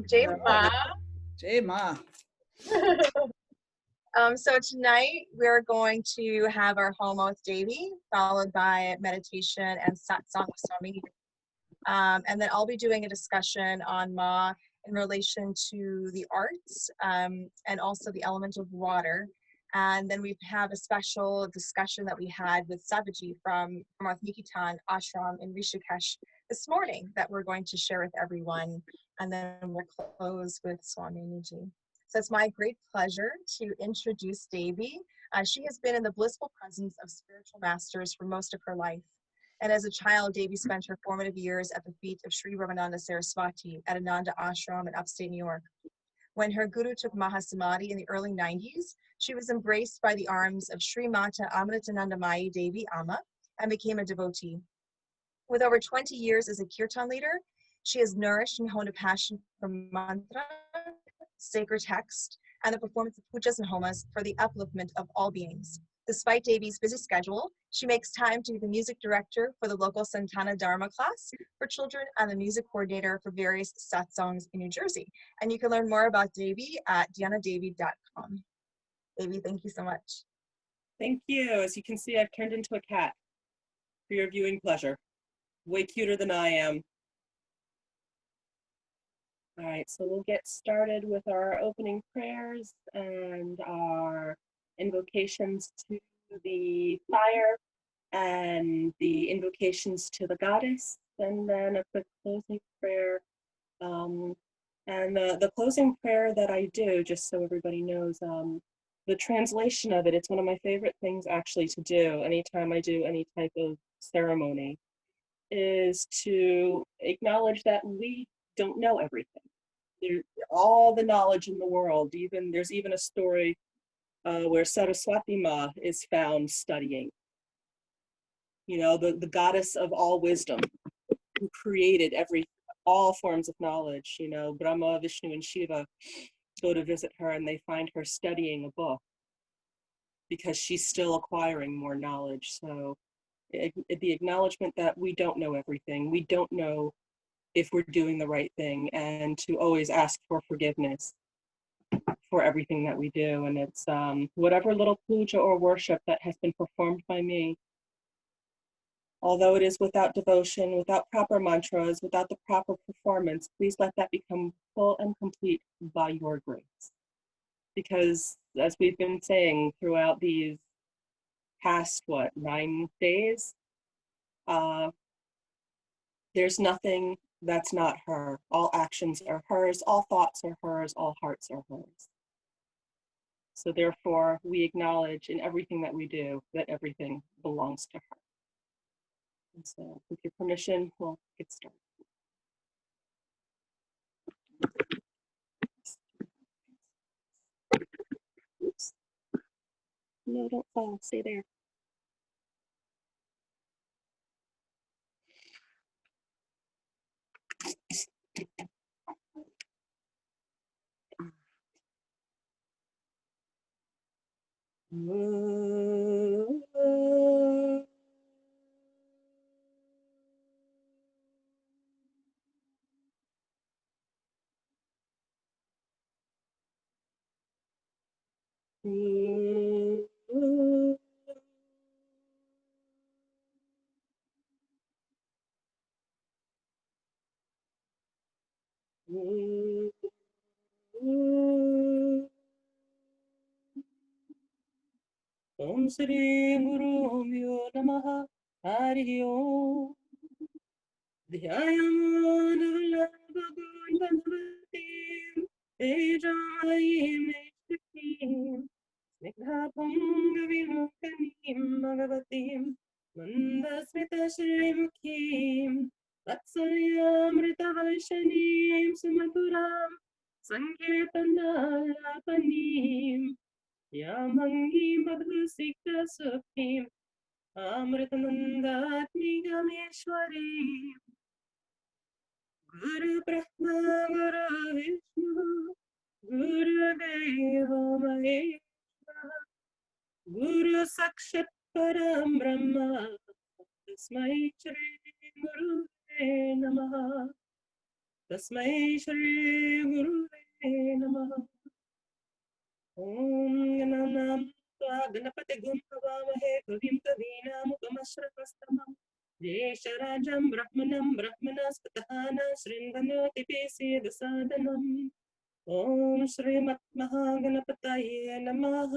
Jay Ma. Jay Ma. So tonight we're going to have our home with Devi, followed by meditation and satsang with Swami. And then I'll be doing a discussion on Ma in relation to the arts and also the element of water. And then we have a special discussion that we had with Savaji from our Nikitan ashram in Rishikesh this morning that we're going to share with everyone. And then we'll close with Swami Niji. So it's my great pleasure to introduce Devi. She has been in the blissful presence of spiritual masters for most of her life. And as a child, Devi spent her formative years at the feet of Sri Ramananda Sarasvati at Ananda Ashram in upstate New York. When her guru took Mahasamadhi in the early 90s, she was embraced by the arms of Sri Mata Amritanandamayi Devi Amma and became a devotee. With over 20 years as a kirtan leader, she has nourished and honed a passion for mantra, sacred text, and the performance of pujas and homas for the upliftment of all beings. Despite Devi's busy schedule, she makes time to be the music director for the local Santana Dharma class for children and the music coordinator for various satsangs in New Jersey. And you can learn more about Devi at dianadevi.com. Devi, thank you so much. Thank you. As you can see, I've turned into a cat for your viewing pleasure. Way cuter than I am. All right, so we'll get started with our opening prayers and our invocations to the fire and the invocations to the goddess, and then a quick closing prayer. And the closing prayer that I do, just so everybody knows, the translation of it, it's one of my favorite things actually to do anytime I do any type of ceremony, is to acknowledge that we don't know everything. All the knowledge in the world, there's even a story where Sarasvati Ma is found studying. You know, the goddess of all wisdom, who created all forms of knowledge. You know, Brahma, Vishnu, and Shiva go to visit her and they find her studying a book because she's still acquiring more knowledge. So the acknowledgement that we don't know everything, we don't know if we're doing the right thing, and to always ask for forgiveness for everything that we do. And it's whatever little puja or worship that has been performed by me, although it is without devotion, without proper mantras, without the proper performance, please let that become full and complete by your grace. Because as we've been saying throughout these past, 9 days, there's nothing that's not her. All actions are hers, all thoughts are hers, all hearts are hers. So therefore, we acknowledge in everything that we do that everything belongs to her. And so with your permission, we'll get started. Oops. No, don't fall, stay there. Om Sri Guru Myo Namaha Hari Om Dhyayamana Bhagavatim Tejayim Nishtakim Snigdhatum Gavimukhanim Bhagavatim Mandasmita Shrimukhim Vatsalyamritavaishanim Sumaturam Sankirtanalapanim Yamangi Madhusikta Sukhim Amritanandatmi Gameshwari Guru Brahma Guru Vishnu Guru Deva Maheshwara Guru Sakshat Param Brahma Tasmai Shri Guru Namaha तस्मै श्री गुरुवे नमः। ॐ गणानां त्वा गणपतिगुं हवामहे कविं कवीनामुपमश्रवस्तमम् ज्येष्ठराजं ब्रह्मणं ब्रह्मणस्पतः न शृण्वन्नोतिभिः सीदसादनम्। ॐ श्रीमन्महागणपतये नमः।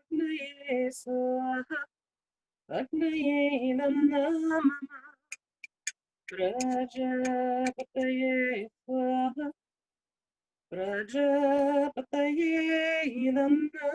अग्नये स्वाहा अग्नये नमः प्रजापतये स्वाहा प्रजापतये नमः।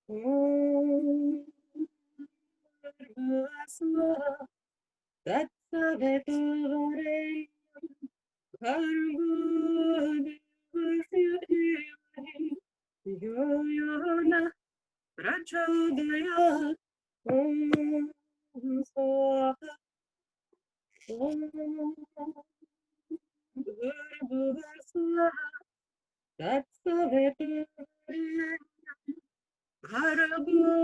ॐ भूर्भुवस्सुवः तत्सवितुर्वरेण्यं भर्गो देवस्य धीमहि धियो यो नः प्रचोदयात्। ॐ स्वाहा ॐ भूर्भुवस्सुवः तत्सवितुर्वरेण्यं भर्गो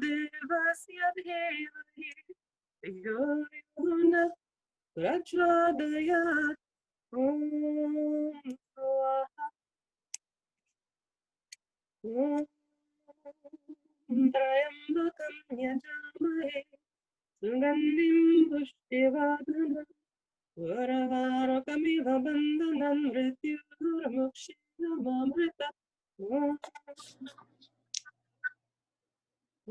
देवस्य धीमहि धियो यो नः प्रचोदयात्। ॐ स्वाहा ॐ त्र्यम्बकं यजामहे सुगन्धिं पुष्टिवर्धनम् उर्वारुकमिव बन्धनं मृत्युर्मुक्षीयमामृतम्। ॐ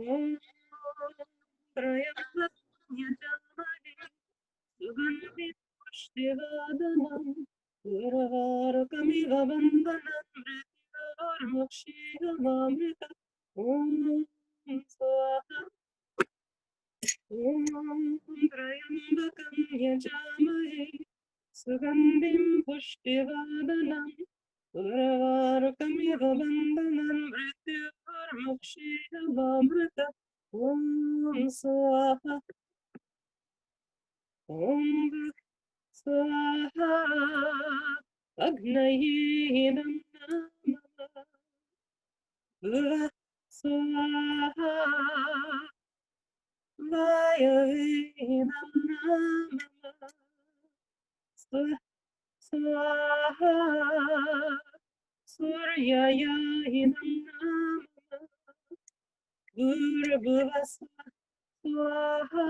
त्र्यम्बकं यजामहे सुगन्धिं पुष्टिवर्धनम् उर्वारुकमिव बन्धनं मृत्युर्मुक्षीयमामृतम्। ॐ स्वाहा ॐ त्र्यम्बकं यजामहे सुगन्धिं पुष्टिवर्धनम् उर्वारुकमिव बन्धनं मृत्युर्मुक्षीयमामृतम्। ॐ स्वाहा ॐ स्वाहा अग्नये नमः स्वाहा वायवे नमः स्वाहा सूर्याय नमः भूर्भुवः स्वाहा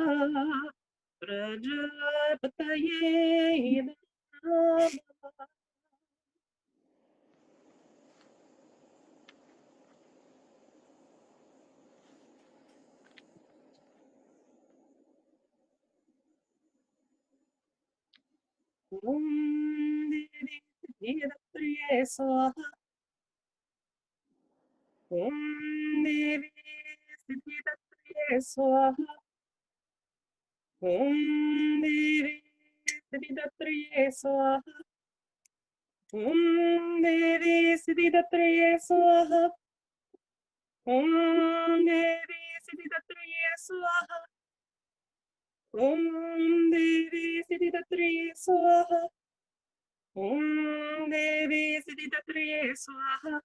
प्रजापतये नमः। Om Devi Siddhidatriye Swaha. Om Devi Siddhidatriye Swaha. Om Devi Siddhidatriye Swaha. Om Devi Siddhidatriye Swaha. Om Devi Siddhidatriye Swaha. Om Devi Siddhidatriye Swaha. Om Devi Siddhidatriye Swaha.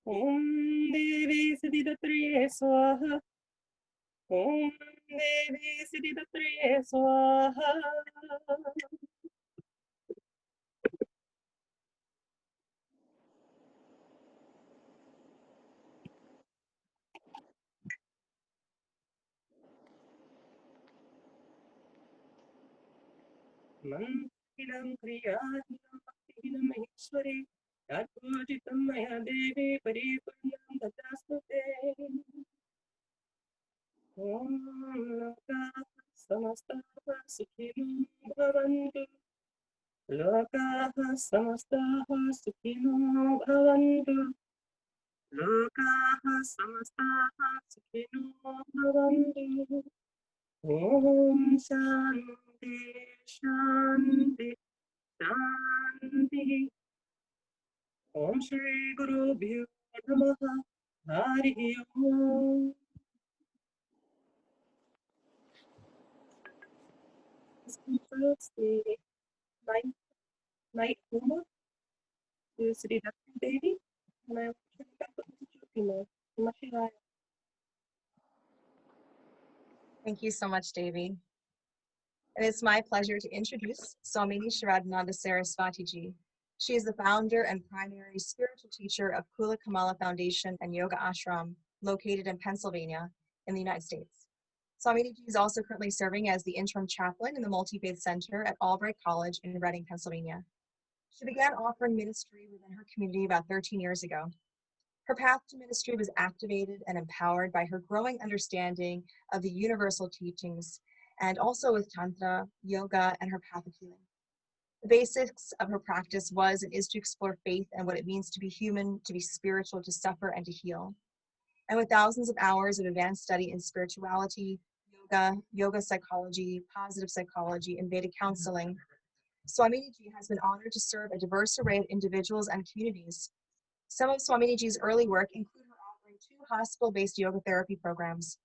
Om Devi Siddhidatriye Swaha. Om Devi Siddhidatriye Swaha. Mantilam Kriyahilam Bhaktihinam Maheshwari Yadvojitam Maya Devi Paripurnam Dadastate. Om Loka Samastaha Sukhino Bhavantu. Lokaha Samastaha Sukhino Bhavantu. Lokaha Samastaha Sukhino Bhavantu. Om Shanti Shanti Shanti. Om Shri Guru Bhyo Namaha. Hari Om. This concludes the night Homa to Siddhidatri Devi, and I will turn it back over to Jyoti. Namah Shivaya. Thank you so much, Devi. And it's my pleasure to introduce Swamini Shraddhananda Sarasvati ji. She is the founder and primary spiritual teacher of Kula Kamala Foundation and Yoga Ashram, located in Pennsylvania, in the United States. Swamini ji is also currently serving as the interim chaplain in the Multi-Faith Center at Albright College in Reading, Pennsylvania. She began offering ministry within her community about 13 years ago. Her path to ministry was activated and empowered by her growing understanding of the universal teachings, and also with Tantra, yoga, and her path of healing. The basics of her practice was and is to explore faith and what it means to be human, to be spiritual, to suffer, and to heal. And with thousands of hours of advanced study in spirituality, yoga psychology, positive psychology, and Vedic counseling, Swamini ji has been honored to serve a diverse array of individuals and communities. Some of Swamini ji's early work include her offering 2 hospital-based yoga therapy programs.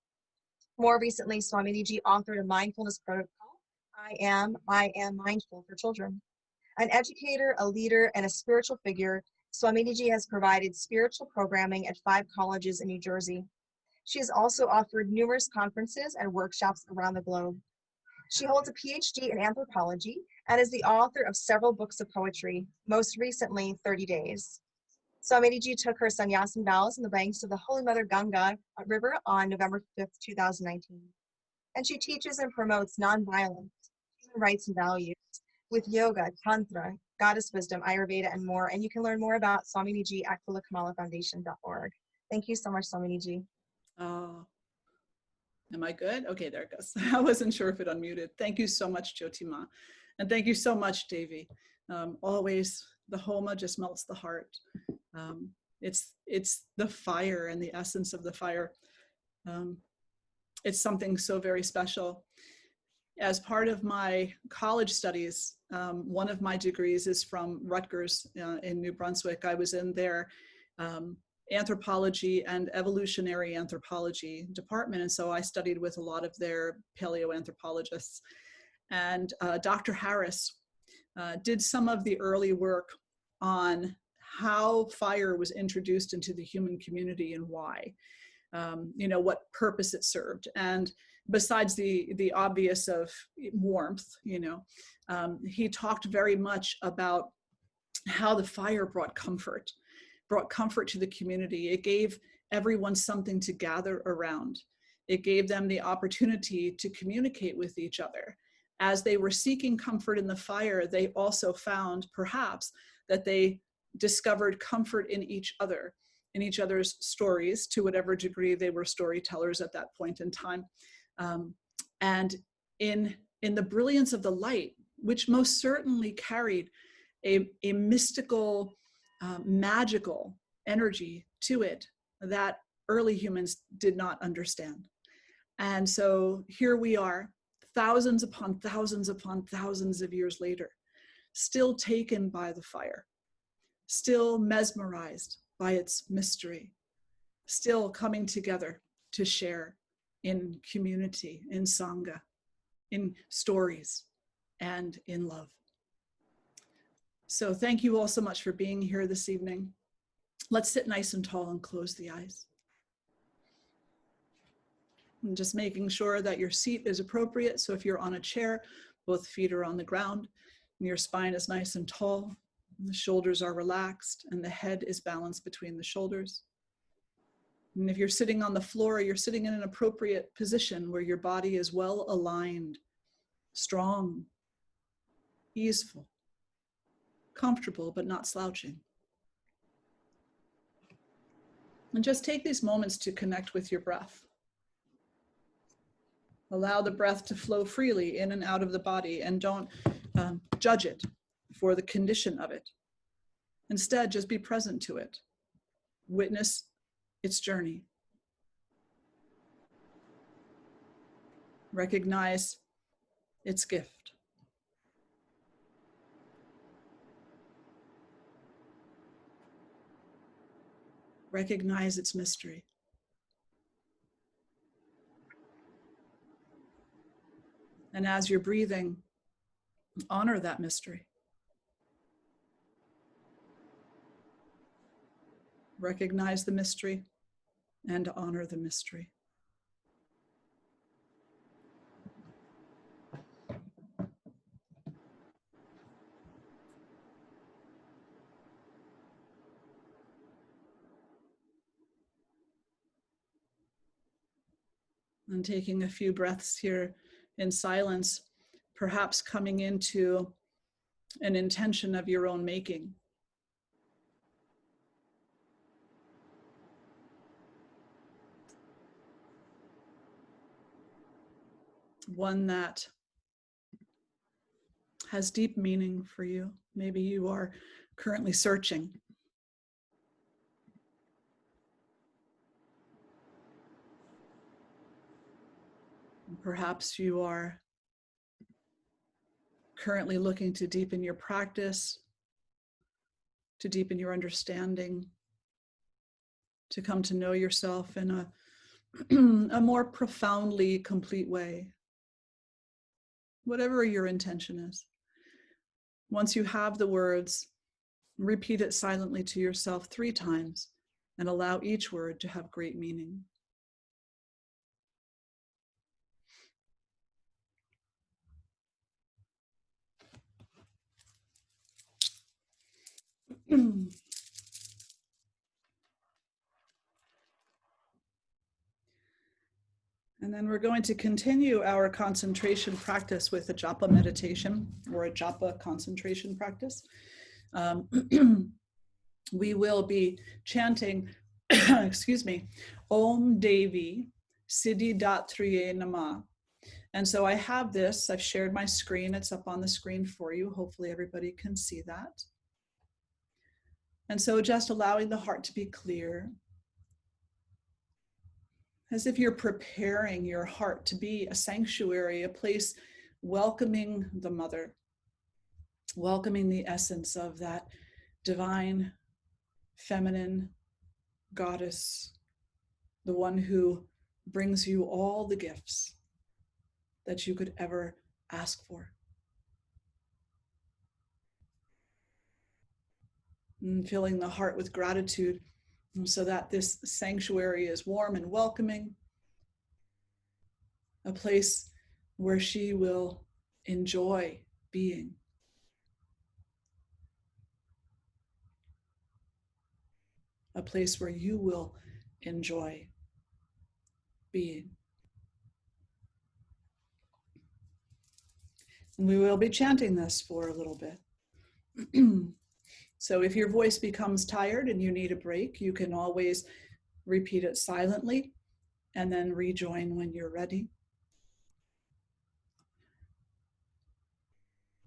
More recently, Swamini ji authored a mindfulness protocol, I Am Mindful for Children. An educator, a leader, and a spiritual figure, Swamini ji has provided spiritual programming at 5 colleges in New Jersey. She has also offered numerous conferences and workshops around the globe. She holds a PhD in anthropology and is the author of several books of poetry, most recently 30 Days. Swamini ji took her sannyasin vows on the banks of the Holy Mother Ganga River on November 5th, 2019. And she teaches and promotes nonviolence, human rights and values with yoga, tantra, goddess wisdom, Ayurveda, and more. And you can learn more about Swamini ji at kulakamalafoundation.org. Thank you so much, Swamini ji. Oh, am I good? Okay, there it goes. I wasn't sure if it unmuted. Thank you so much, Jyotima. And thank you so much, Devi. Always, the Homa just melts the heart. It's the fire and the essence of the fire. It's something so very special. As part of my college studies, one of my degrees is from Rutgers in New Brunswick. I was in their anthropology and evolutionary anthropology department, and so I studied with a lot of their paleoanthropologists. And Dr. Harris did some of the early work on how fire was introduced into the human community and why, what purpose it served. And besides the obvious of warmth, he talked very much about how the fire brought comfort to the community. It gave everyone something to gather around. It gave them the opportunity to communicate with each other. As they were seeking comfort in the fire, they also found perhaps that they discovered comfort in each other, in each other's stories, to whatever degree they were storytellers at that point in time. And in the brilliance of the light, which most certainly carried a mystical, magical energy to it that early humans did not understand. And so here we are, thousands upon thousands upon thousands of years later, still taken by the fire, still mesmerized by its mystery, still coming together to share in community, in Sangha, in stories, and in love. So thank you all so much for being here this evening. Let's sit nice and tall and close the eyes. And just making sure that your seat is appropriate. So if you're on a chair, both feet are on the ground, and your spine is nice and tall, and the shoulders are relaxed, and the head is balanced between the shoulders. And if you're sitting on the floor, you're sitting in an appropriate position where your body is well aligned, strong, easeful, comfortable, but not slouching. And just take these moments to connect with your breath. Allow the breath to flow freely in and out of the body, and don't judge it for the condition of it. Instead, just be present to it. Witness its journey. Recognize its gift. Recognize its mystery. And as you're breathing, honor that mystery. Recognize the mystery and honor the mystery. And taking a few breaths here in silence, perhaps coming into an intention of your own making. One that has deep meaning for you. Maybe you are currently searching. Perhaps you are currently looking to deepen your practice, to deepen your understanding, to come to know yourself in a more profoundly complete way. Whatever your intention is. Once you have the words, repeat it silently to yourself 3 times and allow each word to have great meaning. And then we're going to continue our concentration practice with a japa meditation, or a japa concentration practice. We will be chanting, excuse me, Om Devi Siddhidatri Nama. And so I have this, I've shared my screen, it's up on the screen for you. Hopefully everybody can see that. And so just allowing the heart to be clear, as if you're preparing your heart to be a sanctuary, a place welcoming the mother, welcoming the essence of that divine, feminine goddess, the one who brings you all the gifts that you could ever ask for. And filling the heart with gratitude so that this sanctuary is warm and welcoming, a place where she will enjoy being. A place where you will enjoy being. And we will be chanting this for a little bit. So if your voice becomes tired and you need a break, you can always repeat it silently and then rejoin when you're ready.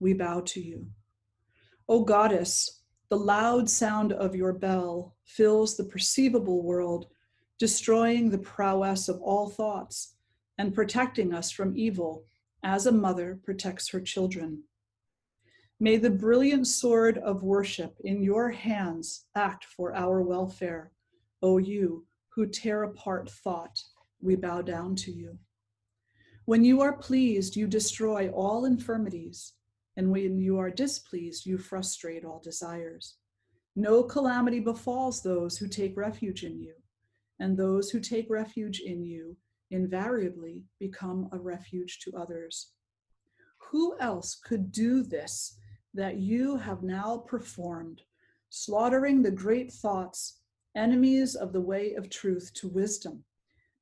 we bow to you. O Goddess, the loud sound of your bell fills the perceivable world, destroying the prowess of all thoughts and protecting us from evil as a mother protects her children. May the brilliant sword of worship in your hands act for our welfare. O you who tear apart thought, we bow down to you. When you are pleased, you destroy all infirmities, and when you are displeased, you frustrate all desires. No calamity befalls those who take refuge in you, and those who take refuge in you invariably become a refuge to others. Who else could do this that you have now performed, slaughtering the great thoughts, enemies of the way of truth to wisdom,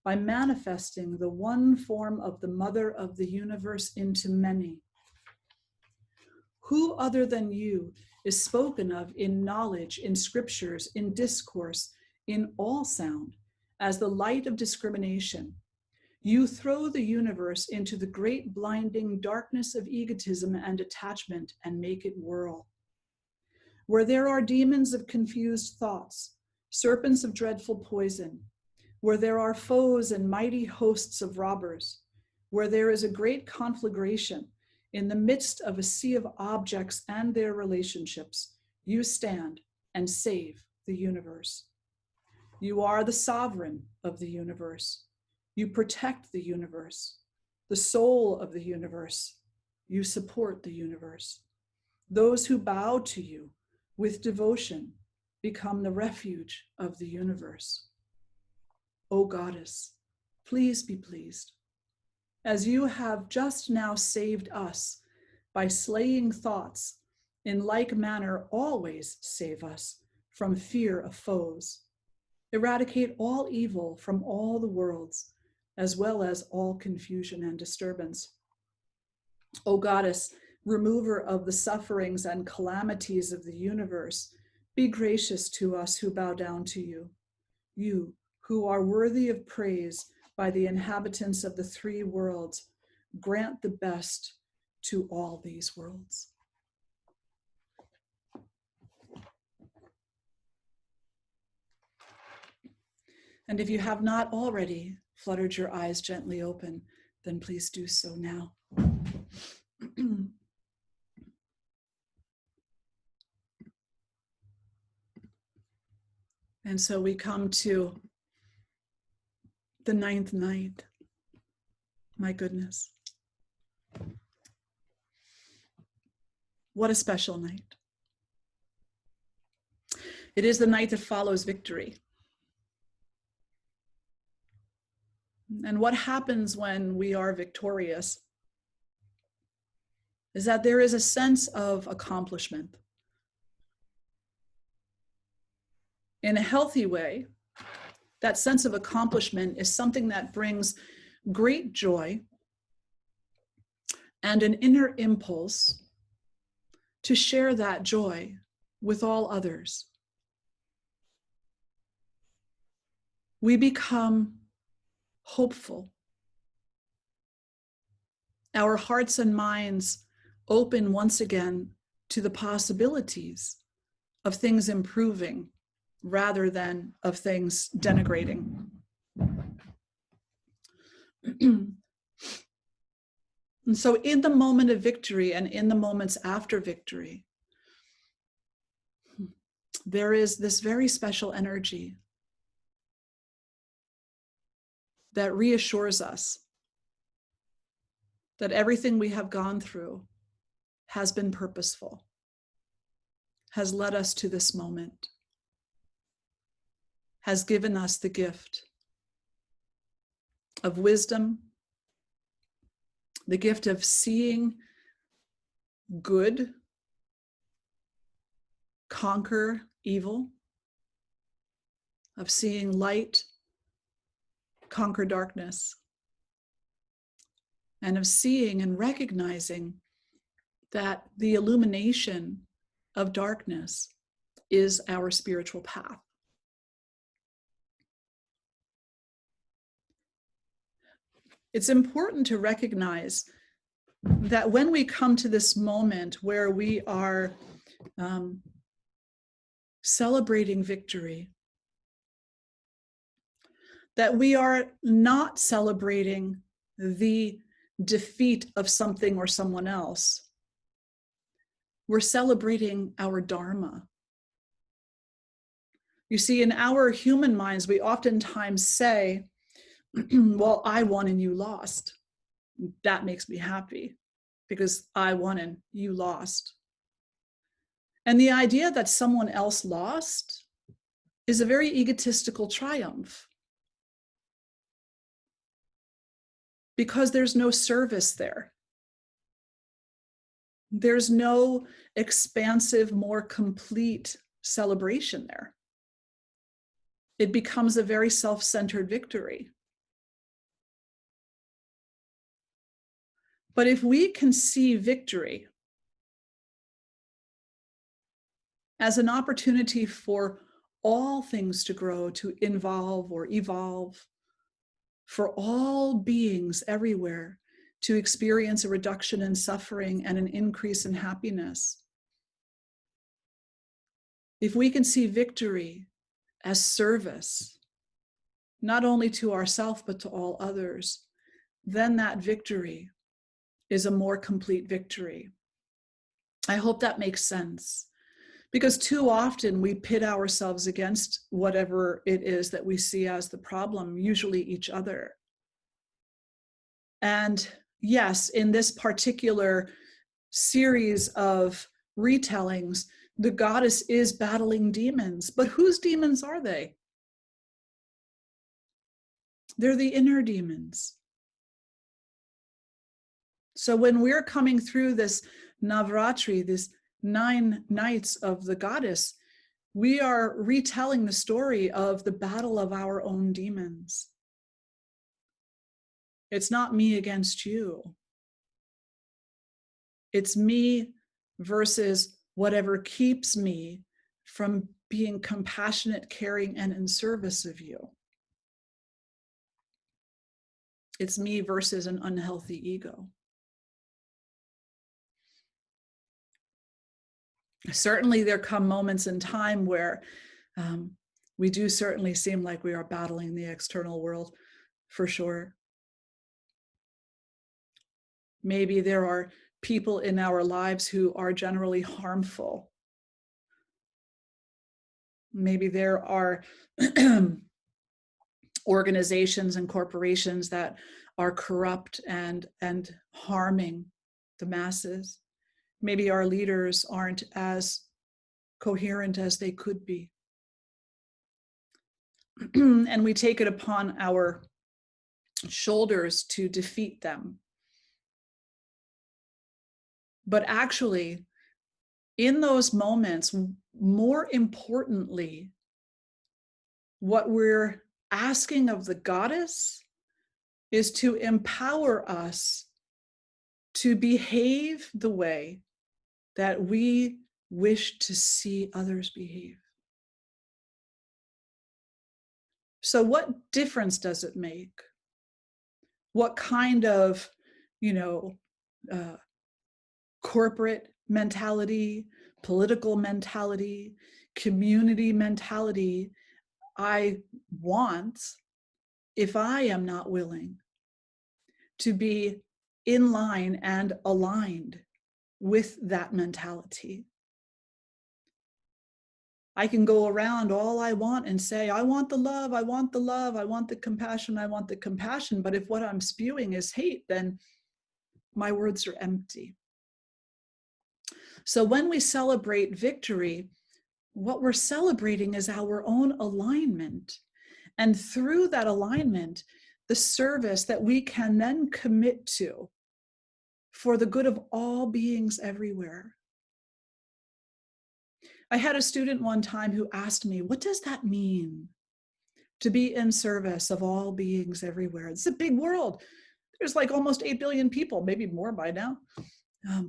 by manifesting the one form of the Mother of the universe into many? Who other than you is spoken of in knowledge, in scriptures, in discourse, in all sound, as the light of discrimination? You throw the universe into the great blinding darkness of egotism and attachment and make it whirl. Where there are demons of confused thoughts, serpents of dreadful poison, where there are foes and mighty hosts of robbers, where there is a great conflagration in the midst of a sea of objects and their relationships, you stand and save the universe. You are the sovereign of the universe. You protect the universe, the soul of the universe. You support the universe. Those who bow to you with devotion become the refuge of the universe. O Goddess, please be pleased. As you have just now saved us by slaying thoughts, in like manner always save us from fear of foes. Eradicate all evil from all the worlds, as well as all confusion and disturbance. O Goddess, remover of the sufferings and calamities of the universe, be gracious to us who bow down to you. You, who are worthy of praise by the inhabitants of the three worlds, grant the best to all these worlds. And if you have not already fluttered your eyes gently open, then please do so now. And so we come to the 9th night. My goodness. What a special night. It is the night that follows victory. And what happens when we are victorious is that there is a sense of accomplishment. In a healthy way, that sense of accomplishment is something that brings great joy and an inner impulse to share that joy with all others. We become hopeful. Our hearts and minds open once again to the possibilities of things improving rather than of things denigrating. And so in the moment of victory and in the moments after victory, there is this very special energy that reassures us that everything we have gone through has been purposeful, has led us to this moment, has given us the gift of wisdom, the gift of seeing good conquer evil, of seeing light conquer darkness, and of seeing and recognizing that the illumination of darkness is our spiritual path. It's important to recognize that when we come to this moment where we are celebrating victory, that we are not celebrating the defeat of something or someone else. We're celebrating our Dharma. You see, in our human minds, we oftentimes say, well, I won and you lost. That makes me happy because I won and you lost. And the idea that someone else lost is a very egotistical triumph because there's no service there. There's no expansive, more complete celebration there. It becomes a very self-centered victory. But if we can see victory as an opportunity for all things to grow, to involve or evolve, for all beings everywhere to experience a reduction in suffering and an increase in happiness, if we can see victory as service, not only to ourselves, but to all others, then that victory is a more complete victory. I hope that makes sense. Because too often we pit ourselves against whatever it is that we see as the problem, usually each other. And yes, in this particular series of retellings, the goddess is battling demons, but whose demons are they? They're the inner demons. So when we're coming through this Navratri, this 9 nights of the goddess, we are retelling the story of the battle of our own demons. It's not me against you. It's me versus whatever keeps me from being compassionate, caring, and in service of you. It's me versus an unhealthy ego. Certainly there come moments in time where we do certainly seem like we are battling the external world, for sure. Maybe there are people in our lives who are generally harmful. Maybe there are organizations and corporations that are corrupt and harming the masses. Maybe our leaders aren't as coherent as they could be. And we take it upon our shoulders to defeat them. But actually, in those moments, more importantly, what we're asking of the goddess is to empower us to behave the way that we wish to see others behave. So what difference does it make? What kind of, corporate mentality, political mentality, community mentality I want if I am not willing to be in line and aligned with that mentality? I can go around all I want and say, I want the love, I want the love, I want the compassion, I want the compassion. But if what I'm spewing is hate, then my words are empty. So when we celebrate victory, what we're celebrating is our own alignment. And through that alignment, the service that we can then commit to for the good of all beings everywhere. I had a student one time who asked me, what does that mean to be in service of all beings everywhere? It's a big world. There's like almost 8 billion people, maybe more by now,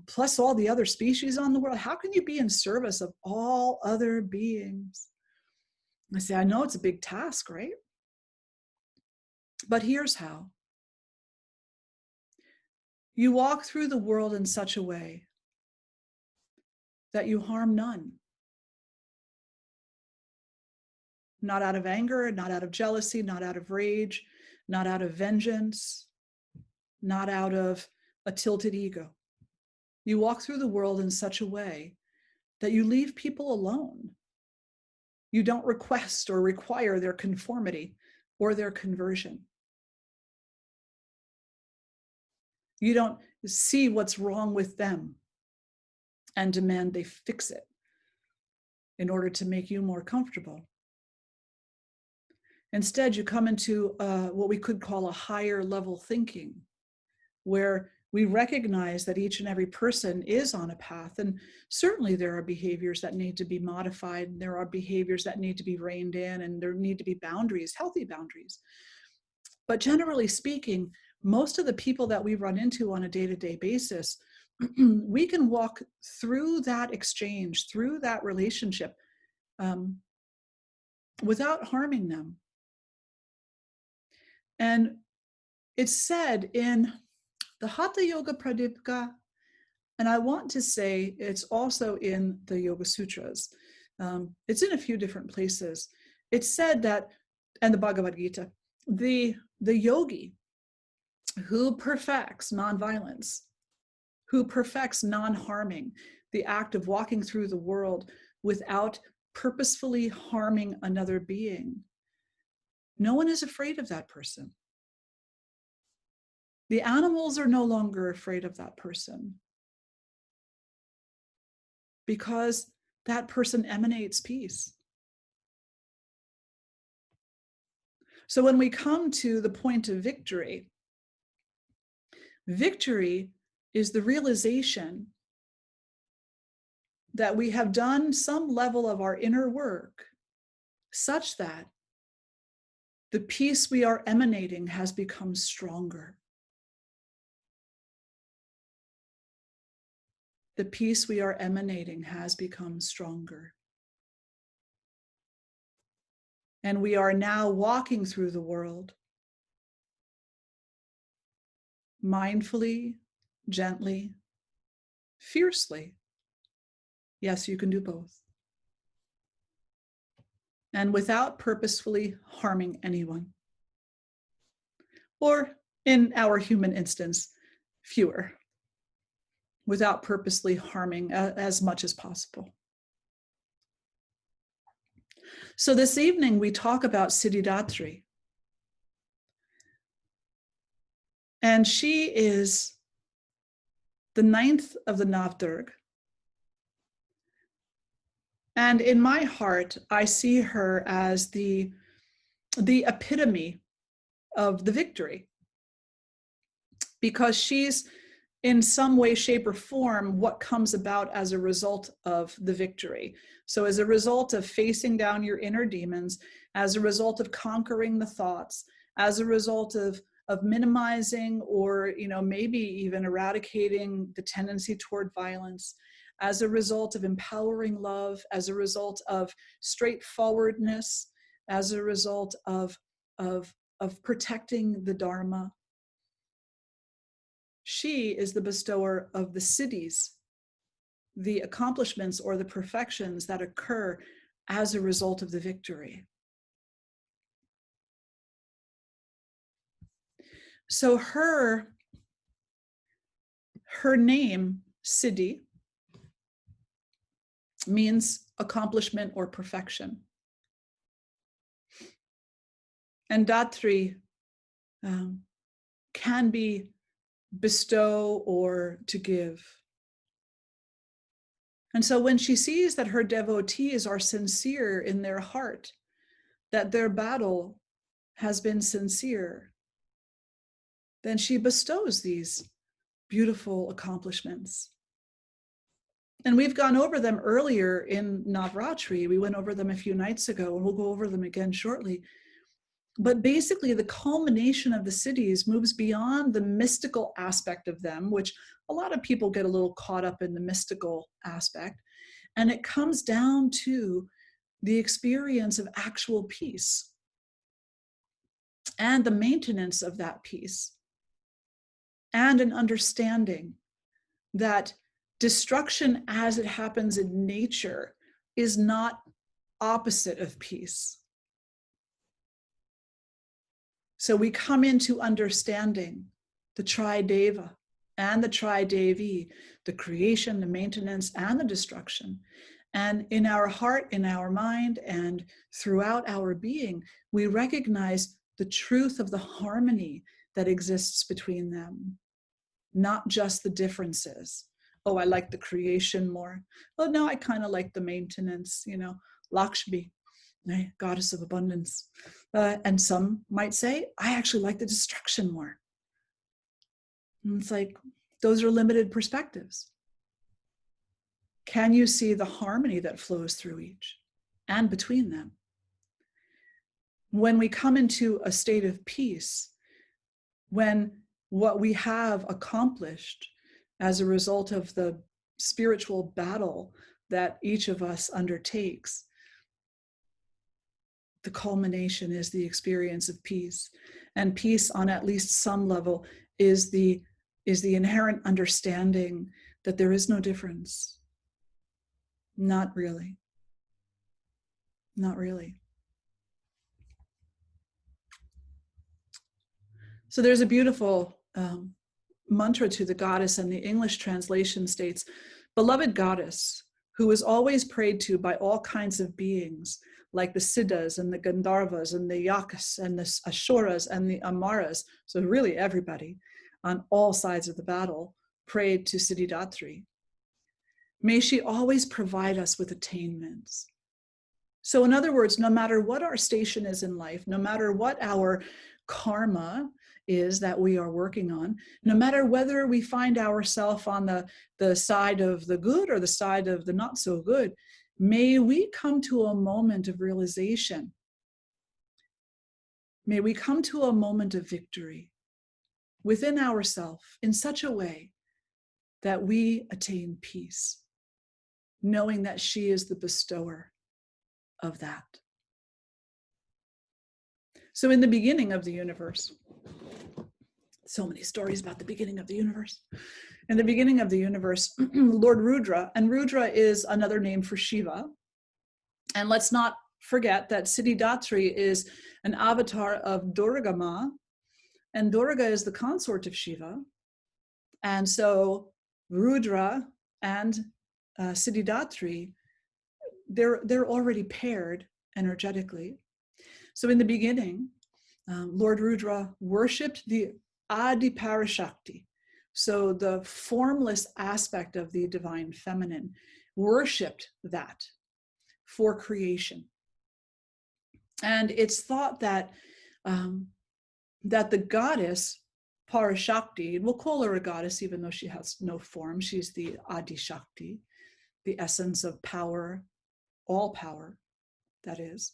plus all the other species on the world. How can you be in service of all other beings? I say, I know it's a big task, right? But here's how. You walk through the world in such a way that you harm none. Not out of anger, not out of jealousy, not out of rage, not out of vengeance, not out of a tilted ego. You walk through the world in such a way that you leave people alone. You don't request or require their conformity or their conversion. You don't see what's wrong with them and demand they fix it in order to make you more comfortable. Instead, you come into what we could call a higher level thinking, where we recognize that each and every person is on a path. And certainly there are behaviors that need to be modified. And there are behaviors that need to be reined in, and there need to be boundaries, healthy boundaries. But generally speaking, most of the people that we run into on a day-to-day basis, we can walk through that exchange, through that relationship, without harming them. And it's said in the Hatha Yoga Pradipika, and I want to say it's also in the Yoga Sutras. It's in a few different places. It's said that, and the Bhagavad Gita, the yogi who perfects nonviolence, who perfects non-harming, the act of walking through the world without purposefully harming another being, no one is afraid of that person. The animals are no longer afraid of that person because that person emanates peace. So when we come to the point of victory, victory is the realization that we have done some level of our inner work such that the peace we are emanating has become stronger. The peace we are emanating has become stronger. And we are now walking through the world mindfully, gently, fiercely. Yes, you can do both. And without purposefully harming anyone. Or in our human instance, fewer. Without purposely harming as much as possible. So this evening we talk about Siddhidatri. And she is the 9th of the Navratri. And in my heart, I see her as the epitome of the victory. Because she's in some way, shape, or form what comes about as a result of the victory. So as a result of facing down your inner demons, as a result of conquering the thoughts, as a result of minimizing or maybe even eradicating the tendency toward violence, as a result of empowering love, as a result of straightforwardness, as a result of protecting the Dharma. She is the bestower of the siddhis, the accomplishments or the perfections that occur as a result of the victory. So her name, Siddhi, means accomplishment or perfection. And Datri can be bestow or to give. And so when she sees that her devotees are sincere in their heart, that their battle has been sincere, then she bestows these beautiful accomplishments. And we've gone over them earlier in Navratri. We went over them a few nights ago, and we'll go over them again shortly. But basically, the culmination of the siddhis moves beyond the mystical aspect of them, which a lot of people get a little caught up in the mystical aspect. And it comes down to the experience of actual peace and the maintenance of that peace and an understanding that destruction as it happens in nature is not opposite of peace. So we come into understanding the Trideva and the Tridevi, the creation, the maintenance, and the destruction. And in our heart, in our mind, and throughout our being, we recognize the truth of the harmony that exists between them, not just the differences. Oh, I like the creation more. Oh, no, I kind of like the maintenance, Lakshmi, goddess of abundance. And some might say, I actually like the destruction more. And it's like, those are limited perspectives. Can you see the harmony that flows through each and between them? When we come into a state of peace, when what we have accomplished as a result of the spiritual battle that each of us undertakes, the culmination is the experience of peace. And peace on at least some level is the inherent understanding that there is no difference. Not really. Not really. So there's a beautiful mantra to the goddess, and the English translation states, "Beloved goddess, who is always prayed to by all kinds of beings, like the Siddhas and the Gandharvas and the Yakas and the Ashuras and the Amaras," so really everybody on all sides of the battle prayed to Siddhidatri. "May she always provide us with attainments." So in other words, no matter what our station is in life, no matter what our karma is that we are working on, no matter whether we find ourselves on the side of the good or the side of the not so good, may we come to a moment of realization. May we come to a moment of victory within ourselves in such a way that we attain peace, knowing that she is the bestower of that. So in the beginning of the universe, so many stories about the beginning of the universe. In the beginning of the universe, Lord Rudra, and Rudra is another name for Shiva. And let's not forget that Siddhidatri is an avatar of Durga Ma, and Durga is the consort of Shiva. And so Rudra and Siddhidatri, they're already paired energetically. So in the beginning, Lord Rudra worshipped the Adi Parashakti, so the formless aspect of the divine feminine, worshipped that for creation. And it's thought that that the goddess Parashakti, we'll call her a goddess even though she has no form, she's the Adi Shakti, the essence of power, all power, that is.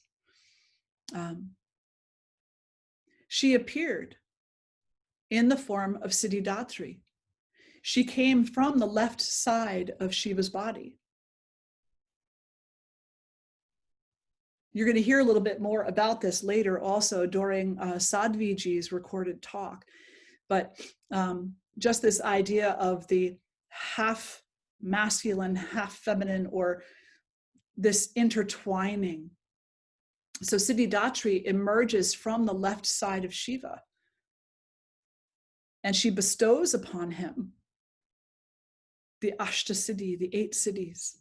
She appeared in the form of Siddhidatri. She came from the left side of Shiva's body. You're going to hear a little bit more about this later also during Sadhviji's recorded talk. But just this idea of the half masculine, half feminine, or this intertwining. So Siddhidatri emerges from the left side of Shiva, and she bestows upon him the Ashtasiddhi, the 8 siddhis,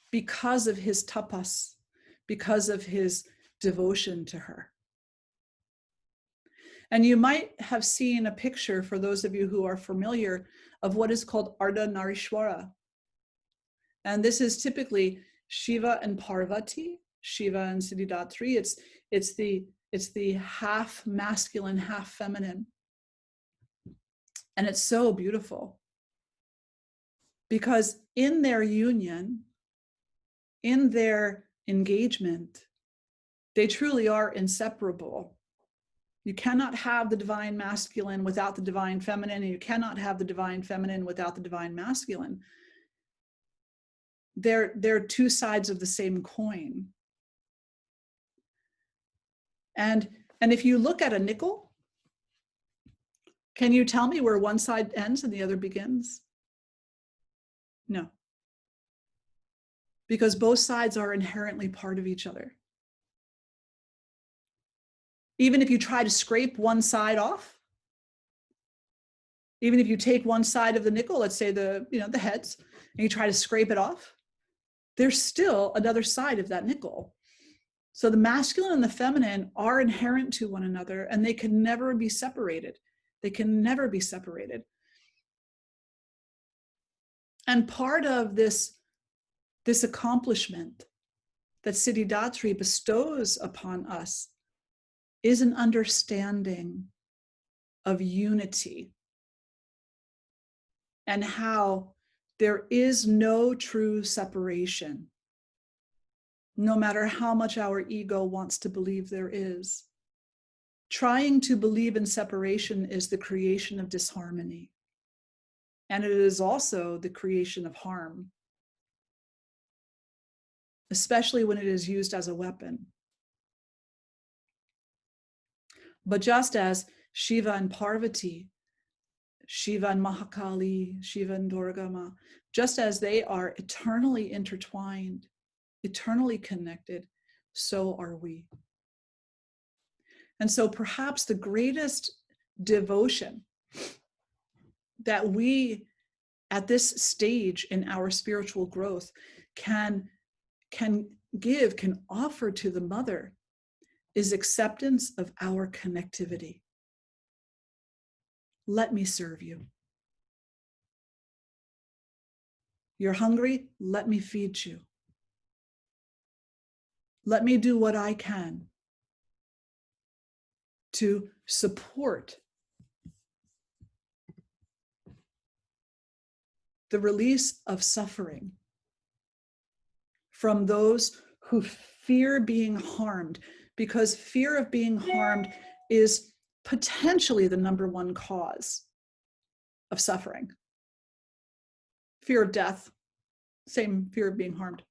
because of his tapas, because of his devotion to her. And you might have seen a picture, for those of you who are familiar, of what is called Ardha Narishwara. And this is typically Shiva and Parvati, Shiva and Siddhidatri. It's the half masculine, half feminine. And it's so beautiful because in their union, in their engagement, they truly are inseparable. You cannot have the divine masculine without the divine feminine, and you cannot have the divine feminine without the divine masculine. They're two sides of the same coin. And if you look at a nickel, Can you tell me where one side ends and the other begins? No. Because both sides are inherently part of each other. Even if you try to scrape one side off, even if you take one side of the nickel, let's say the heads, and you try to scrape it off, there's still another side of that nickel. So the masculine and the feminine are inherent to one another, and they can never be separated. They can never be separated. And part of this accomplishment that Siddhidatri bestows upon us is an understanding of unity and how there is no true separation, no matter how much our ego wants to believe there is. Trying to believe in separation is the creation of disharmony, and it is also the creation of harm, especially when it is used as a weapon. But just as Shiva and Parvati, Shiva and Mahakali, Shiva and Durga Ma, just as they are eternally intertwined, eternally connected, so are we. And so perhaps the greatest devotion that we at this stage in our spiritual growth can offer to the mother is acceptance of our connectivity. Let me serve you. You're hungry? Let me feed you. Let me do what I can to support the release of suffering from those who fear being harmed, because fear of being harmed is potentially the number one cause of suffering. Fear of death, same fear of being harmed.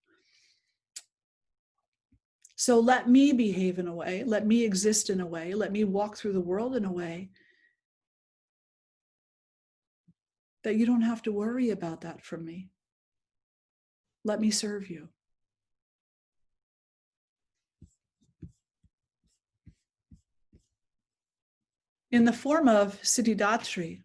So let me behave in a way, let me exist in a way, let me walk through the world in a way that you don't have to worry about that from me. Let me serve you. In the form of Siddhidatri,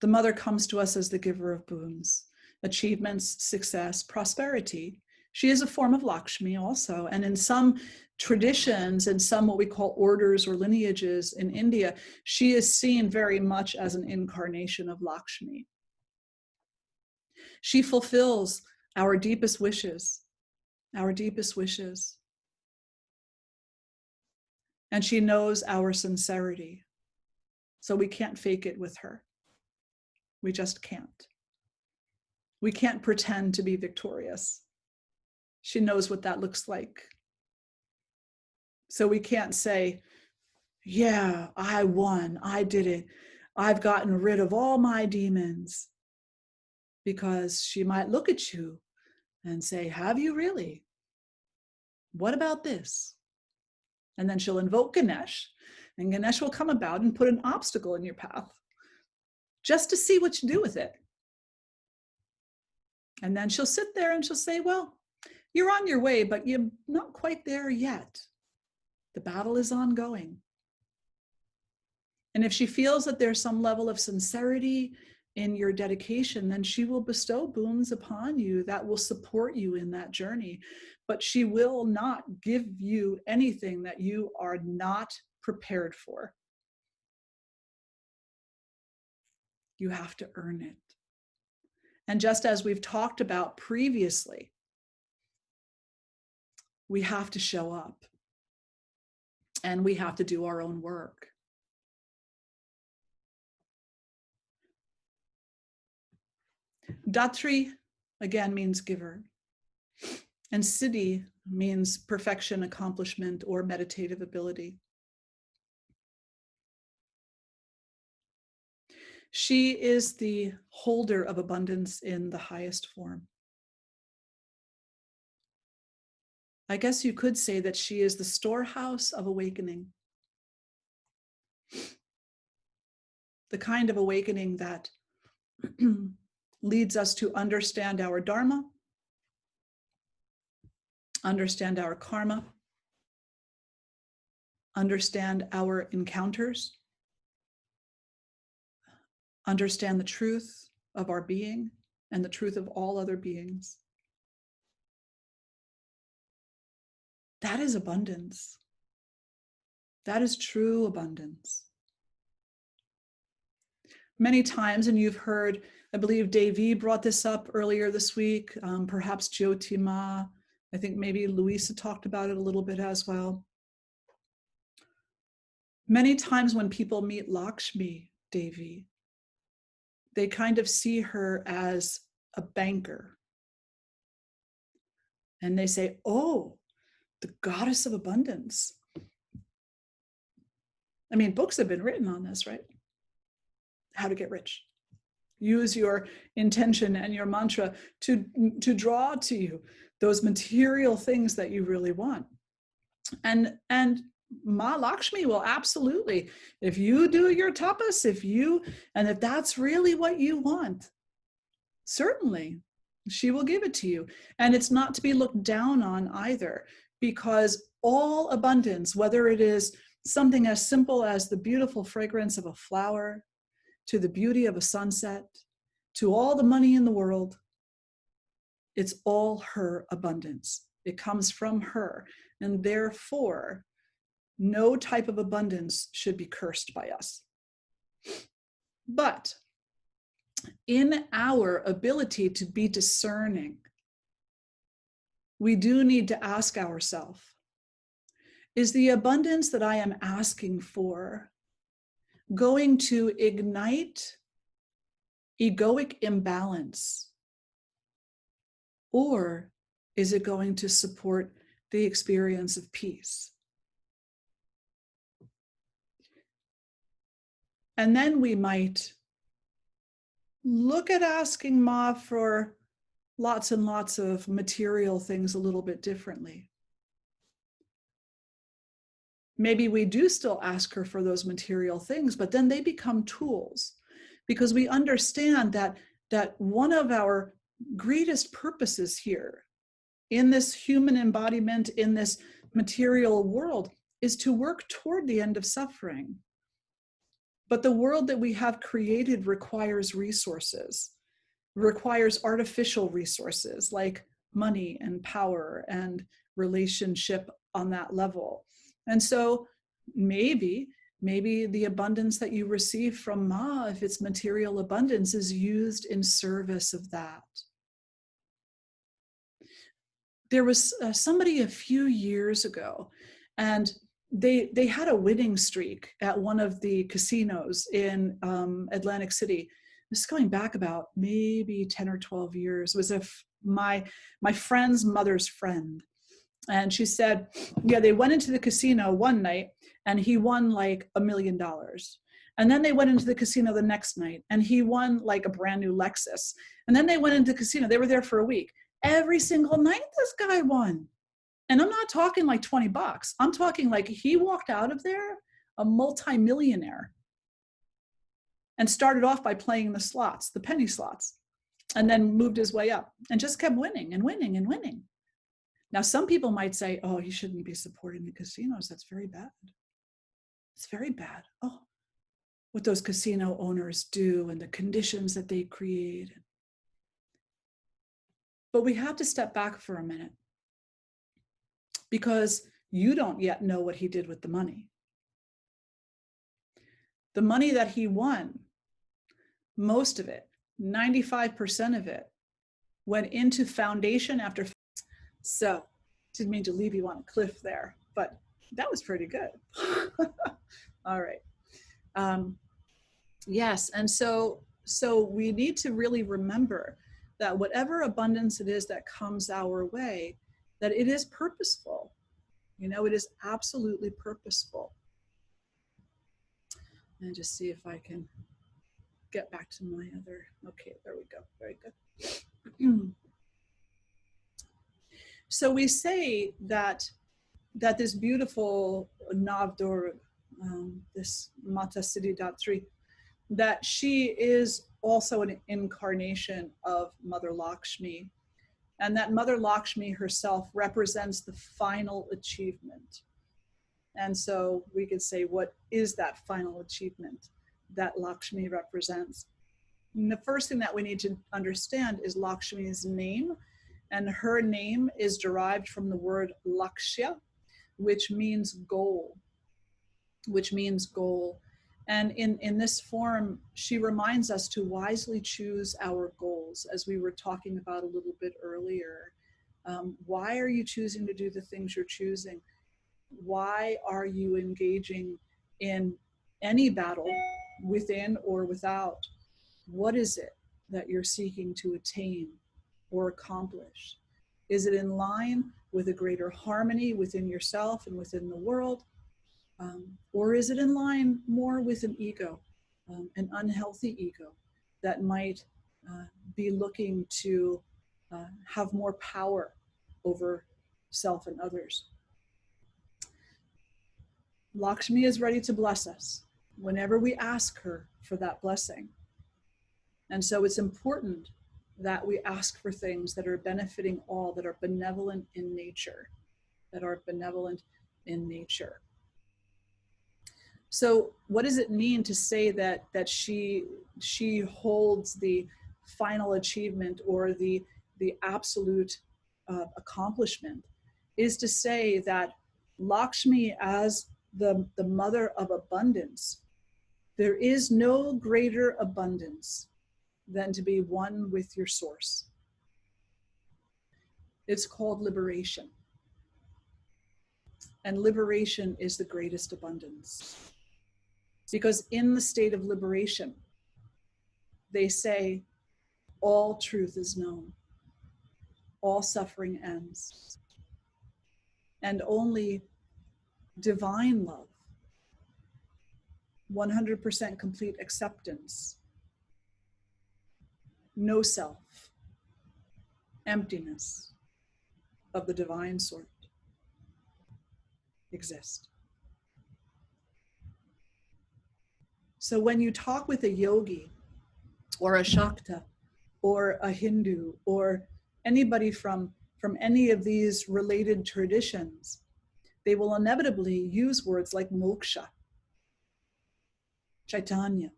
the mother comes to us as the giver of boons, achievements, success, prosperity. She is a form of Lakshmi also. And in some traditions, and some what we call orders or lineages in India, she is seen very much as an incarnation of Lakshmi. She fulfills our deepest wishes, our deepest wishes. And she knows our sincerity. So we can't fake it with her. We just can't. We can't pretend to be victorious. She knows what that looks like. So we can't say, yeah, I won, I did it. I've gotten rid of all my demons. Because she might look at you and say, have you really? What about this? And then she'll invoke Ganesh, and Ganesh will come about and put an obstacle in your path just to see what you do with it. And then she'll sit there and she'll say, well, you're on your way, but you're not quite there yet. The battle is ongoing. And if she feels that there's some level of sincerity in your dedication, then she will bestow boons upon you that will support you in that journey. But she will not give you anything that you are not prepared for. You have to earn it. And just as we've talked about previously, we have to show up and we have to do our own work. Datri, again, means giver. And Siddhi means perfection, accomplishment, or meditative ability. She is the holder of abundance in the highest form. I guess you could say that she is the storehouse of awakening. the kind of awakening that leads us to understand our dharma, understand our karma, understand our encounters, understand the truth of our being and the truth of all other beings. That is abundance. That is true abundance. Many times, and you've heard, I believe Devi brought this up earlier this week, perhaps Jyotima, I think maybe Louisa talked about it a little bit as well. Many times when people meet Lakshmi Devi, they kind of see her as a banker. And they say, oh, the goddess of abundance. I mean, books have been written on this, right? How to get rich. Use your intention and your mantra to draw to you those material things that you really want. And Ma Lakshmi will absolutely, if you do your tapas, and if that's really what you want, certainly she will give it to you. And it's not to be looked down on either, because all abundance, whether it is something as simple as the beautiful fragrance of a flower, to the beauty of a sunset, to all the money in the world, it's all her abundance. It comes from her. And therefore, no type of abundance should be cursed by us. But in our ability to be discerning, we do need to ask ourselves, is the abundance that I am asking for going to ignite egoic imbalance? Or is it going to support the experience of peace? And then we might look at asking Ma for lots and lots of material things a little bit differently. Maybe we do still ask her for those material things, but then they become tools, because we understand that one of our greatest purposes here in this human embodiment, in this material world, is to work toward the end of suffering. But the world that we have created requires resources, requires artificial resources like money and power and relationship on that level. And so maybe the abundance that you receive from Ma, if it's material abundance, is used in service of that. There was somebody a few years ago, and they had a winning streak at one of the casinos in Atlantic City. This is going back about maybe 10 or 12 years. It was my friend's mother's friend. And she said, yeah, they went into the casino one night and he won like $1 million. And then they went into the casino the next night and he won like a brand new Lexus. And then they went into the casino. They were there for a week. Every single night this guy won. And I'm not talking like 20 bucks. I'm talking like he walked out of there a multi-millionaire and started off by playing the slots, the penny slots, and then moved his way up and just kept winning and winning and winning. Now, some people might say, oh, you shouldn't be supporting the casinos. That's very bad. It's very bad. Oh, what those casino owners do and the conditions that they create. But we have to step back for a minute, because you don't yet know what he did with the money. The money that he won, most of it, 95% of it, went into foundation after. So, didn't mean to leave you on a cliff there, but that was pretty good. All right. Yes, and so we need to really remember that whatever abundance it is that comes our way, that it is purposeful. You know, it is absolutely purposeful. And just see if I can get back to my other, okay, there we go, very good. So we say that this beautiful Navratri, this Mata Siddhidatri, that she is also an incarnation of Mother Lakshmi, and that Mother Lakshmi herself represents the final achievement. And so we could say, what is that final achievement that Lakshmi represents? And the first thing that we need to understand is Lakshmi's name, and her name is derived from the word Lakshya, which means goal, And in this form, she reminds us to wisely choose our goals, as we were talking about a little bit earlier. Why are you choosing to do the things you're choosing? Why are you engaging in any battle, within or without? What is it that you're seeking to attain or accomplish? Is it in line with a greater harmony within yourself and within the world? Or is it in line more with an ego, an unhealthy ego that might be looking to have more power over self and others? Lakshmi is ready to bless us whenever we ask her for that blessing. And so it's important that we ask for things that are benefiting all, that are benevolent in nature, So what does it mean to say that she holds the final achievement or the absolute accomplishment? Is to say that Lakshmi, as the mother of abundance, there is no greater abundance than to be one with your source. It's called liberation. And liberation is the greatest abundance. Because in the state of liberation, they say, all truth is known, all suffering ends, and only divine love, 100% complete acceptance, no self, emptiness of the divine sort exist. So when you talk with a yogi or a Shakta or a Hindu or anybody from any of these related traditions, they will inevitably use words like moksha, Chaitanya,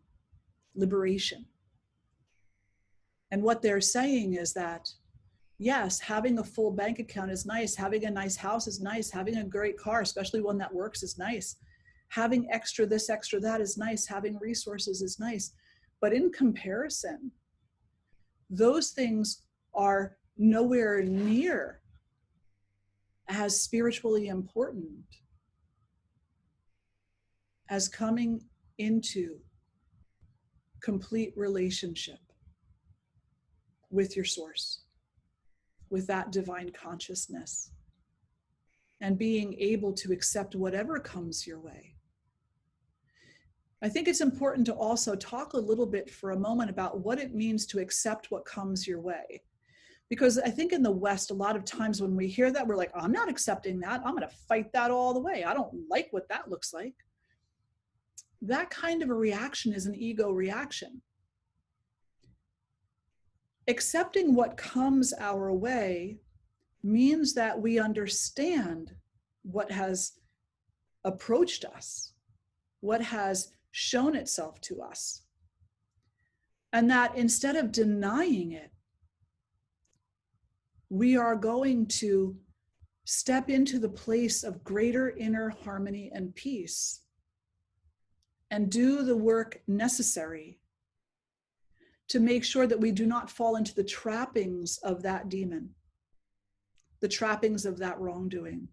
liberation. And what they're saying is that, yes, having a full bank account is nice, having a nice house is nice, having a great car, especially one that works, is nice. Having extra this, extra that is nice, having resources is nice. But in comparison, those things are nowhere near as spiritually important as coming into complete relationship with your source, with that divine consciousness, and being able to accept whatever comes your way. I think it's important to also talk a little bit for a moment about what it means to accept what comes your way. Because I think in the West, a lot of times when we hear that, we're like, I'm not accepting that. I'm going to fight that all the way. I don't like what that looks like. That kind of a reaction is an ego reaction. Accepting what comes our way means that we understand what has approached us, what has shown itself to us, and that instead of denying it, we are going to step into the place of greater inner harmony and peace and do the work necessary to make sure that we do not fall into the trappings of that demon, the trappings of that wrongdoing,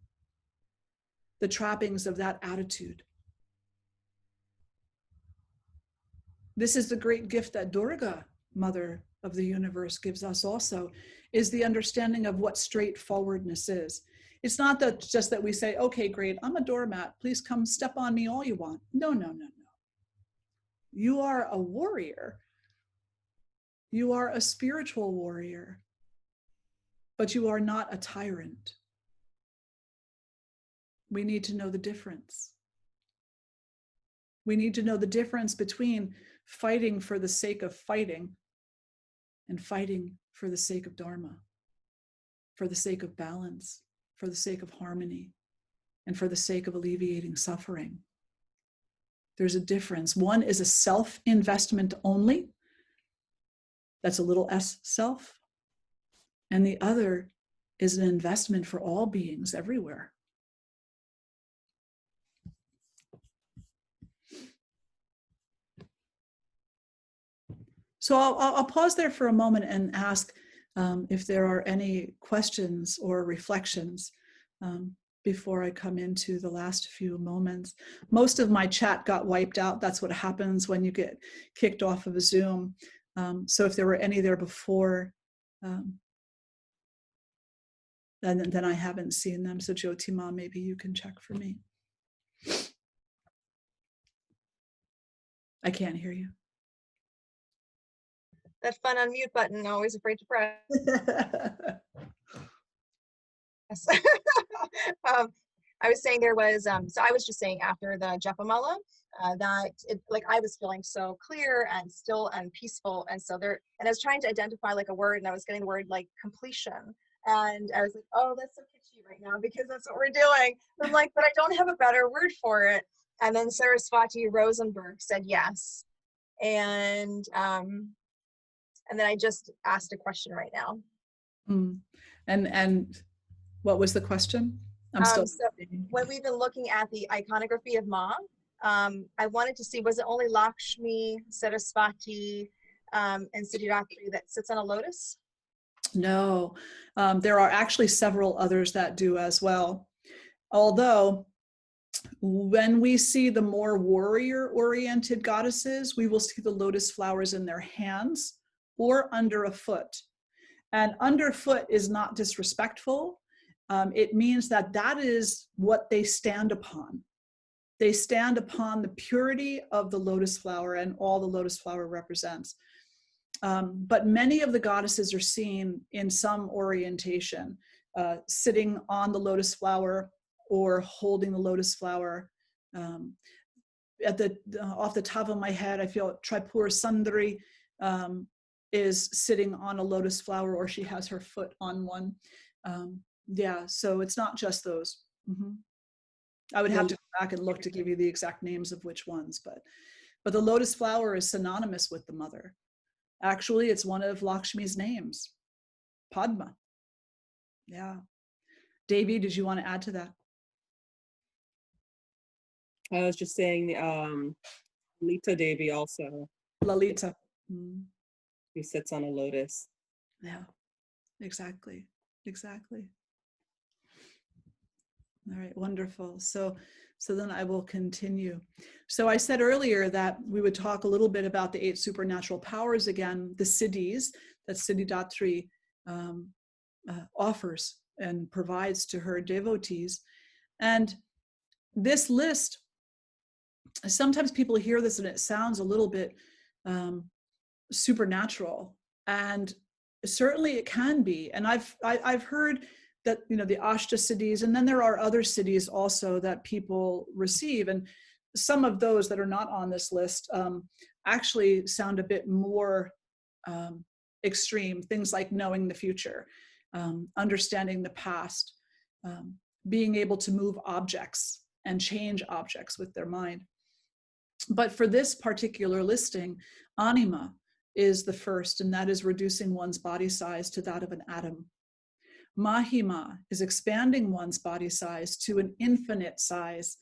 the trappings of that attitude. This is the great gift that Durga, Mother of the Universe, gives us also, is the understanding of what straightforwardness is. It's not that just that we say, okay, great, I'm a doormat, please come step on me all you want. No, no, no, no. You are a warrior. You are a spiritual warrior, but you are not a tyrant. We need to know the difference. We need to know the difference between fighting for the sake of fighting, and fighting for the sake of Dharma, for the sake of balance, for the sake of harmony, and for the sake of alleviating suffering. There's a difference. One is a self-investment only. That's a little s self. And the other is an investment for all beings everywhere. So I'll pause there for a moment and ask if there are any questions or reflections before I come into the last few moments. Most of my chat got wiped out. That's what happens when you get kicked off of a Zoom. So if there were any there before, then I haven't seen them. So Jyotima, maybe you can check for me. I can't hear you. That fun unmute button, always afraid to press. I was saying there was, so I was just saying after the Japamala, that it, like I was feeling so clear and still and peaceful. And so there, and I was trying to identify like a word, and I was getting the word like completion. And I was like, oh, that's so kitschy right now because that's what we're doing. I'm like, but I don't have a better word for it. And then Sarasvati Rosenberg said yes. And then I just asked a question right now. And what was the question? So when we've been looking at the iconography of Ma, I wanted to see, was it only Lakshmi, Sarasvati, and Siddhidatri that sits on a lotus? No, there are actually several others that do as well. Although, when we see the more warrior-oriented goddesses, we will see the lotus flowers in their hands or under a foot. And underfoot is not disrespectful. It means that that is what they stand upon. They stand upon the purity of the lotus flower and all the lotus flower represents. But many of the goddesses are seen in some orientation, sitting on the lotus flower or holding the lotus flower. Off the top of my head, I feel Tripura Sundari is sitting on a lotus flower, or she has her foot on one. Yeah, so it's not just those. I would have to go back and look to give you the exact names of which ones, but the lotus flower is synonymous with the mother. Actually, it's one of Lakshmi's names, Padma. Yeah. Devi, did you want to add to that? I was just saying Lalita Devi also. Lalita. Who sits on a lotus. Yeah, exactly. All right, wonderful. So then I will continue. So I said earlier that we would talk a little bit about the 8 supernatural powers again, the siddhis that Siddhidatri offers and provides to her devotees. And this list, sometimes people hear this and it sounds a little bit supernatural, and certainly it can be. And I've heard that, you know, the Ashta siddhis, and then there are other siddhis also that people receive, and some of those that are not on this list actually sound a bit more extreme. Things like knowing the future, understanding the past, being able to move objects and change objects with their mind. But for this particular listing, anima is the first, and that is reducing one's body size to that of an atom. Mahima is expanding one's body size to an infinite size,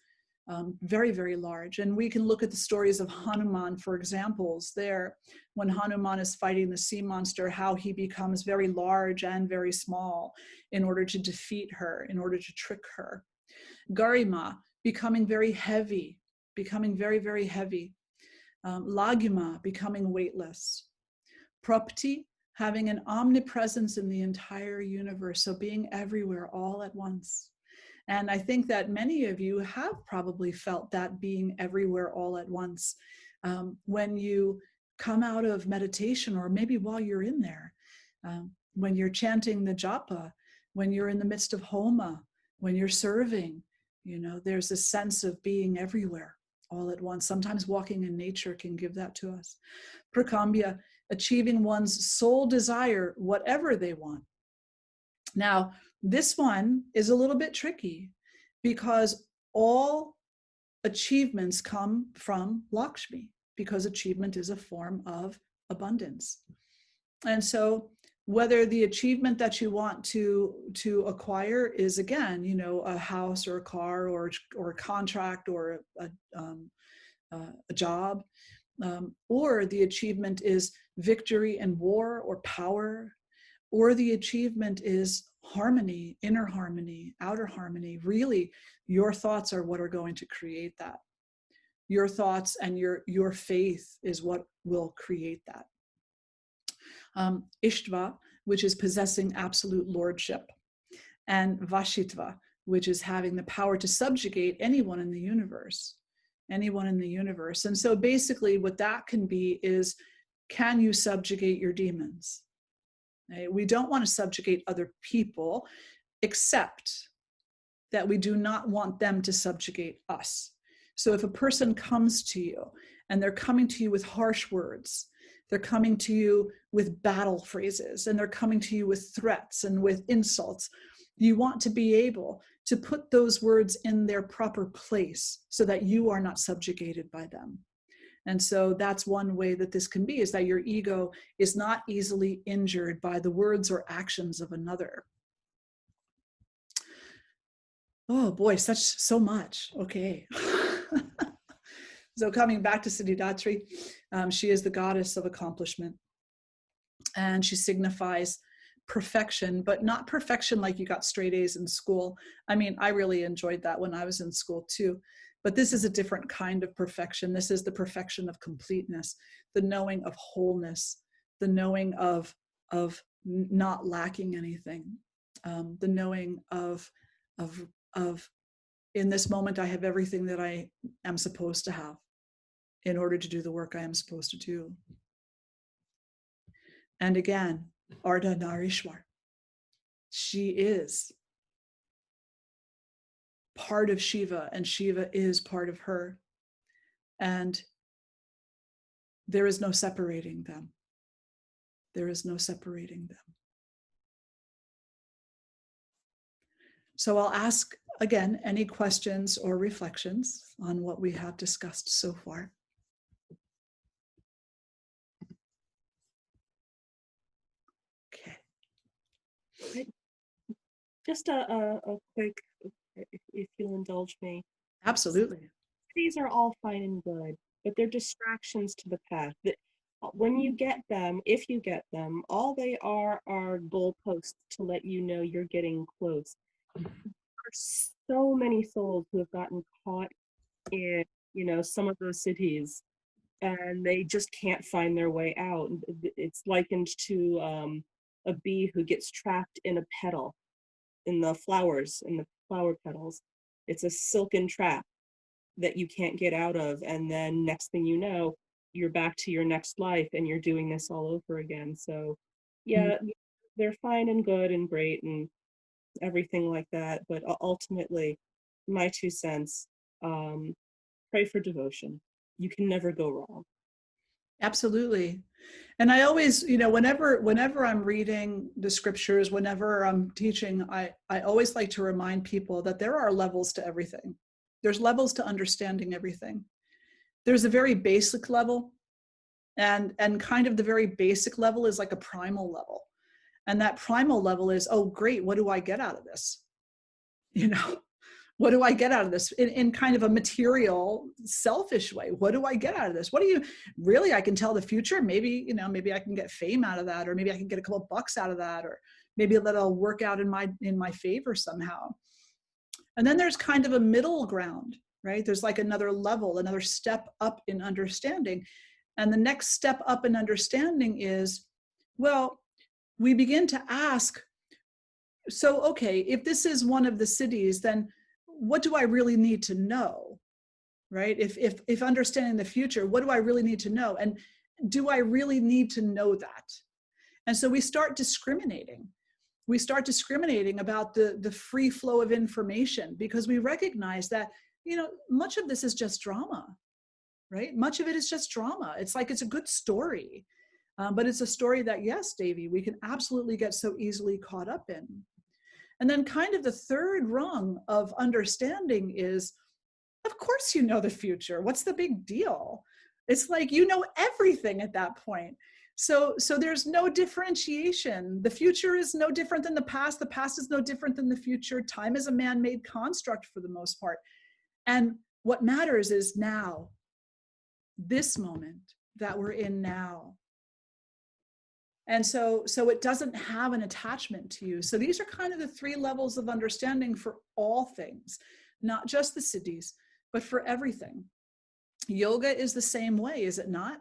very, very large. And we can look at the stories of Hanuman for examples there. When Hanuman is fighting the sea monster, how he becomes very large and very small in order to defeat her, in order to trick her. Garima, becoming very heavy, becoming very, very heavy. Lagima, becoming weightless. Prapti, having an omnipresence in the entire universe, so being everywhere all at once. And I think that many of you have probably felt that being everywhere all at once when you come out of meditation, or maybe while you're in there, when you're chanting the japa, when you're in the midst of homa, when you're serving, you know, there's a sense of being everywhere. all at once. Sometimes walking in nature can give that to us. Prakambya, achieving one's sole desire, whatever they want. Now, this one is a little bit tricky because all achievements come from Lakshmi, because achievement is a form of abundance. And so whether the achievement that you want to acquire is, again, you know, a house or a car or a contract or a job, or the achievement is victory in war or power, or the achievement is harmony, inner harmony, outer harmony. Really, your thoughts are what are going to create that. Your thoughts and your faith is what will create that. Ishtva, which is possessing absolute lordship, and Vashitva, which is having the power to subjugate anyone in the universe. Anyone in the universe. And so basically what that can be is, can you subjugate your demons? Right? We don't want to subjugate other people, except that we do not want them to subjugate us. So if a person comes to you and they're coming to you with harsh words, they're coming to you with battle phrases, and they're coming to you with threats and with insults, you want to be able to put those words in their proper place so that you are not subjugated by them. And so that's one way that this can be, is that your ego is not easily injured by the words or actions of another. Oh boy, so much. Okay. So coming back to Siddhidatri, she is the goddess of accomplishment. And she signifies perfection, but not perfection like you got straight A's in school. I mean, I really enjoyed that when I was in school too. But this is a different kind of perfection. This is the perfection of completeness, the knowing of wholeness, the knowing of not lacking anything, the knowing of in this moment I have everything that I am supposed to have in order to do the work I am supposed to do. And again, Ardha Narishwar, she is part of Shiva, and Shiva is part of her. And there is no separating them. There is no separating them. So I'll ask again any questions or reflections on what we have discussed so far. Okay. Just a quick, if you'll indulge me. Absolutely. These are all fine and good, but they're distractions to the path. That when you get them, if you get them, all they are goalposts to let you know you're getting close. There are so many souls who have gotten caught in, some of those cities, and they just can't find their way out. It's likened to a bee who gets trapped in a petal, in the flowers, in the flower petals. It's a silken trap that you can't get out of, and then next thing you know, you're back to your next life and you're doing this all over again. So yeah, they're fine and good and great and everything like that, but ultimately, my 2 cents, pray for devotion. You can never go wrong. Absolutely. And I always, whenever I'm reading the scriptures, whenever I'm teaching, I always like to remind people that there are levels to everything. There's levels to understanding everything. There's a very basic level, and kind of the very basic level is like a primal level. And that primal level is, oh, great, what do I get out of this? What do I get out of this in kind of a material, selfish way? What do I get out of this? I can tell the future. Maybe I can get fame out of that, or maybe I can get a couple bucks out of that, or maybe that'll work out in my favor somehow. And then there's kind of a middle ground, right? There's like another level, another step up in understanding. And the next step up in understanding is, well, we begin to ask, so, okay, if this is one of the cities, then what do I really need to know, right? If understanding the future, what do I really need to know? And do I really need to know that? And so we start discriminating. We start discriminating about the free flow of information, because we recognize that much of this is just drama, right? Much of it is just drama. It's like, it's a good story, but it's a story that, yes, Devi, we can absolutely get so easily caught up in. And then kind of the third rung of understanding is, of course, you know the future. What's the big deal? It's like, you know everything at that point. So there's no differentiation. The future is no different than the past. The past is no different than the future. Time is a man-made construct for the most part. And what matters is now, this moment that we're in now. And so it doesn't have an attachment to you. So these are kind of the three levels of understanding for all things, not just the siddhis, but for everything. Yoga is the same way, is it not?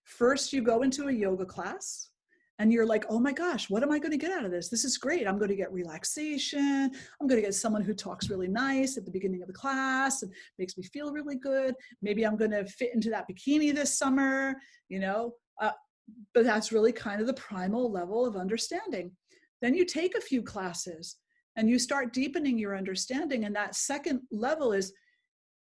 First, you go into a yoga class and you're like, oh my gosh, what am I going to get out of this? This is great. I'm going to get relaxation. I'm going to get someone who talks really nice at the beginning of the class and makes me feel really good. Maybe I'm going to fit into that bikini this summer, but that's really kind of the primal level of understanding. Then you take a few classes and you start deepening your understanding. And that second level is,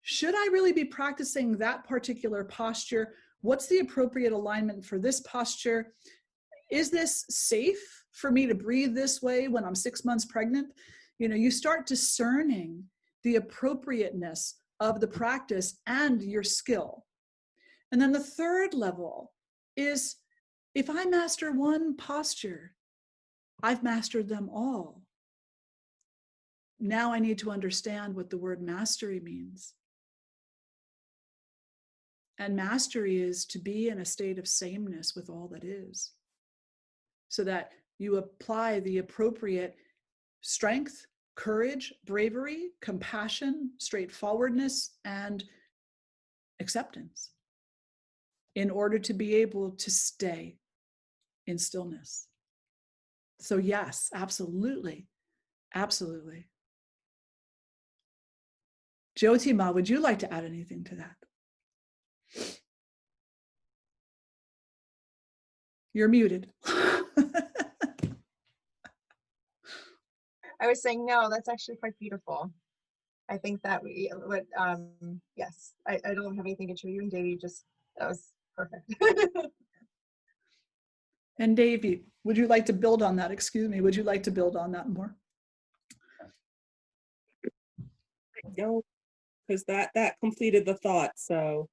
should I really be practicing that particular posture? What's the appropriate alignment for this posture? Is this safe for me to breathe this way when I'm 6 months pregnant? You start discerning the appropriateness of the practice and your skill. And then the third level is, if I master one posture, I've mastered them all. Now I need to understand what the word mastery means. And mastery is to be in a state of sameness with all that is, so that you apply the appropriate strength, courage, bravery, compassion, straightforwardness, and acceptance in order to be able to stay in stillness. So yes, absolutely, absolutely. Jyotima, would you like to add anything to that? You're muted. I was saying, no, that's actually quite beautiful. I think that yes, I don't have anything to attribute, and Devi, that was perfect. And Devi, would you like to build on that? Excuse me, would you like to build on that more? No, because that completed the thought. So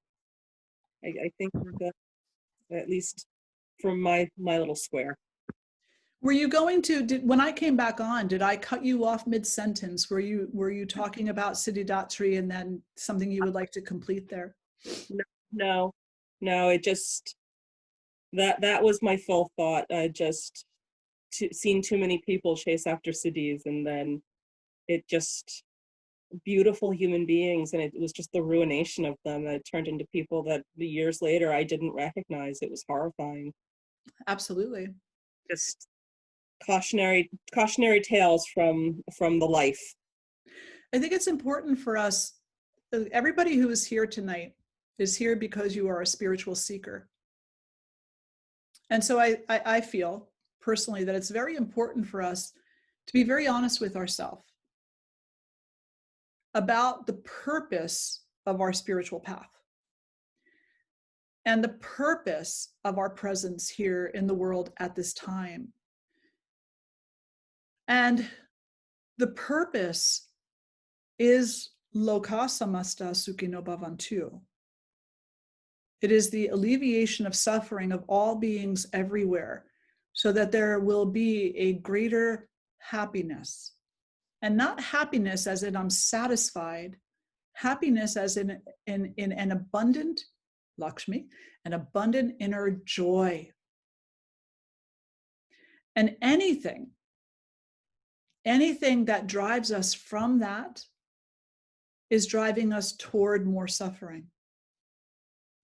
I think we're good, at least from my little square. Were you going to, when I came back on, did I cut you off mid-sentence? Were you talking about Siddhidatri and then something you would like to complete there? No, it just, that was my full thought. I just seen too many people chase after siddhis, and then it just, beautiful human beings, and it was just the ruination of them. It turned into people that years later I didn't recognize. It was horrifying. Absolutely. Just cautionary tales from the life. I think it's important for us, everybody who is here tonight is here because you are a spiritual seeker. And so I feel personally that it's very important for us to be very honest with ourselves about the purpose of our spiritual path and the purpose of our presence here in the world at this time. And the purpose is loka samasta sukhino bhavantu. It is the alleviation of suffering of all beings everywhere, so that there will be a greater happiness. And not happiness as in I'm satisfied, happiness as in an abundant, Lakshmi, an abundant inner joy. And anything that drives us from that is driving us toward more suffering.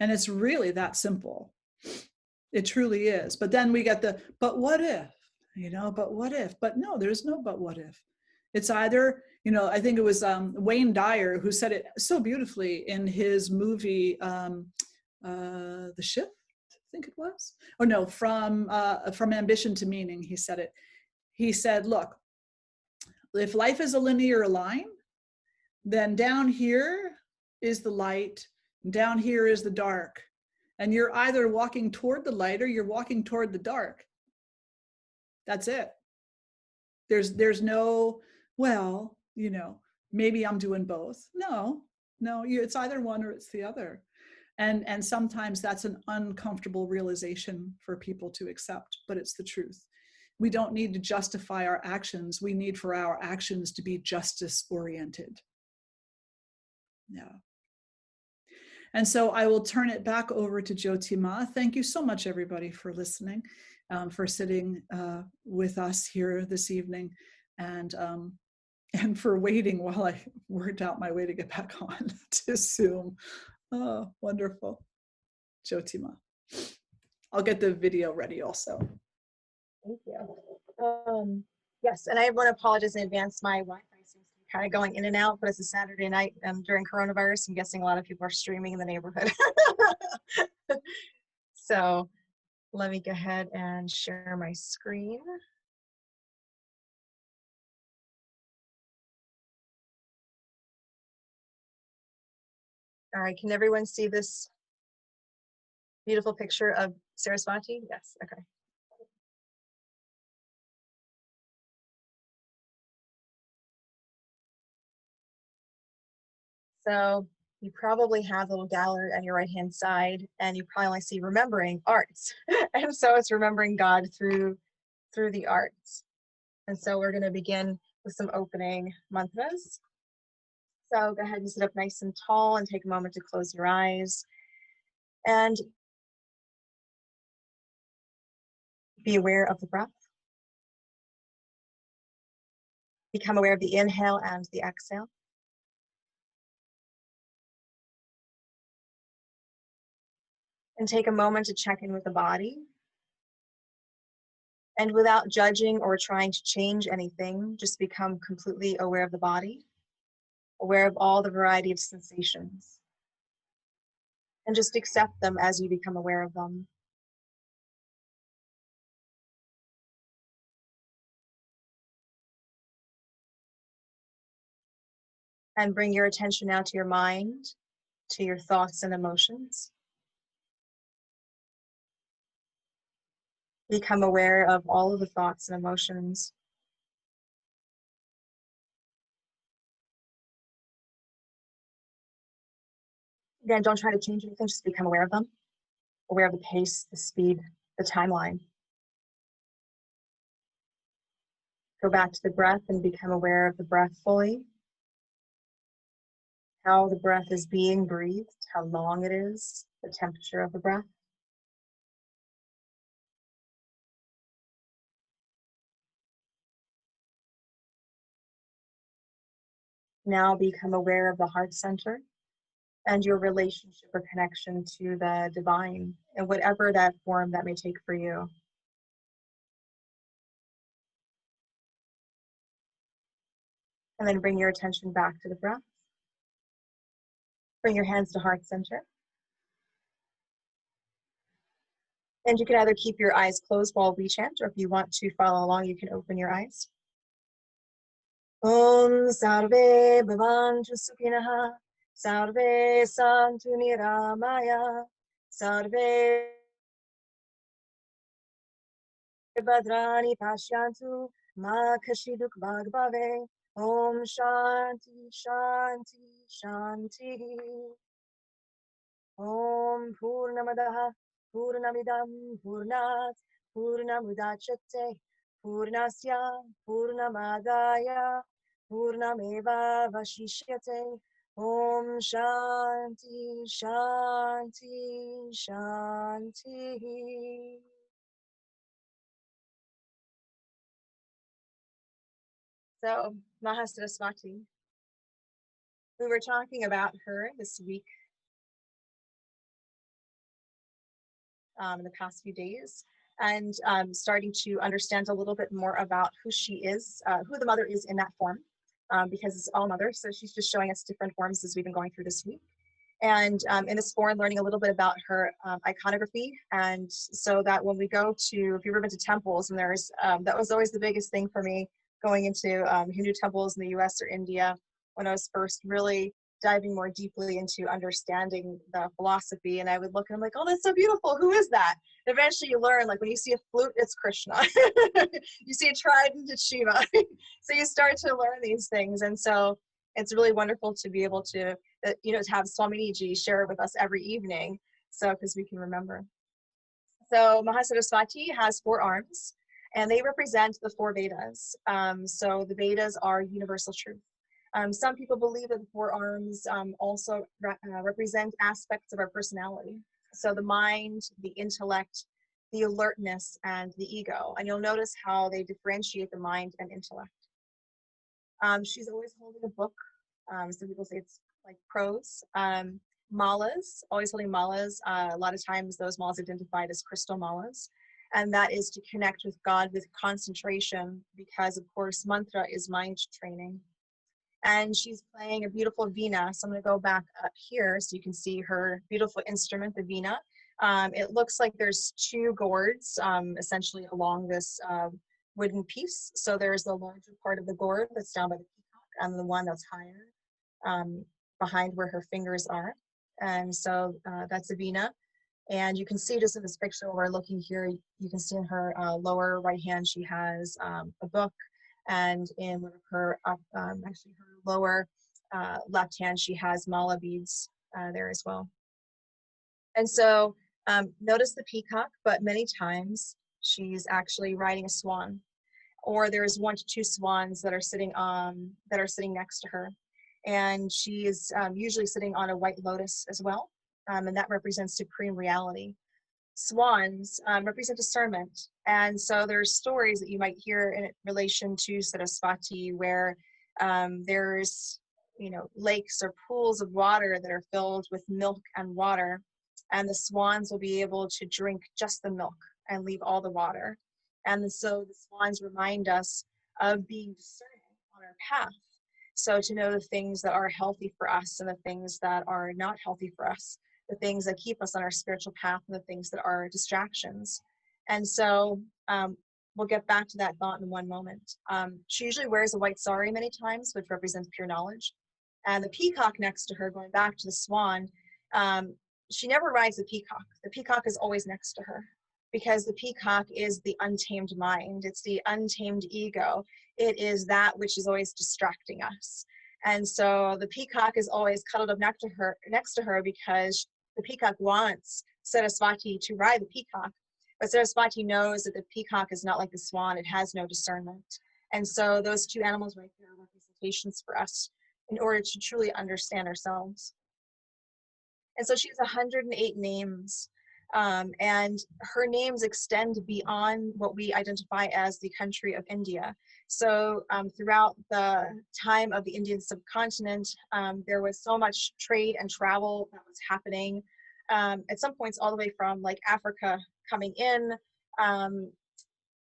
And it's really that simple. It truly is. But then we get but what if? But what if? But no, there's no but what if. It's either, I think it was Wayne Dyer who said it so beautifully in his movie, The Shift, I think it was. Oh no, from Ambition to Meaning, he said it. He said, look, if life is a linear line, then down here is the light, down here is the dark. And you're either walking toward the light or you're walking toward the dark. That's it. There's no, well, you know, maybe I'm doing both. No, it's either one or it's the other. And sometimes that's an uncomfortable realization for people to accept, but it's the truth. We don't need to justify our actions. We need for our actions to be justice oriented. Yeah. And so I will turn it back over to Jyotima. Thank you so much, everybody, for listening, for sitting with us here this evening, and for waiting while I worked out my way to get back on to Zoom. Oh, wonderful. Jyotima. I'll get the video ready also. Thank you. Yes, and I want to apologize in advance. My Wi-Fi seems to be kind of going in and out, but it's a Saturday night during coronavirus. I'm guessing a lot of people are streaming in the neighborhood. So let me go ahead and share my screen. All right, can everyone see this beautiful picture of Sarasvati? Yes, okay. So you probably have a little gallery on your right-hand side, and you probably only see remembering arts. And so it's remembering God through the arts. And so we're going to begin with some opening mantras. So go ahead and sit up nice and tall and take a moment to close your eyes. And be aware of the breath. Become aware of the inhale and the exhale. And take a moment to check in with the body. And without judging or trying to change anything, just become completely aware of the body, aware of all the variety of sensations. And just accept them as you become aware of them. And bring your attention now to your mind, to your thoughts and emotions. Become aware of all of the thoughts and emotions. Again, don't try to change anything, just become aware of them. Aware of the pace, the speed, the timeline. Go back to the breath and become aware of the breath fully. How the breath is being breathed, how long it is, the temperature of the breath. Now become aware of the heart center and your relationship or connection to the divine, in whatever that form that may take for you. And then bring your attention back to the breath. Bring your hands to heart center. And you can either keep your eyes closed while we chant, or if you want to follow along, you can open your eyes. Om Sarve Bhavantu Sukhinah, Sarve Santu Niramaya, Sarve Bhadrani Pashyantu, Ma Kashiduk Bhagavave. Om Shanti Shanti Shanti. Om Purnamadaha Purnamidam Purnat Purnamudachate Purnasya Purnamadaya Purnameva Vashishyate. Om Shanti Shanti Shanti. So, Mahasaraswati, we were talking about her this week, in the past few days, and starting to understand a little bit more about who she is, who the mother is in that form, because it's all mother. So she's just showing us different forms as we've been going through this week. And in this form, learning a little bit about her iconography. And so that when we go to, if you've ever been to temples, and there's, that was always the biggest thing for me going into Hindu temples in the US or India, when I was first really diving more deeply into understanding the philosophy. And I would look and I'm like, oh, that's so beautiful. Who is that? And eventually you learn, like when you see a flute, it's Krishna. You see a trident, it's Shiva. So you start to learn these things. And so it's really wonderful to be able to, to have Swaminiji share it with us every evening. So, because we can remember. So Mahasaraswati has 4 arms, and they represent the 4 Vedas. So the Vedas are universal truth. Some people believe that the 4 arms also represent aspects of our personality. So the mind, the intellect, the alertness, and the ego. And you'll notice how they differentiate the mind and intellect. She's always holding a book. Some people say it's like prose. Malas, always holding malas. A lot of times those malas identified as crystal malas. And that is to connect with God with concentration, because of course mantra is mind training. And she's playing a beautiful veena. So I'm going to go back up here so you can see her beautiful instrument, the veena. It looks like there's 2 gourds essentially along this wooden piece. So there's the larger part of the gourd that's down by the peacock, and the one that's higher behind where her fingers are. And so that's a veena. And you can see just in this picture where we're looking here, you can see in her lower right hand she has a book. And in one of her, actually her lower left hand, she has mala beads there as well. And so notice the peacock, but many times she's actually riding a swan, or there's 1 to 2 swans that are sitting next to her. And she is usually sitting on a white lotus as well, and that represents supreme reality. Swans represent discernment. And so there's stories that you might hear in relation to Sarasvati where there's, lakes or pools of water that are filled with milk and water, and the swans will be able to drink just the milk and leave all the water. And so the swans remind us of being discerning on our path. So to know the things that are healthy for us and the things that are not healthy for us, the things that keep us on our spiritual path and the things that are distractions. And so we'll get back to that thought in one moment. She usually wears a white sari many times, which represents pure knowledge. And the peacock next to her, going back to the swan, she never rides the peacock. The peacock is always next to her, because the peacock is the untamed mind. It's the untamed ego. It is that which is always distracting us. And so the peacock is always cuddled up next to her because the peacock wants Sarasvati to ride the peacock. But Sarasvati knows that the peacock is not like the swan. It has no discernment. And so those 2 animals right there are representations for us in order to truly understand ourselves. And so she has 108 names. And her names extend beyond what we identify as the country of India. So throughout the time of the Indian subcontinent, there was so much trade and travel that was happening. At some points all the way from like Africa coming in,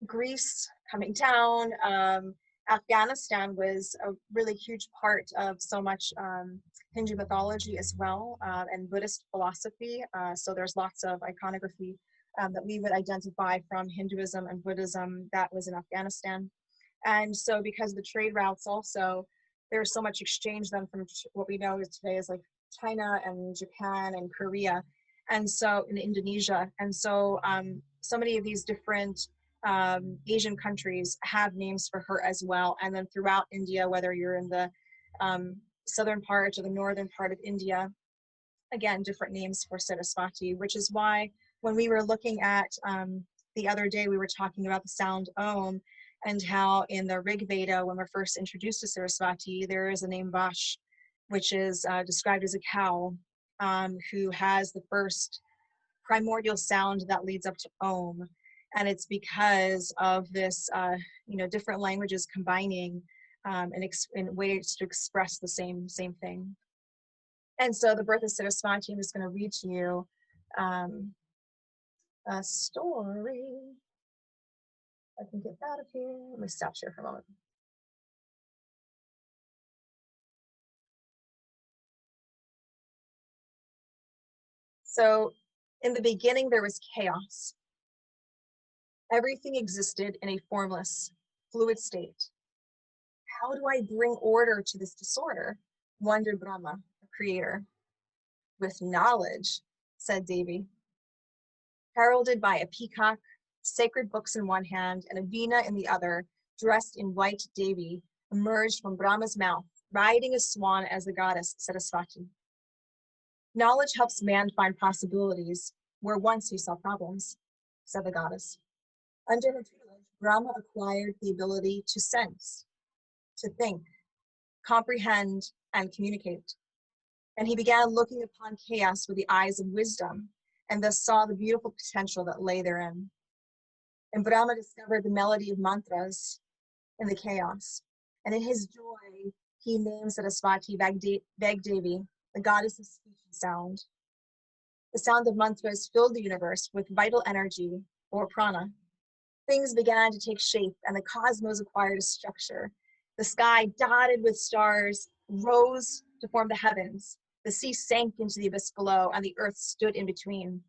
Greece coming down. Afghanistan was a really huge part of so much Hindu mythology as well, and Buddhist philosophy. So there's lots of iconography that we would identify from Hinduism and Buddhism that was in Afghanistan. And so because of the trade routes also, there's so much exchange then from what we know today is like China and Japan and Korea, and so in Indonesia. And so so many of these different Asian countries have names for her as well. And then throughout India, whether you're in the southern part or the northern part of India, again, different names for Sarasvati, which is why when we were looking at the other day, we were talking about the sound Om, and how in the Rig Veda, when we're first introduced to Sarasvati, there is a name Vash, which is described as a cow, who has the first primordial sound that leads up to Om. And it's because of this, different languages combining in ways to express the same thing. And so the birth of Sarasvati, I'm just going to read to you a story. I can get that up here. Let me stop here for a moment. So in the beginning, there was chaos. Everything existed in a formless, fluid state. How do I bring order to this disorder? Wondered Brahma, the creator. With knowledge, said Devi. Heralded by a peacock, sacred books in one hand and a veena in the other, dressed in white, Devi emerged from Brahma's mouth, riding a swan as the goddess Sarasvati. Knowledge helps man find possibilities where once he saw problems, said the goddess. Under her tutelage, Brahma acquired the ability to sense, to think, comprehend, and communicate. And he began looking upon chaos with the eyes of wisdom, and thus saw the beautiful potential that lay therein. And Brahma discovered the melody of mantras in the chaos. And in his joy, he named Sarasvati Vagdevi, the goddess of speech and sound. The sound of mantras filled the universe with vital energy, or prana. Things began to take shape, and the cosmos acquired a structure. The sky, dotted with stars, rose to form the heavens. The sea sank into the abyss below, and the earth stood in between.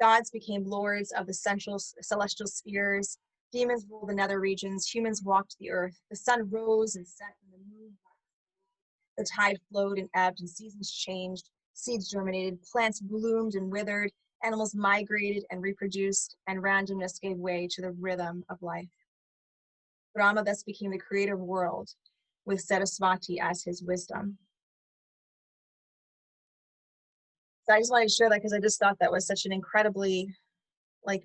Gods became lords of the celestial spheres. Demons ruled the nether regions. Humans walked the earth. The sun rose and set, and the moon waxed. The tide flowed and ebbed, and seasons changed. Seeds germinated, plants bloomed and withered, animals migrated and reproduced, and randomness gave way to the rhythm of life. Brahma thus became the creator of the world, with Sarasvati as his wisdom. So I just wanted to share that because I just thought that was such an incredibly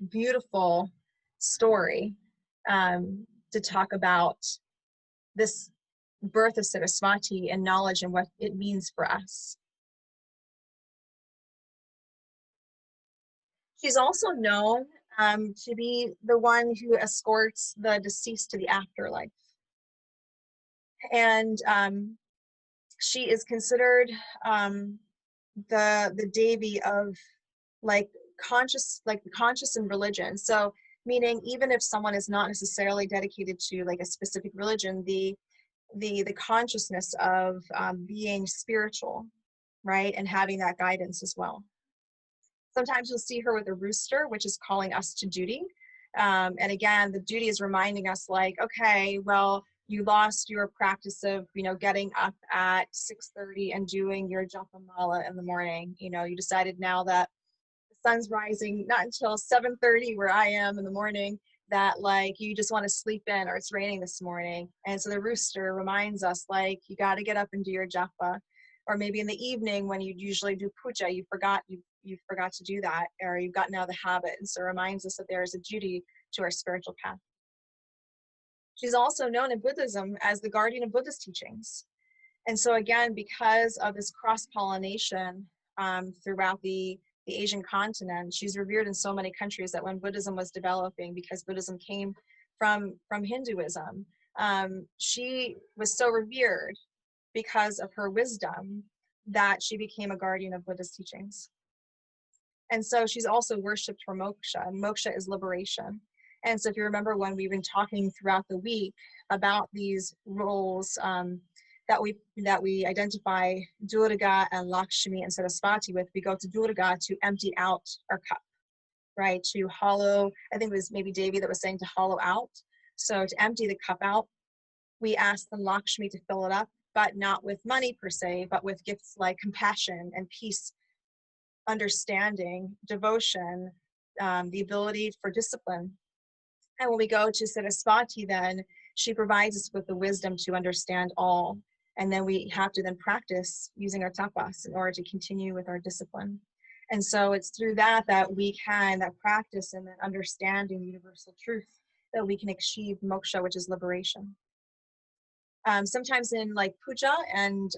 beautiful story to talk about this birth of Sarasvati and knowledge and what it means for us. She's also known to be the one who escorts the deceased to the afterlife. And she is considered the Devi of the conscious in religion. So meaning even if someone is not necessarily dedicated to a specific religion, the consciousness of being spiritual, right? And having that guidance as well. Sometimes you'll see her with a rooster, which is calling us to duty. And again, the duty is reminding us okay, well, you lost your practice of, getting up at 6:30 and doing your japa mala in the morning. You decided now that the sun's rising not until 7:30 where I am in the morning, that you just want to sleep in, or it's raining this morning. And so the rooster reminds us you got to get up and do your japa. Or maybe in the evening when you usually do puja, you forgot to do that, or you've gotten out of the habit. And so it reminds us that there is a duty to our spiritual path. She's also known in Buddhism as the guardian of Buddhist teachings. And so again, because of this cross-pollination throughout the Asian continent, she's revered in so many countries that when Buddhism was developing, because Buddhism came from Hinduism, she was so revered because of her wisdom that she became a guardian of Buddhist teachings. And so she's also worshipped for moksha, and moksha is liberation. And so if you remember when we've been talking throughout the week about these roles that we identify Durga and Lakshmi and Sarasvati with, we go to Durga to empty out our cup, right? To hollow, I think it was maybe Devi that was saying to hollow out. So to empty the cup out, we ask the Lakshmi to fill it up, but not with money per se, but with gifts like compassion and peace, understanding, devotion, the ability for discipline. And when we go to Sarasvati, then she provides us with the wisdom to understand all. And then we have to then practice using our tapas in order to continue with our discipline. And so it's through that we can, that practice and that understanding universal truth, that we can achieve moksha, which is liberation. Sometimes in puja, and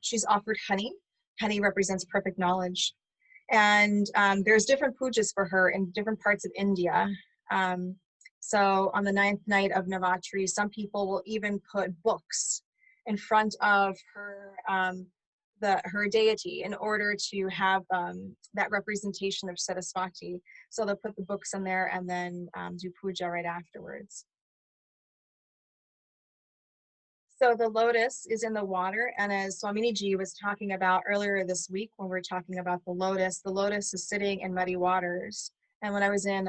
she's offered honey. Honey represents perfect knowledge. And there's different pujas for her in different parts of India. So on the 9th night of Navratri, some people will even put books in front of her her deity in order to have that representation of Sarasvati. So they'll put the books in there and then do puja right afterwards. So the lotus is in the water, and as Swamini Ji was talking about earlier this week when we were talking about the lotus is sitting in muddy waters. And when I was in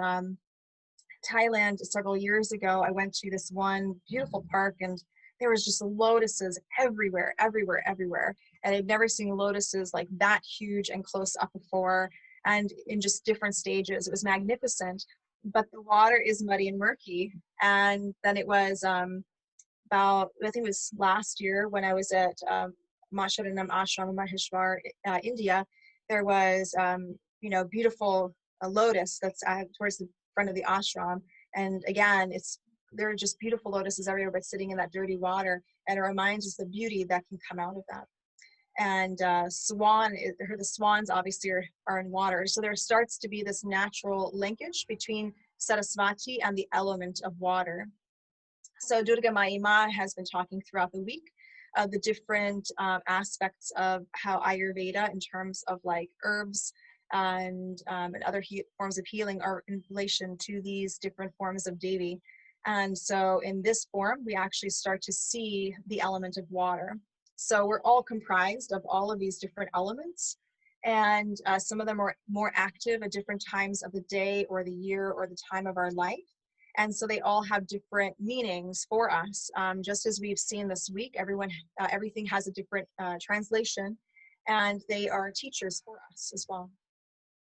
Thailand several years ago, I went to this one beautiful park, and there was just lotuses everywhere, everywhere, everywhere. And I'd never seen lotuses like that huge and close up before, and in just different stages. It was magnificent, but the water is muddy and murky. And then it was about, I think it was last year when I was at Masharanam Ashram in Maheshwar, India, there was, beautiful lotus that's towards the front of the ashram. And again, there are just beautiful lotuses everywhere, but sitting in that dirty water. And it reminds us the beauty that can come out of that. And the swans obviously are in water. So there starts to be this natural linkage between Sarasvati and the element of water. So Durga Maima has been talking throughout the week of the different aspects of how Ayurveda, in terms of like herbs and other forms of healing, are in relation to these different forms of Devi. And so in this form, we actually start to see the element of water. So we're all comprised of all of these different elements, and some of them are more active at different times of the day or the year or the time of our life. And so they all have different meanings for us. Just as we've seen this week, everything has a different translation, and they are teachers for us as well.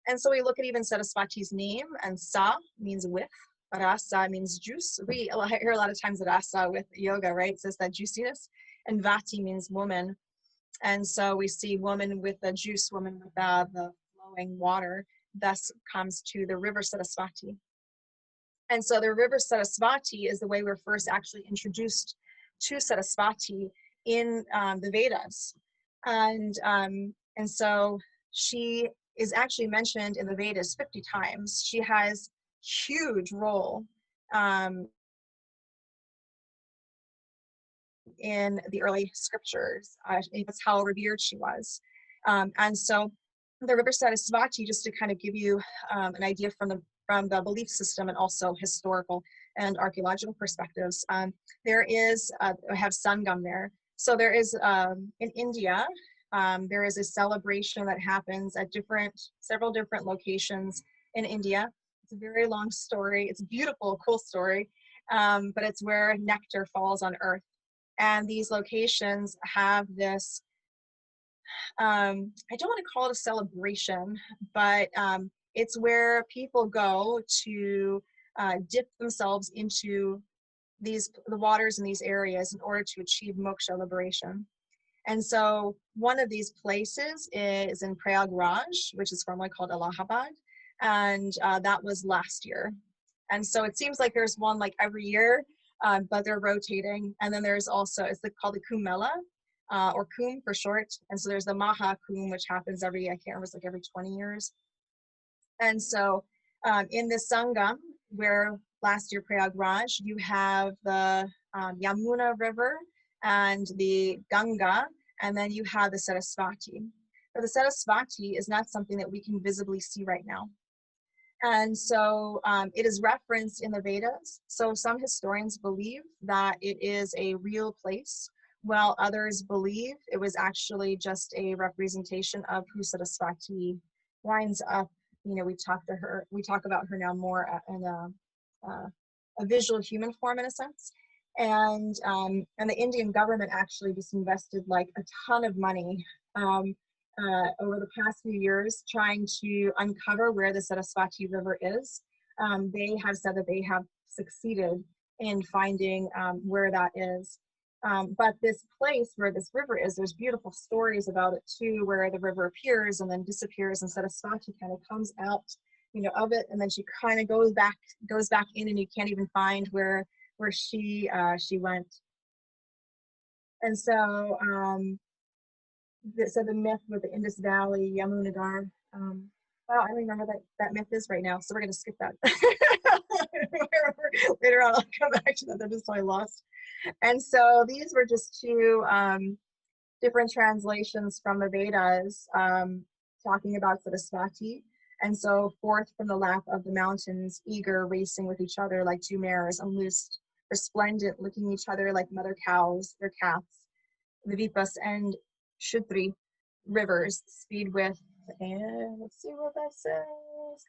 And so we look at even Sarasvati's name, and Sa means with, Rasa means juice. I hear a lot of times Rasa with yoga, right? It says that juiciness. And Vati means woman. And so we see woman with the juice, woman with the flowing water, thus comes to the river Sarasvati. And so the river Sarasvati is the way we're first actually introduced to Sarasvati in the Vedas. And so she is actually mentioned in the Vedas 50 times. She has huge role in the early scriptures. That's how revered she was. And so the river Sarasvati, just to kind of give you an idea from the belief system and also historical and archaeological perspectives, there is, I have Sangam there. So there is, in India, there is a celebration that happens at several different locations in India. It's a very long story. It's a beautiful, cool story, but it's where nectar falls on earth. And these locations have this, I don't want to call it a celebration, but it's where people go to dip themselves into the waters in these areas in order to achieve moksha, liberation. And so one of these places is in Prayagraj, which is formerly called Allahabad, and that was last year. And so it seems like there's one like every year, but they're rotating. And then there's also, it's called the Kumbh Mela, or Kumbh for short. And so there's the Maha Kumbh, which happens I can't remember, it's like every 20 years. And so in the Sangam, where last year Prayagraj, you have the Yamuna River and the Ganga, and then you have the Sarasvati. But the Sarasvati is not something that we can visibly see right now. And so it is referenced in the Vedas. So some historians believe that it is a real place, while others believe it was actually just a representation of who Sarasvati winds up. We talk about her now more in a visual human form, in a sense. And the Indian government actually just invested like a ton of money over the past few years trying to uncover where the Sarasvati River is. They have said that they have succeeded in finding where that is. But this place where this river is, there's beautiful stories about it too, where the river appears and then disappears, and Sarasvati kind of comes out, of it, and then she kind of goes back in, and you can't even find where she went. And so the myth with the Indus Valley, Yamunadar, wow, I don't remember that myth is right now, so we're going to skip that. Later on, I'll come back to that. I'm just totally lost. And so these were just two different translations from the Vedas talking about Sarasvati. And so forth from the lap of the mountains, eager, racing with each other like two mares, unloosed, resplendent, licking each other like mother cows, their calves, the Vipas and Shudri rivers speed with, and let's see what that says,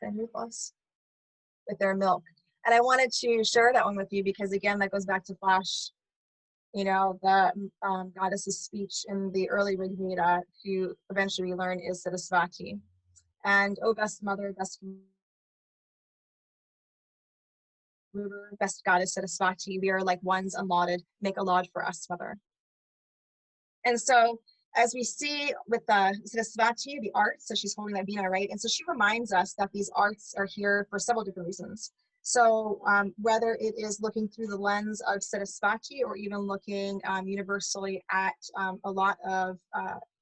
with their milk. And I wanted to share that one with you because, again, that goes back to Flash the goddess's speech in the early Rig Veda, who eventually we learn is Sarasvati. And, oh, best mother, best ruler, best goddess Sarasvati, we are like ones unlauded, make a laud for us, mother. And so as we see with the Siddhidatri, the arts, so she's holding that Veena, right? And so she reminds us that these arts are here for several different reasons. So whether it is looking through the lens of Sarasvati or even looking universally at a lot of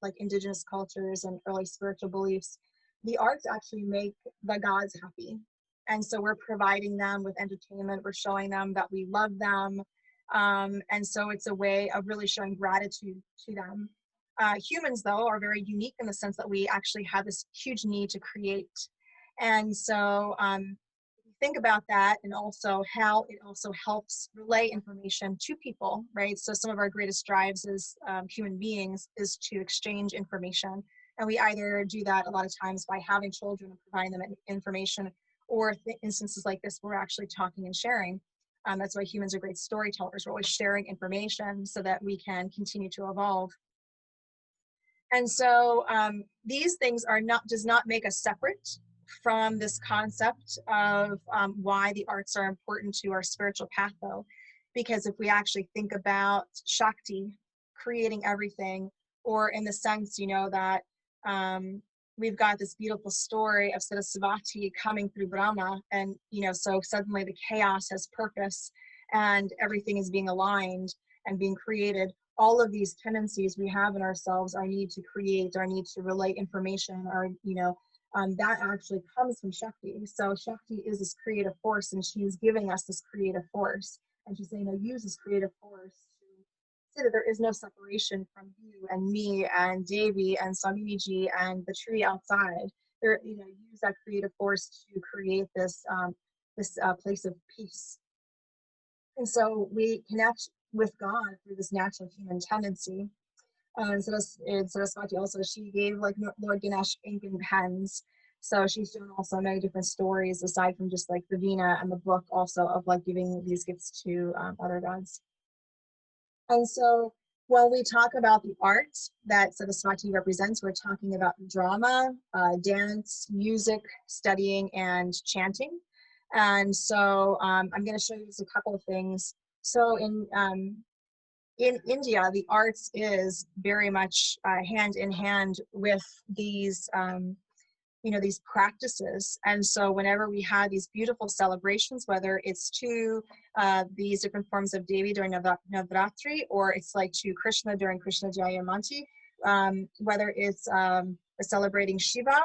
like indigenous cultures and early spiritual beliefs, the arts actually make the gods happy. And so we're providing them with entertainment, we're showing them that we love them. And so it's a way of really showing gratitude to them. Humans, though, are very unique in the sense that we actually have this huge need to create. And so think about that, and also how it also helps relay information to people, right? So some of our greatest drives as human beings is to exchange information. And we either do that a lot of times by having children and providing them information, or instances like this, where we're actually talking and sharing. That's why humans are great storytellers. We're always sharing information so that we can continue to evolve. And so these things does not make us separate from this concept of why the arts are important to our spiritual path, though. Because if we actually think about Shakti creating everything, or in the sense, that we've got this beautiful story of Sarasvati coming through Brahma, and so suddenly the chaos has purpose and everything is being aligned and being created. All of these tendencies we have in ourselves, our need to create, our need to relay information, our that actually comes from Shakti. So Shakti is this creative force, and she's giving us this creative force, and she's saying, use this creative force to say that there is no separation from you and me and Devi and Swamiji and the tree outside. There, use that creative force to create this place of peace. And so we connect with God through this natural human tendency. And Sarasvati also, she gave like Lord Ganesh ink and pens. So she's doing also many different stories aside from just like the Veena and the book, also of like giving these gifts to other gods. And so when we talk about the art that Sarasvati represents, we're talking about drama, dance, music, studying, and chanting. And so I'm going to show you just a couple of things. So in India, the arts is very much hand in hand with these, these practices. And so whenever we have these beautiful celebrations, whether it's to these different forms of Devi during Navratri, or it's like to Krishna during Krishna Jayamanti, whether it's celebrating Shiva,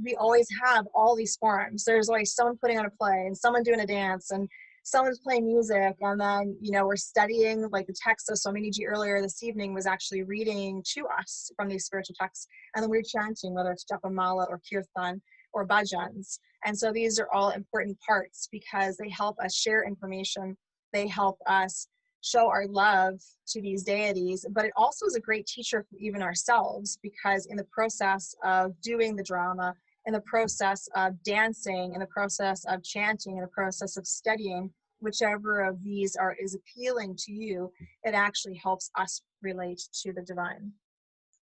we always have all these forms. There's always someone putting on a play and someone doing a dance and someone's playing music, and then we're studying, like the text of Swamiji earlier this evening was actually reading to us from these spiritual texts, and then we're chanting, whether it's Japamala or Kirtan or bhajans. And so these are all important parts because they help us share information, they help us show our love to these deities, but it also is a great teacher for even ourselves, because in the process of doing the drama, in the process of dancing, in the process of chanting, in the process of studying, whichever of these is appealing to you, it actually helps us relate to the divine.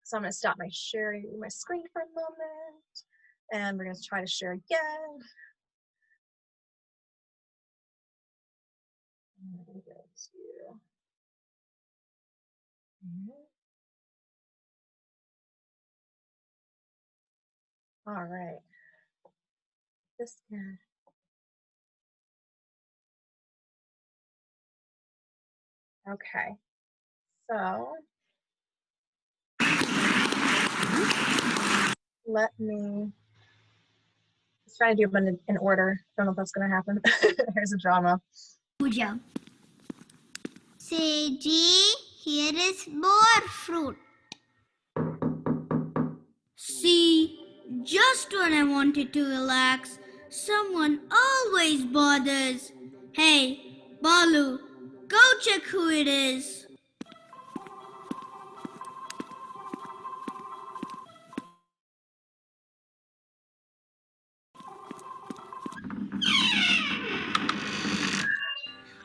So I'm going to stop my sharing my screen for a moment, and we're going to try to share again. I'm going to go to all right. This can. Okay. So let me just try to do them in order. Don't know if that's going to happen. Here's a drama. Puja. Seji, here is more fruit. See, just when I wanted to relax, someone always bothers. Hey, Balu, go check who it is.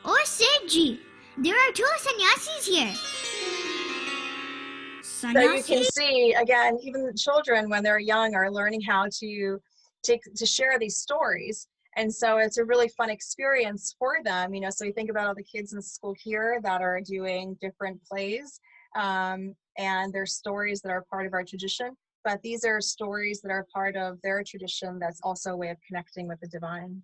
Oh, Seji, There are two sannyasis here. So you can Sannyasi? see, again, even the children when they're young are learning how to share these stories. And so it's a really fun experience for them, you know. So you think about all the kids in school here that are doing different plays, and there's stories that are part of our tradition, but these are stories that are part of their tradition that's also a way of connecting with the divine.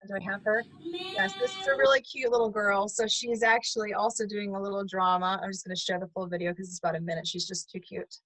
Do I have her? Yes, this is a really cute little girl. So she's actually also doing a little drama. I'm just going to share the full video because it's about a minute. She's just too cute.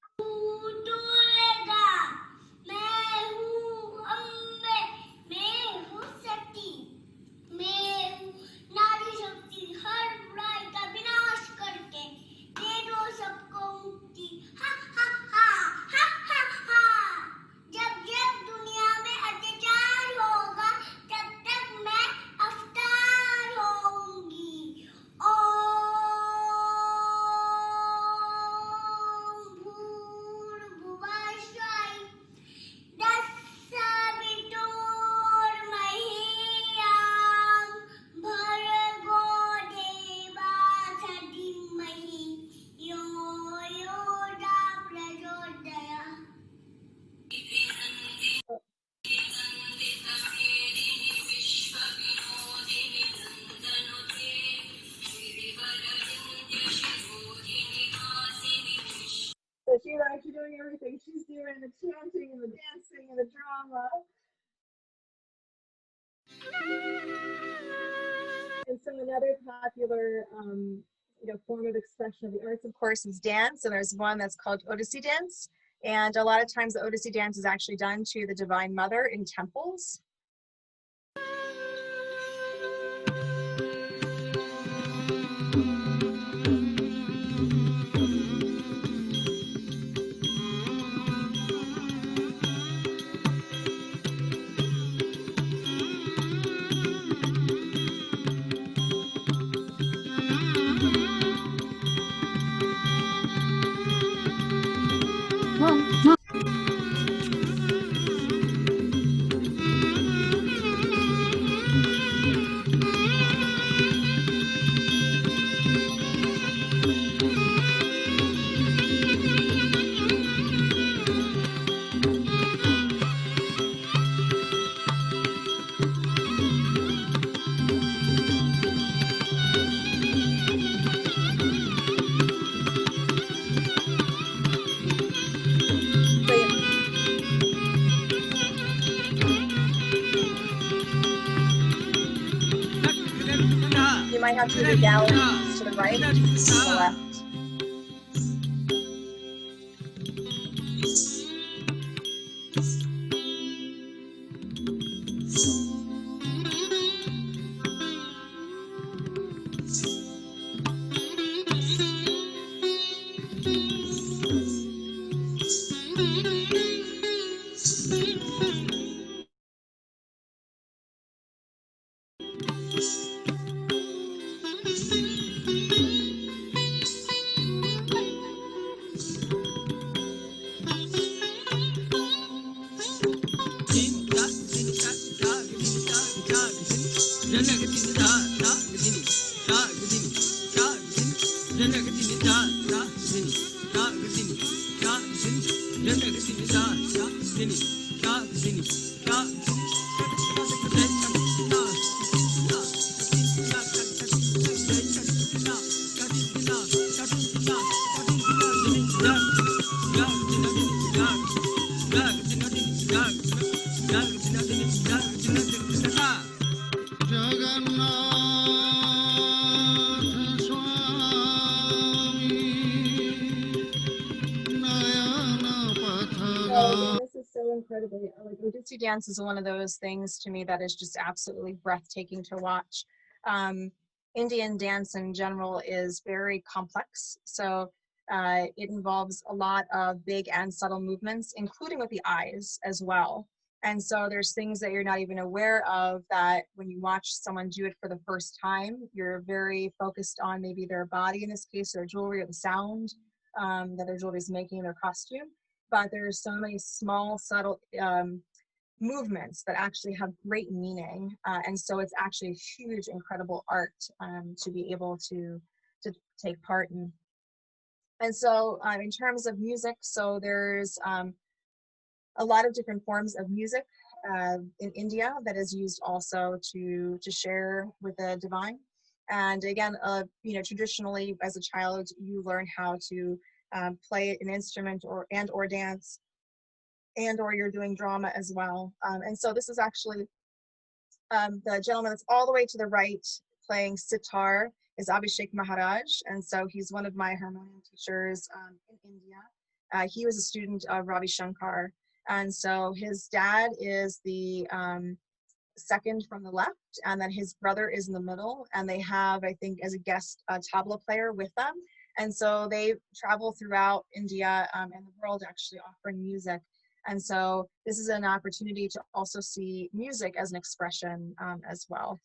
So she's actually doing everything. She's doing the chanting and the dancing and the drama. And so another popular form of expression of the arts, of course, is dance. And there's one that's called Odyssey Dance. And a lot of times the Odyssey Dance is actually done to the Divine Mother in temples. You might have to do the galleries to the right, to the left. This is so incredibly, like, Odyssey Dance is one of those things to me that is just absolutely breathtaking to watch. Indian dance in general is very complex, so it involves a lot of big and subtle movements, including with the eyes as well. And so there's things that you're not even aware of that when you watch someone do it for the first time, you're very focused on maybe their body, in this case, their jewelry, or the sound that their jewelry is making, their costume. But there's so many small, subtle movements that actually have great meaning. And so it's actually a huge, incredible art to be able to take part in. And so in terms of music, so there's a lot of different forms of music in India that is used also to share with the divine. And again, you know, traditionally as a child, you learn how to play an instrument or dance, or you're doing drama as well. And so this is actually the gentleman that's all the way to the right playing sitar is Abhishek Maharaj. And so he's one of my harmonium teachers in India. He was a student of Ravi Shankar. And so his dad is the second from the left, and then his brother is in the middle. And they have, I think, as a guest, a tabla player with them. And so they travel throughout India and the world actually offering music. And so this is an opportunity to also see music as an expression as well.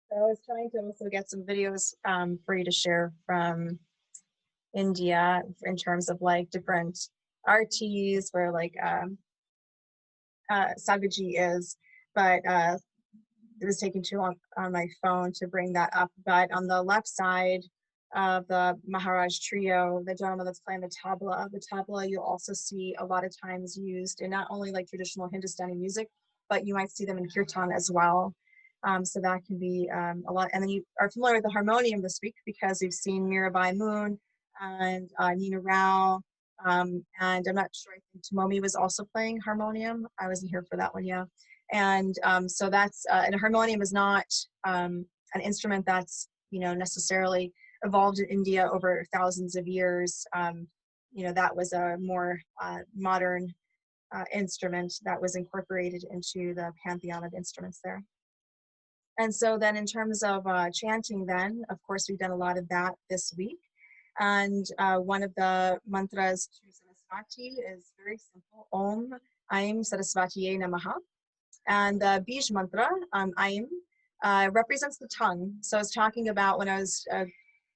So I was trying to also get some videos for you to share from India in terms of like different RTs where like Sagaji is, but it was taking too long on my phone to bring that up. But on the left side of the Maharaj trio, the gentleman that's playing the tabla you'll also see a lot of times used in not only like traditional Hindustani music, but you might see them in kirtan as well. So that can be a lot. And then you are familiar with the harmonium this week because you've seen Mirabai Moon and Nina Rao. And I'm not sure, I think Tomomi was also playing harmonium. I wasn't here for that one, yeah. And so that's, and a harmonium is not an instrument that's, you know, necessarily evolved in India over thousands of years. You know, that was a more modern instrument that was incorporated into the pantheon of instruments there. And so then in terms of chanting then, of course, we've done a lot of that this week. And one of the mantras to Sarasvati is very simple, Om Aim Sarasvatiye Namaha. And the Bij mantra, Aim, represents the tongue. So I was talking about when I was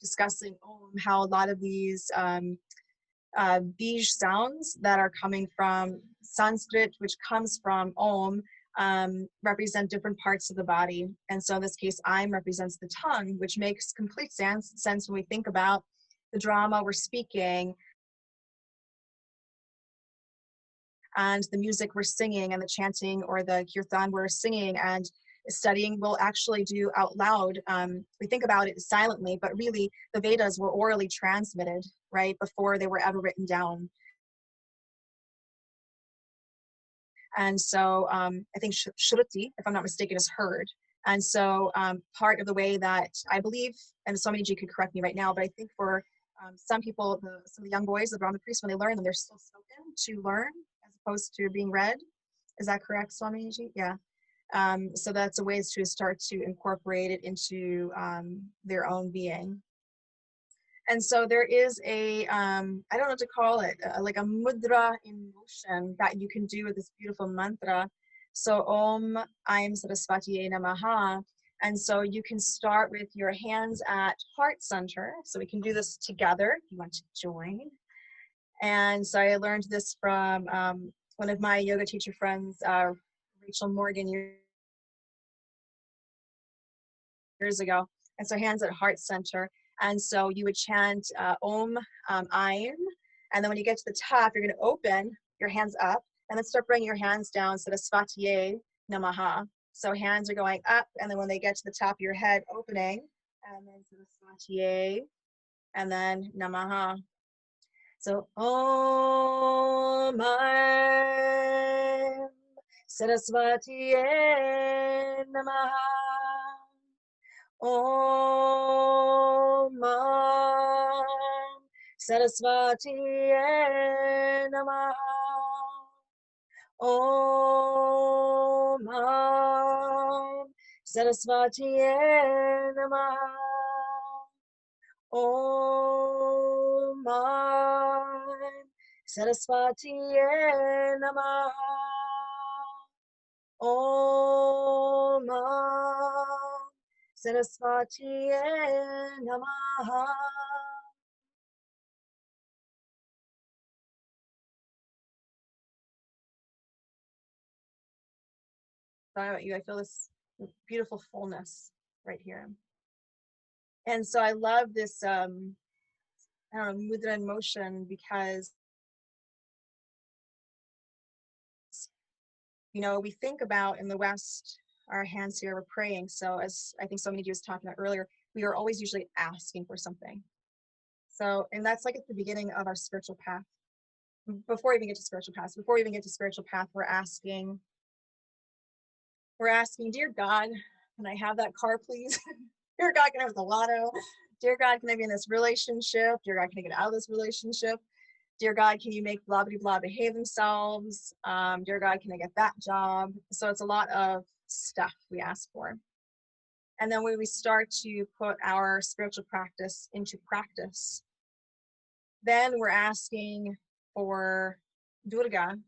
discussing Om, how a lot of these Bij sounds that are coming from Sanskrit, which comes from Om, represent different parts of the body. And so in this case, Aim represents the tongue, which makes complete sense when we think about the drama we're speaking and the music we're singing and the chanting or the kirtan we're singing and studying we'll actually do out loud. We think about it silently, but really the Vedas were orally transmitted, right, before they were ever written down. And so I think Shruti, if I'm not mistaken, is heard. And so part of the way that I believe, and Swamiji could correct me right now, but I think for some people, some of the young boys, the Brahmin priests, when they learn them, they're still spoken to learn as opposed to being read. Is that correct, Swamiji? Yeah. So that's a way to start to incorporate it into their own being. And so there is a, I don't know what to call it, like a mudra in motion that you can do with this beautiful mantra. So Om Aim Sarasvatiye Namaha. And so you can start with your hands at heart center. So we can do this together if you want to join. And so I learned this from one of my yoga teacher friends, Rachel Morgan, years ago. And so hands at heart center. And so you would chant Om Aim. And then when you get to the top, you're going to open your hands up and then start bringing your hands down. Sarasvatiye Namaha. So hands are going up, and then when they get to the top of your head, opening, and then Sarasvatiye, and then Namaha. So Om Aim Sarasvatiye Namaha. Om Sarasvatiye Namaha. Om Sarasvatiye Namaha. Om Sarasvatiye Namaha. Om Sarasvatiye Namaha. Sorry about you, I feel this beautiful fullness right here. And so I love this, I don't know, mudra in motion, because, you know, we think about in the West, our hands here, we're praying. So as I think so many of you was talking about earlier, we are always usually asking for something. So, and that's like at the beginning of our spiritual path. Before we even get to spiritual path, we're asking, dear God, can I have that car, please? Dear God, can I have the lotto? Dear God, can I be in this relationship? Dear God, can I get out of this relationship? Dear God, can you make blah, blah, blah behave themselves? Dear God, can I get that job? So it's a lot of stuff we ask for. And then when we start to put our spiritual practice into practice, then we're asking for Durga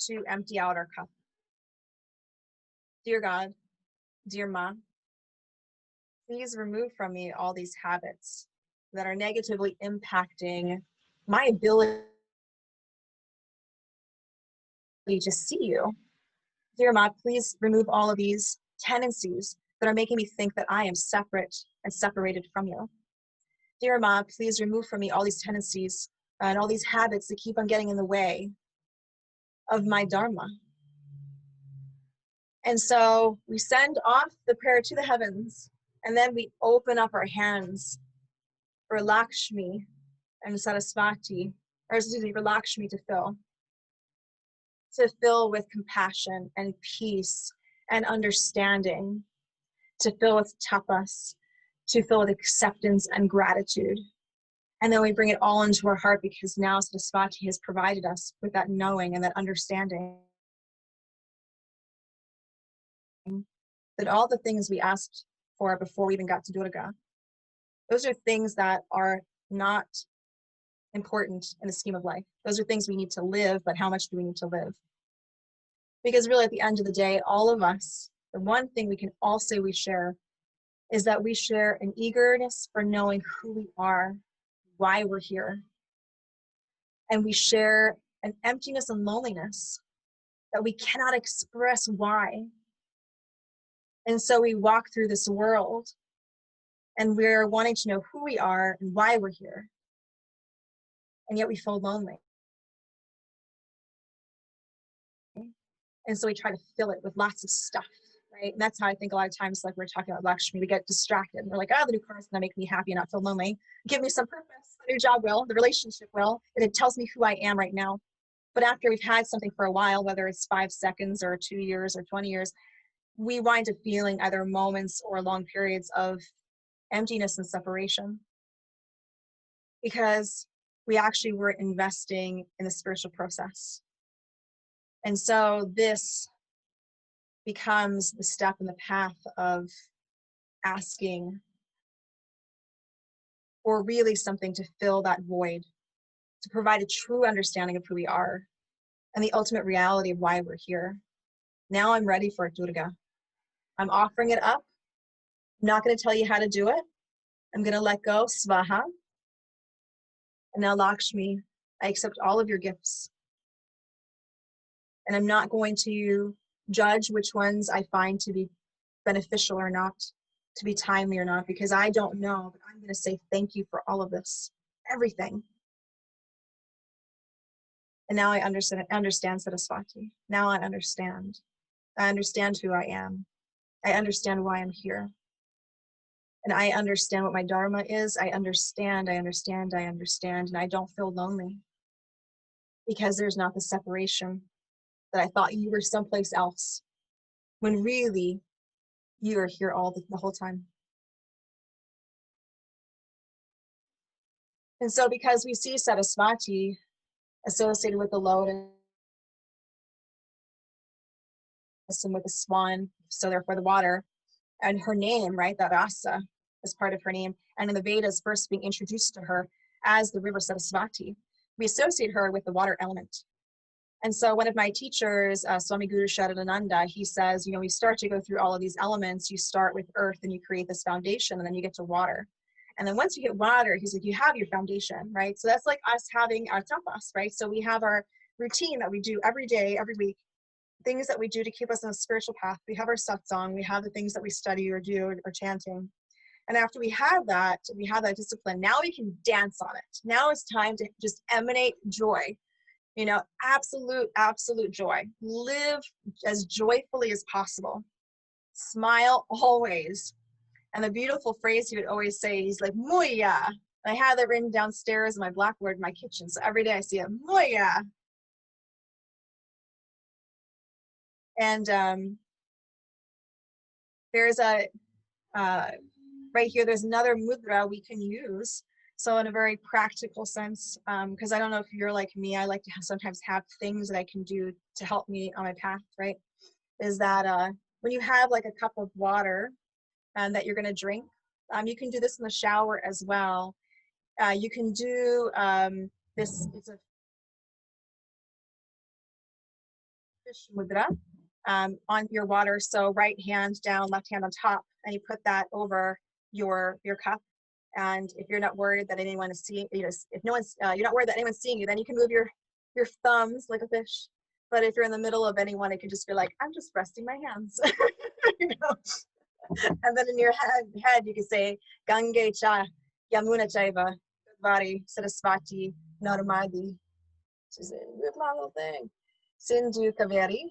to empty out our cup. Dear God, dear Ma, please remove from me all these habits that are negatively impacting my ability to see you. Dear Ma, please remove all of these tendencies that are making me think that I am separate and separated from you. Dear Ma, please remove from me all these tendencies and all these habits that keep on getting in the way of my Dharma. And so we send off the prayer to the heavens, and then we open up our hands for Lakshmi and Sarasvati, or excuse me, for Lakshmi to fill with compassion and peace and understanding, to fill with tapas, to fill with acceptance and gratitude. And then we bring it all into our heart, because now Sarasvati has provided us with that knowing and that understanding that all the things we asked for before we even got to Durga, those are things that are not important in the scheme of life. Those are things we need to live, but how much do we need to live? Because really at the end of the day, all of us, the one thing we can all say we share is that we share an eagerness for knowing who we are, why we're here. And we share an emptiness and loneliness that we cannot express why. And so we walk through this world and we're wanting to know who we are and why we're here. And yet we feel lonely. And so we try to fill it with lots of stuff, right? And that's how I think a lot of times, like we're talking about Lakshmi, we get distracted. We're like, oh, the new car is gonna make me happy and not feel lonely. Give me some purpose. The new job will, the relationship will, and it tells me who I am right now. But after we've had something for a while, whether it's 5 seconds or 2 years or 20 years, we wind up feeling either moments or long periods of emptiness and separation because we actually weren't investing in the spiritual process. And so this becomes the step in the path of asking for really something to fill that void, to provide a true understanding of who we are and the ultimate reality of why we're here. Now I'm ready for it, Durga. I'm offering it up. I'm not going to tell you how to do it. I'm going to let go, Svaha. And now Lakshmi, I accept all of your gifts. And I'm not going to judge which ones I find to be beneficial or not, to be timely or not, because I don't know, but I'm going to say thank you for all of this, everything. And now I understand Sarasvati. Now I understand. I understand who I am. I understand why I'm here. And I understand what my dharma is. I understand, and I don't feel lonely because there's not the separation that I thought you were someplace else when really you are here all the whole time. And so because we see Sarasvati associated with the lotus and with the swan, so therefore the water, and her name, right, that rasa is part of her name, and in the Vedas first being introduced to her as the river Sarasvati, we associate her with the water element. And so one of my teachers, Swami Guru Sharadananda, he says, you know, we start to go through all of these elements. You start with earth and you create this foundation, and then you get to water. And then once you hit water, he's like, you have your foundation, right? So that's like us having our tapas, right? So we have our routine that we do every day, every week, things that we do to keep us on a spiritual path. We have our satsang, we have the things that we study or do or chanting. And after we have that discipline, now we can dance on it. Now it's time to just emanate joy. You know, absolute joy. Live as joyfully as possible. Smile always. And the beautiful phrase he would always say, he's like, Muya. I have that written downstairs in my blackboard in my kitchen. So every day I see it, Muya. And there's a, right here, there's another mudra we can use. So in a very practical sense, because I don't know if you're like me, I like to sometimes have things that I can do to help me on my path, right? Is that when you have like a cup of water that you're gonna drink, you can do this in the shower as well. You can do this, it's a fish mudra on your water. So right hand down, left hand on top, and you put that over your cup. And if you're not worried that anyone is seeing, you know, if no one's, you're not worried that anyone's seeing you, then you can move your thumbs like a fish. But if you're in the middle of anyone, it can just be like, I'm just resting my hands, you know. And then in your head, you can say, Gange cha, Yamuna chaiva, Godavari, Sarasvati, Narmadi. She's a good little thing. Sindhu kaveri,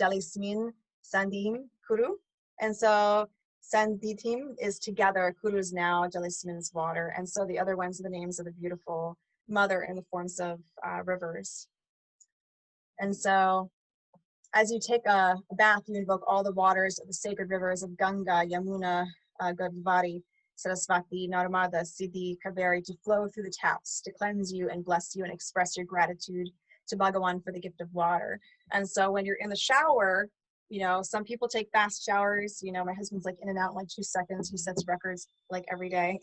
Jalismin, Sandim, Kuru. And so Sanditim is together, Kuru is now, Jalismin's water. And so the other ones are the names of the beautiful mother in the forms of rivers. And so as you take a bath, you invoke all the waters of the sacred rivers of Ganga, Yamuna, Godavari, Sarasvati, Narmada, Siddhi, Kaveri to flow through the taps, to cleanse you and bless you and express your gratitude to Bhagawan for the gift of water. And so when you're in the shower, some people take fast showers. My husband's like in and out in like 2 seconds. He sets records like every day.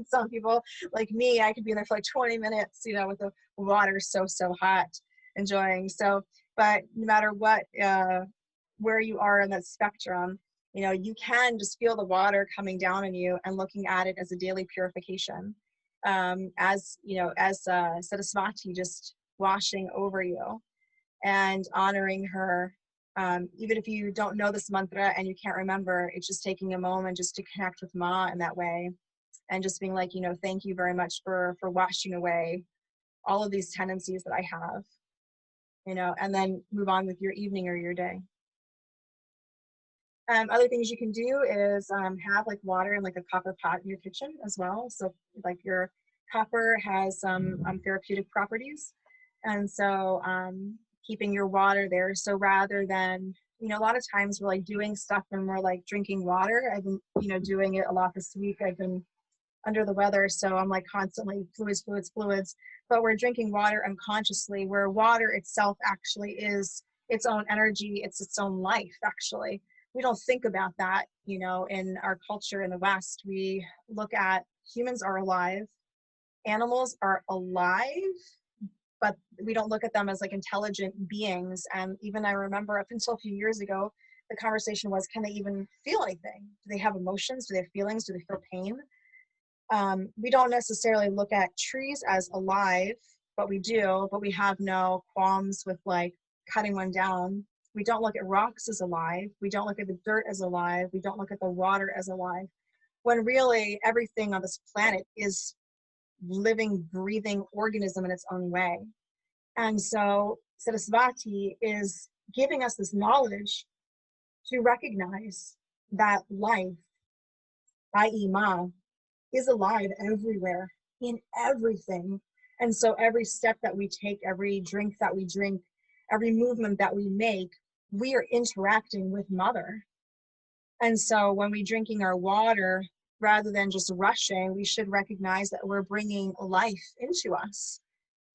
Some people like me, I could be in there for like 20 minutes, with the water so hot, enjoying. So, but no matter what, where you are in that spectrum, you can just feel the water coming down on you and looking at it as a daily purification. As Sarasvati just washing over you and honoring her. Even if you don't know this mantra and you can't remember, it's just taking a moment just to connect with Ma in that way, and just being like, thank you very much for washing away all of these tendencies that I have, and then move on with your evening or your day. Other things you can do is have like water in like a copper pot in your kitchen as well. So like your copper has some therapeutic properties, and so keeping your water there. So rather than, a lot of times we're like doing stuff and we're like drinking water. I've been, doing it a lot this week. I've been under the weather, so I'm like constantly fluids, but we're drinking water unconsciously, where water itself actually is its own energy. It's its own life, actually. We don't think about that, in our culture in the West. We look at humans are alive, animals are alive, but we don't look at them as like intelligent beings. And even I remember up until a few years ago, the conversation was, can they even feel anything? Do they have emotions? Do they have feelings? Do they feel pain? We don't necessarily look at trees as alive, but we do, but we have no qualms with like cutting one down. We don't look at rocks as alive. We don't look at the dirt as alive. We don't look at the water as alive, when really everything on this planet is living, breathing organism in its own way. And so Sarasvati is giving us this knowledge to recognize that life, i.e. Ma, is alive everywhere, in everything. And so every step that we take, every drink that we drink, every movement that we make, we are interacting with Mother. And so when we're drinking our water, rather than just rushing, we should recognize that we're bringing life into us,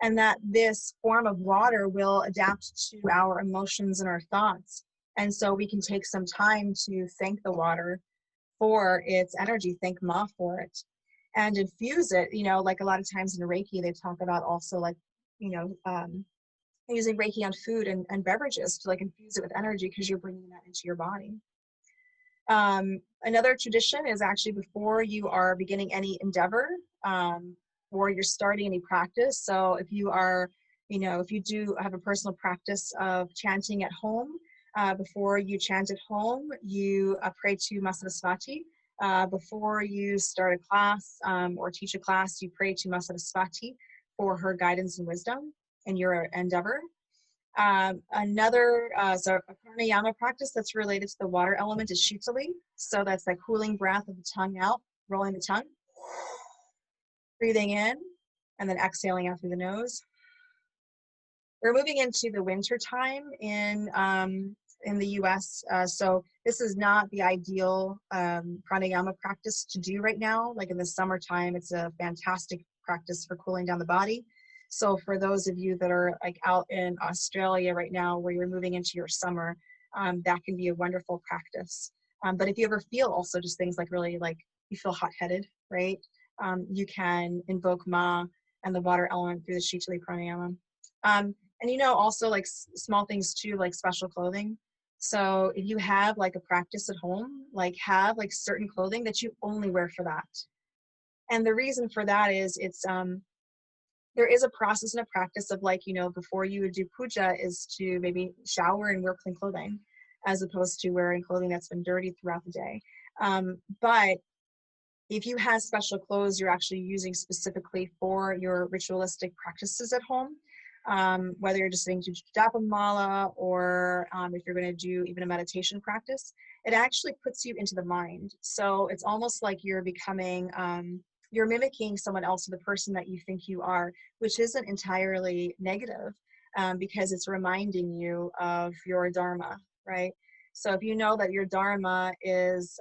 and that this form of water will adapt to our emotions and our thoughts. And so we can take some time to thank the water for its energy, thank Ma for it, and infuse it, like a lot of times in Reiki, they talk about also like, using Reiki on food and beverages to like infuse it with energy, because you're bringing that into your body. Another tradition is actually before you are beginning any endeavor, or you're starting any practice. So if you are, if you do have a personal practice of chanting at home, before you chant at home, you pray to Ma Sarasvati. Before you start a class or teach a class, you pray to Ma Sarasvati for her guidance and wisdom in your endeavor. Another so a pranayama practice that's related to the water element is shitali. So that's like cooling breath of the tongue out, rolling the tongue, breathing in, and then exhaling out through the nose. We're moving into the winter time in the US. So this is not the ideal pranayama practice to do right now. Like in the summertime, it's a fantastic practice for cooling down the body. So for those of you that are like out in Australia right now, where you're moving into your summer, that can be a wonderful practice. But if you ever feel also just things like really like you feel hot-headed, right? You can invoke Ma and the water element through the Shitali pranayama. And also like small things too, like special clothing. So if you have like a practice at home, like have like certain clothing that you only wear for that. And the reason for that is it's there is a process and a practice of like, before you would do puja is to maybe shower and wear clean clothing, as opposed to wearing clothing that's been dirty throughout the day. But if you have special clothes you're actually using specifically for your ritualistic practices at home, whether you're just doing japa mala or if you're going to do even a meditation practice, it actually puts you into the mind. So it's almost like you're becoming, you're mimicking someone else, the person that you think you are, which isn't entirely negative, because it's reminding you of your dharma, right? So if you know that your dharma is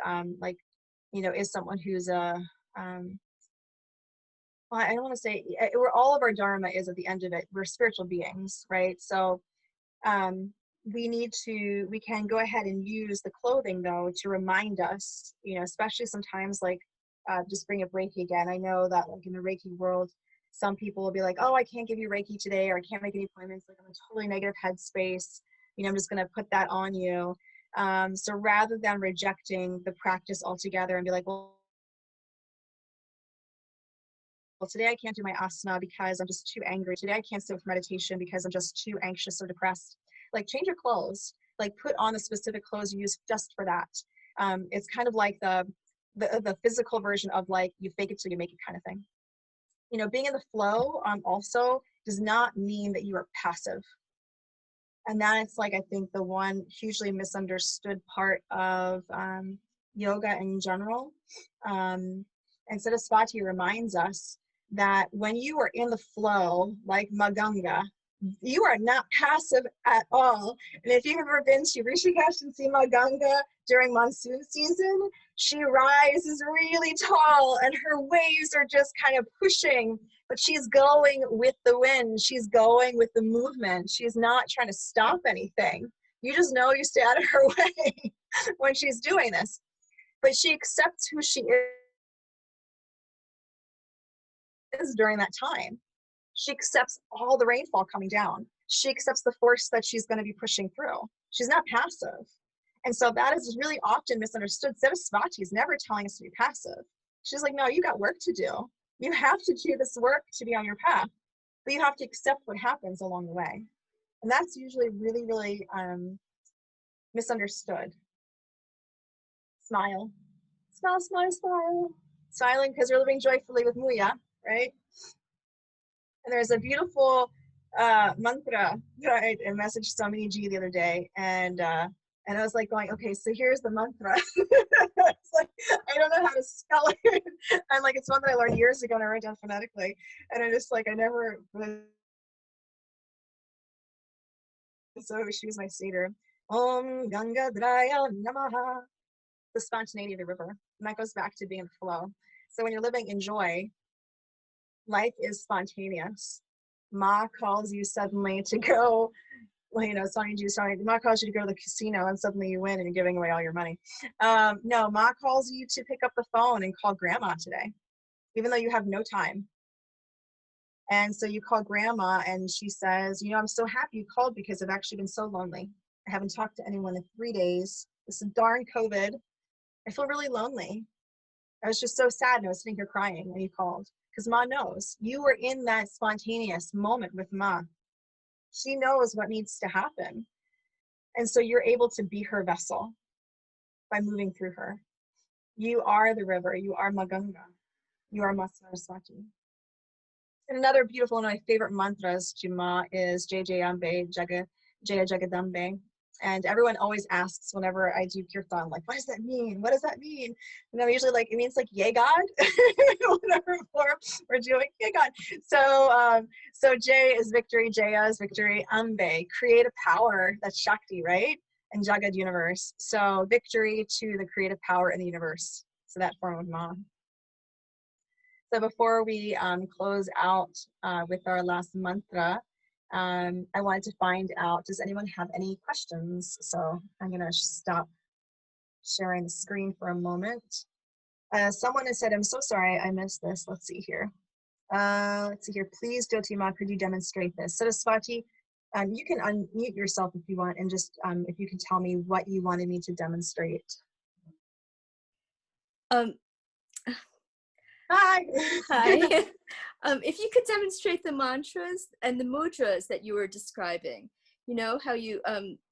is someone who's a, well, I don't want to say, where all of our dharma is at the end of it, we're spiritual beings, right? So we can go ahead and use the clothing though to remind us, you know, especially sometimes like, just bring up Reiki again. I know that like in the Reiki world, some people will be like, oh, I can't give you Reiki today, or I can't make any appointments, like I'm in a totally negative headspace, you know, I'm just going to put that on you. So rather than rejecting the practice altogether and be like, well, today I can't do my asana because I'm just too angry. Today I can't sit with meditation because I'm just too anxious or depressed. Like, change your clothes. Like, put on the specific clothes you use just for that. It's kind of like the physical version of like, you fake it till you make it kind of thing. You know, being in the flow also does not mean that you are passive. And that's like, I think the one hugely misunderstood part of yoga in general. And Sarasvati reminds us that when you are in the flow, like Maganga, you are not passive at all. And if you've ever been to Rishikesh and seen Maganga during monsoon season, she rises really tall and her waves are just kind of pushing, but she's going with the wind. She's going with the movement. She's not trying to stop anything. You just know you stay out of her way when she's doing this. But she accepts who she is during that time. She accepts all the rainfall coming down. She accepts the force that she's going to be pushing through. She's not passive. And so that is really often misunderstood. Sarasvati is never telling us to be passive. She's like, no, you got work to do. You have to do this work to be on your path, but you have to accept what happens along the way. And that's usually really, really misunderstood. Smile. Smile, smile, smile. Smiling because you're living joyfully with Muya, right? And there's a beautiful mantra that I messaged Samini the other day, and I was like going, okay, so here's the mantra. It's like, I don't know how to spell it. I'm like, it's one that I learned years ago and I wrote down phonetically, and I just like, I never. So she was my satyr. Om Ganga Draya Namaha. The spontaneity of the river, and that goes back to being in the flow. So when you're living in joy, life is spontaneous. Ma calls you suddenly to go, well, you know, Ma calls you to go to the casino and suddenly you win and you're giving away all your money. No, Ma calls you to pick up the phone and call grandma today, even though you have no time. And so you call grandma and she says, you know, I'm so happy you called because I've actually been so lonely. I haven't talked to anyone in 3 days. This is darn COVID. I feel really lonely. I was just so sad and I was sitting here crying when you called. Because Ma knows you were in that spontaneous moment with Ma. She knows what needs to happen. And so you're able to be her vessel by moving through her. You are the river. You are Maganga. You are Ma Saraswati. And another beautiful, one of my favorite mantras to Ma is Jai Jayambe, Jaya Jagadambe. And everyone always asks whenever I do kirtan, like, what does that mean? What does that mean? And I'm usually like, it means like, yay God, whatever form we're doing, yay God. So Jay is victory, Jaya is victory, Ambe, creative power, that's Shakti, right? And Jagad universe. So victory to the creative power in the universe. So that form of Ma. So before we close out with our last mantra, I wanted to find out, does anyone have any questions? So I'm going to stop sharing the screen for a moment. Someone has said, I'm so sorry, I missed this. Let's see here. Please, Jyotima, could you demonstrate this? Saraswati, you can unmute yourself if you want, and just if you can tell me what you wanted me to demonstrate. Hi. Hi. If you could demonstrate the mantras and the mudras that you were describing, you know, how you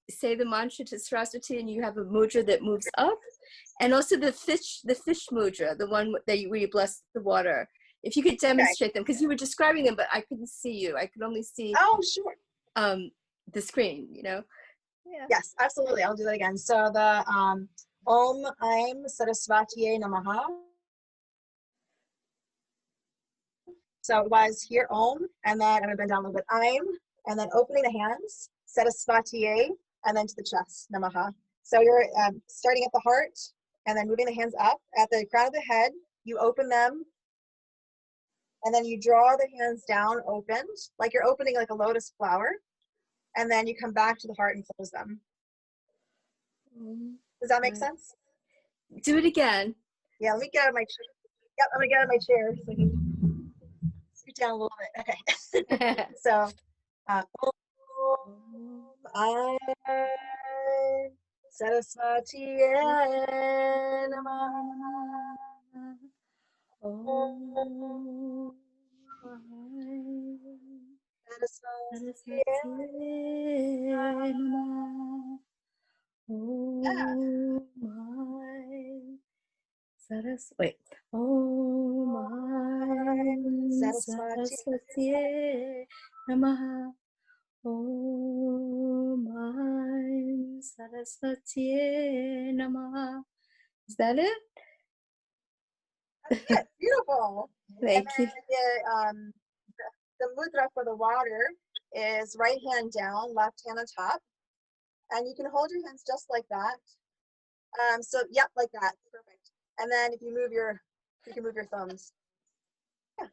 say the mantra to Saraswati and you have a mudra that moves up, and also the fish mudra, the one that where you bless the water. If you could demonstrate them, because you were describing them, but I couldn't see you. I could only see the screen, you know? Yeah. Yes, absolutely. I'll do that again. So the Om Aim Sarasvatiye Namaha. So it was here Om, and then I'm going to bend down a little bit. Aim, and then opening the hands, Sarasvatiye, and then to the chest, Namaha. So you're starting at the heart, and then moving the hands up at the crown of the head. You open them, and then you draw the hands down opened, like you're opening like a lotus flower. and then you come back to the heart and close them. Does that make sense? Do it again. Yeah, let me get out of my chair. Yep, I'm gonna get out of my chair so I can scoot down a little bit. Okay. So, Om Sarasvati Namah. Om Sarasvati Namah. Wait. Om Sarasvati Namaha. Om Sarasvati Namaha. Is that it? That's it. Beautiful. Thank you. The mudra for the water is right hand down, left hand on top. And you can hold your hands just like that. So, yep, like that. Perfect. And then if you move you can move your thumbs. Yeah.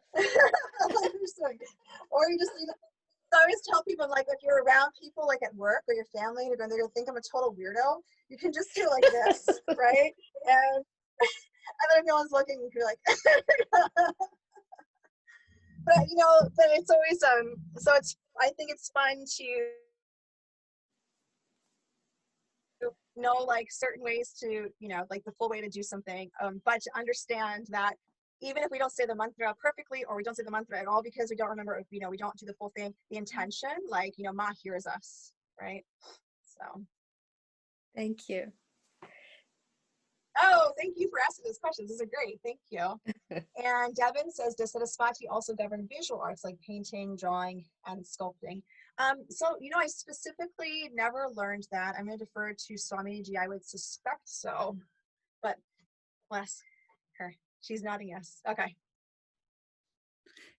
Or you just, I always tell people, like, if you're around people, like at work or your family, and they're going to think I'm a total weirdo, you can just do like this, right? And then if no one's looking, you're like, but it's always, so I think it's fun to know like certain ways to, like the full way to do something, but to understand that even if we don't say the mantra perfectly, or we don't say the mantra at all because we don't remember, we don't do the full thing, the intention, like, Ma hears us, right? So. Thank you. Oh, thank you for asking those questions. These are great. Thank you. And Devin says, does Sarasvati also govern visual arts like painting, drawing, and sculpting? So, I specifically never learned that. I'm going to defer to Swamiji. I would suspect so, but bless her. She's nodding yes. Okay.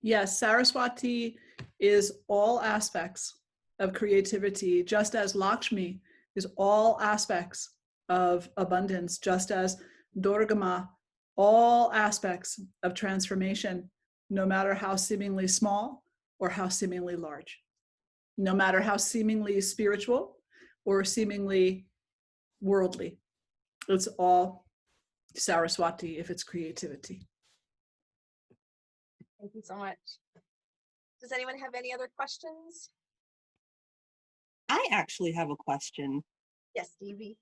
Yes, Saraswati is all aspects of creativity, just as Lakshmi is all aspects of abundance, just as Durgama, all aspects of transformation, no matter how seemingly small or how seemingly large, no matter how seemingly spiritual or seemingly worldly. It's all Saraswati if it's creativity. Thank you so much. Does anyone have any other questions? I actually have a question. Yes, Devi.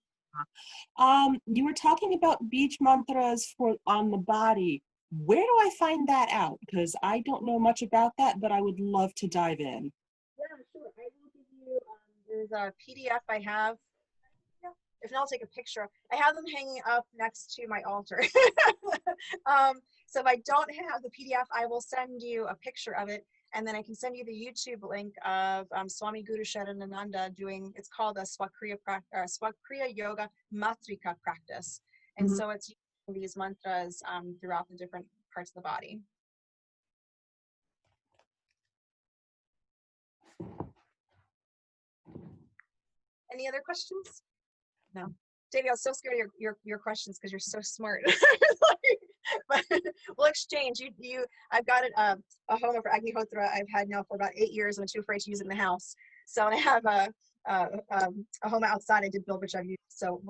You were talking about beach mantras on the body. Where do I find that out? Because I don't know much about that, but I would love to dive in. Yeah, sure. I will give you, there's a PDF I have. If not, I'll take a picture. I have them hanging up next to my altar. So if I don't have the PDF, I will send you a picture of it, and then I can send you the YouTube link of Swami Guru Sharanananda doing, it's called a Swakriya Yoga Matrika practice. And so it's using these mantras throughout the different parts of the body. Any other questions? No. Davey, I was so scared of your questions because you're so smart. But we'll exchange. I've got a homa for Agnihotra I've had now for about 8 years. I'm too afraid to use it in the house. So when I have a homa outside, I did build which I've used. So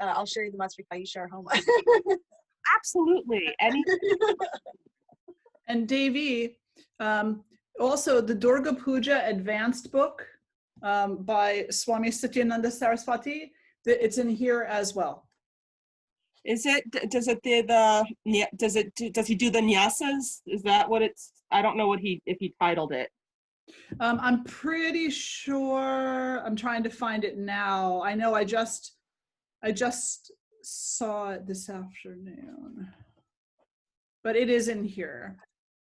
I'll share you the Matrika, you share homa. Absolutely. And Devi, also the Durga Puja Advanced Book by Swami Satyananda Saraswati, it's in here as well. Does he do the nyasas? Is that what it's, I don't know if he titled it. I'm pretty sure, I'm trying to find it now. I know I just saw it this afternoon, but it is in here.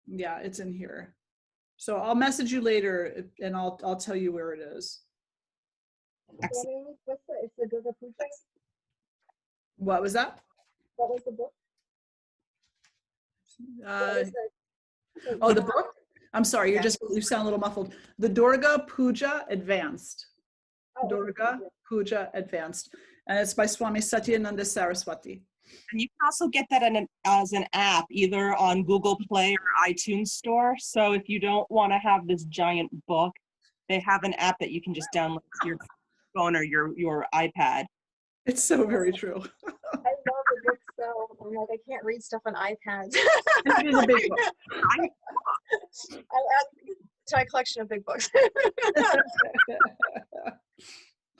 Yeah, it's in here. So I'll message you later and I'll tell you where it is. Excellent. It's the Durga Puja? What was that? What was the book? The book? I'm sorry, you sound a little muffled. The Durga Puja Advanced. Durga Puja Advanced. And it's by Swami Satyananda Saraswati. And you can also get that as an app, either on Google Play or iTunes Store. So if you don't want to have this giant book, They have an app that you can just download to your phone or your iPad. It's so very true. I love the book, so I'm like, I can't read stuff on iPads. It is a big book. I'll add to my collection of big books.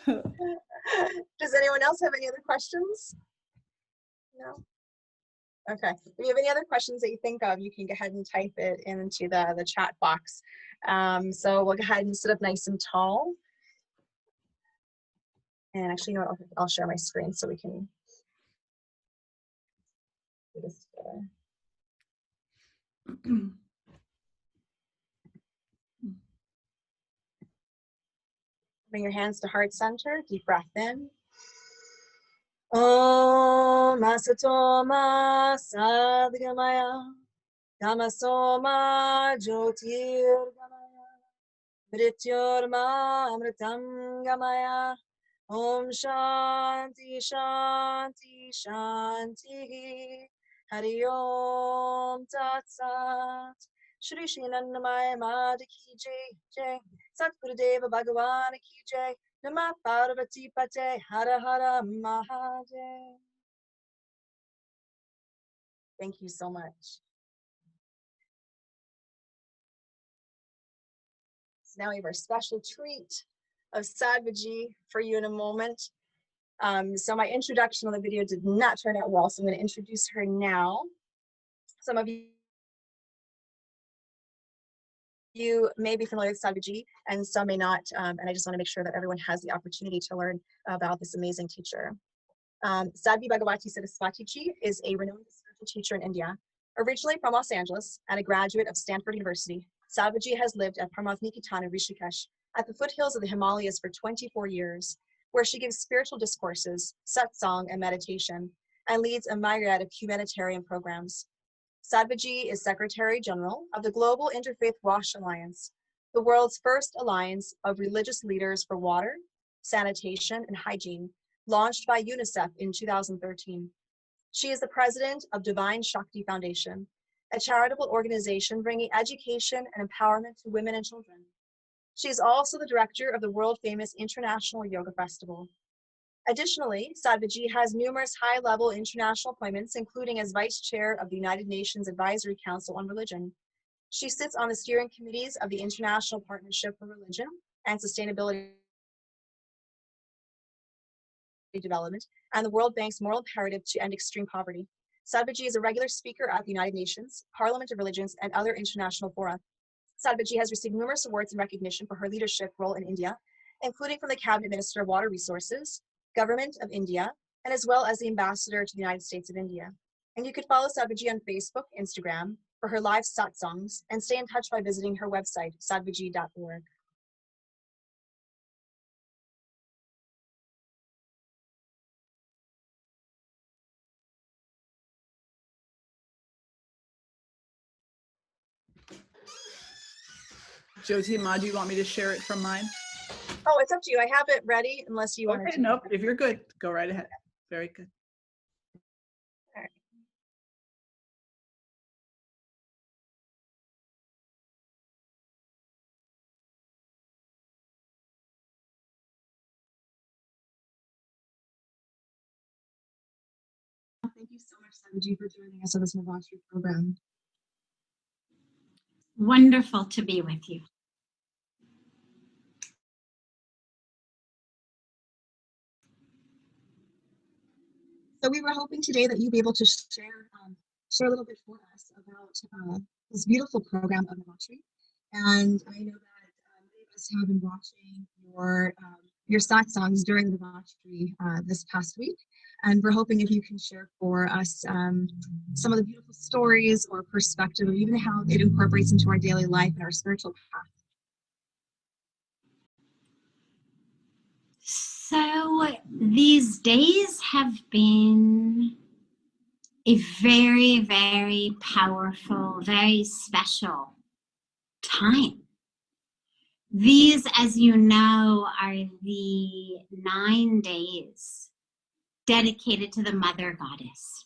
Does anyone else have any other questions? No? Okay. If you have any other questions that you think of, you can go ahead and type it into the chat box. So we'll go ahead and sit up nice and tall. And actually, you know what? I'll share my screen so we can do this together. Bring your hands to heart center. Deep breath in. Om Asatoma Sadgamaya Tamasoma Jyotirgamaya Mrityorma Amritam Gamaya Om Shanti Shanti Shanti Hari Om Tat Sat Shri Shri Nandamaya Mada Ki Jai Jai Satguru Deva Bhagavan Ki Jai Namah Parvati Pate Hara Hara Mahadev. Thank you so much. So now we have our special treat of Sadhvaji for you in a moment. So my introduction on the video did not turn out well, so I'm going to introduce her now. Some of you may be familiar with Sadhvaji, and some may not, and I just want to make sure that everyone has the opportunity to learn about this amazing teacher. Sadhvi Bhagavati Sarasvati ji is a renowned spiritual teacher in India. Originally from Los Angeles and a graduate of Stanford University, Sadhvaji has lived at Paramatnikitana, Rishikesh, at the foothills of the Himalayas for 24 years, where she gives spiritual discourses, satsang, and meditation, and leads a myriad of humanitarian programs. Sadhvaji is Secretary General of the Global Interfaith Wash Alliance, the world's first alliance of religious leaders for water, sanitation, and hygiene, launched by UNICEF in 2013. She is the president of Divine Shakti Foundation, a charitable organization bringing education and empowerment to women and children. She is also the director of the world-famous International Yoga Festival. Additionally, Sadhvaji has numerous high-level international appointments, including as vice chair of the United Nations Advisory Council on Religion. She sits on the steering committees of the International Partnership for Religion and Sustainability Development and the World Bank's Moral Imperative to End Extreme Poverty. Sadhvaji is a regular speaker at the United Nations, Parliament of Religions, and other international fora. Sadhvaji has received numerous awards and recognition for her leadership role in India, including from the Cabinet Minister of Water Resources, Government of India, and as well as the Ambassador to the United States of India. And you could follow Sadhvaji on Facebook, Instagram, for her live satsangs, and stay in touch by visiting her website, sadhvaji.org. Jyoti, Ma, do you want me to share it from mine? Oh, it's up to you. I have it ready unless you want Okay, to. nope. If you're good, go right ahead. Very good. All right. Thank you so much, Sadhvaji, for joining us on this Navratri program. Wonderful to be with you. So we were hoping today that you'd be able to share a little bit for us about this beautiful program of Navratri. And I know that many of us have been watching your satsangs during the Navratri this past week. And we're hoping if you can share for us some of the beautiful stories or perspective of even how it incorporates into our daily life and our spiritual path. So these days have been a very, very powerful, very special time. These, as you know, are the 9 days dedicated to the Mother Goddess.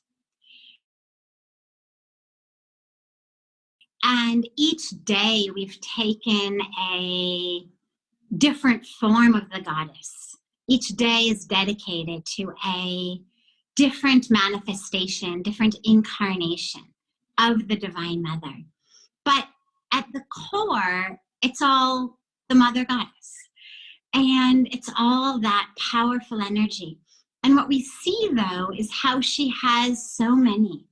And each day we've taken a different form of the goddess. Each day is dedicated to a different manifestation, different incarnation of the Divine Mother. But at the core, it's all the Mother Goddess. And it's all that powerful energy. And what we see, though, is how she has so many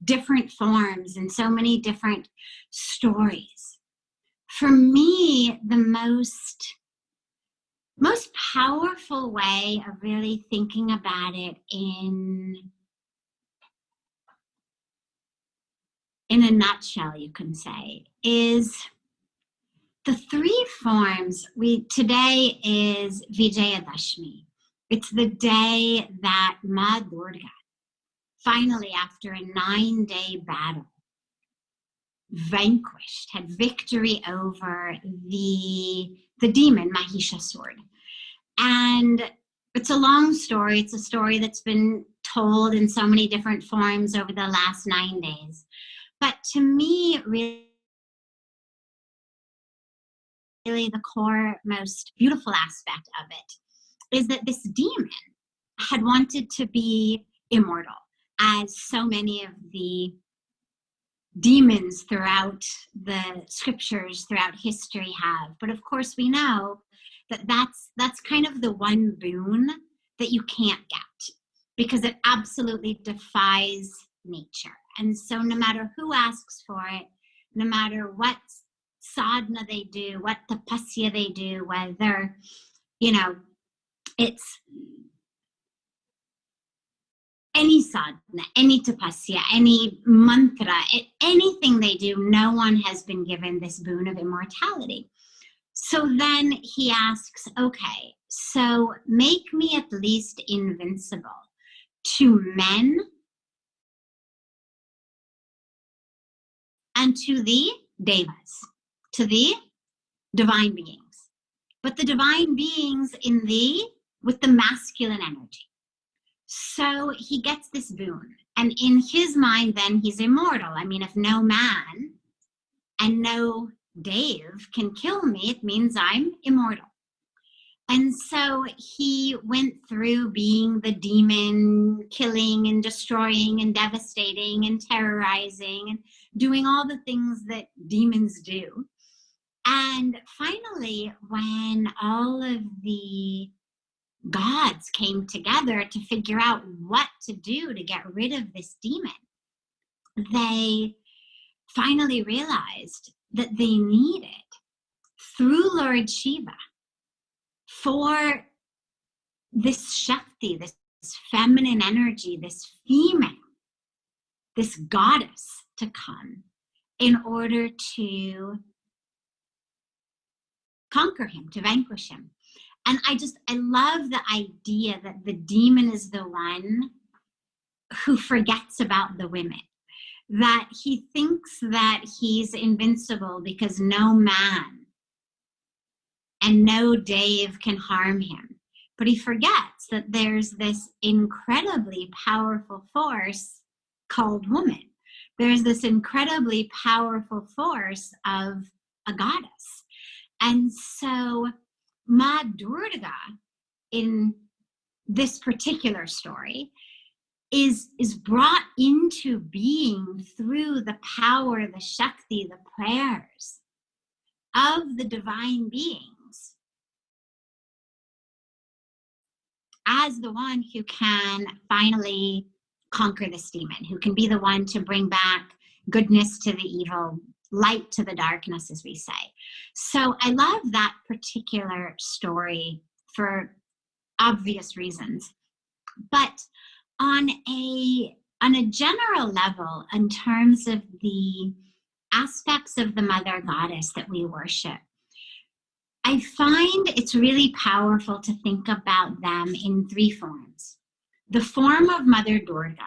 different forms and so many different stories. For me, the most powerful way of really thinking about it in a nutshell, you can say, is the three forms. Today is Vijayadashmi. It's the day that Ma Durga, finally, after a 9-day battle, vanquished, had victory over the demon Mahishasura. And it's a long story. It's a story that's been told in so many different forms over the last 9 days. But to me, really the core, most beautiful aspect of it is that this demon had wanted to be immortal, as so many of the demons throughout the scriptures, throughout history have. But of course, we know that that's kind of the one boon that you can't get, because it absolutely defies nature. And so no matter who asks for it, no matter what sadhana they do, what tapasya they do, whether, it's any sadhana, any tapasya, any mantra, anything they do, no one has been given this boon of immortality. So then he asks, okay, so make me at least invincible to men and to the devas, to the divine beings. But the divine beings with the masculine energy. So he gets this boon. And in his mind, then he's immortal. I mean, if no man and no Dev can kill me, it means I'm immortal. And so he went through being the demon, killing and destroying and devastating and terrorizing and doing all the things that demons do. And finally, when all of the gods came together to figure out what to do to get rid of this demon, they finally realized that they needed, through Lord Shiva, for this Shakti, this feminine energy, this female, this goddess to come in order to conquer him, to vanquish him. And I love the idea that the demon is the one who forgets about the women, that he thinks that he's invincible because no man and no Dev can harm him. But he forgets that there's this incredibly powerful force called woman. There's this incredibly powerful force of a goddess. And so Ma Durga, in this particular story, is brought into being through the power, the Shakti, the prayers of the divine beings as the one who can finally conquer this demon, who can be the one to bring back goodness to the evil, light to the darkness, as we say. So I love that particular story for obvious reasons. But on a general level, in terms of the aspects of the Mother Goddess that we worship, I find it's really powerful to think about them in three forms. The form of Mother Durga,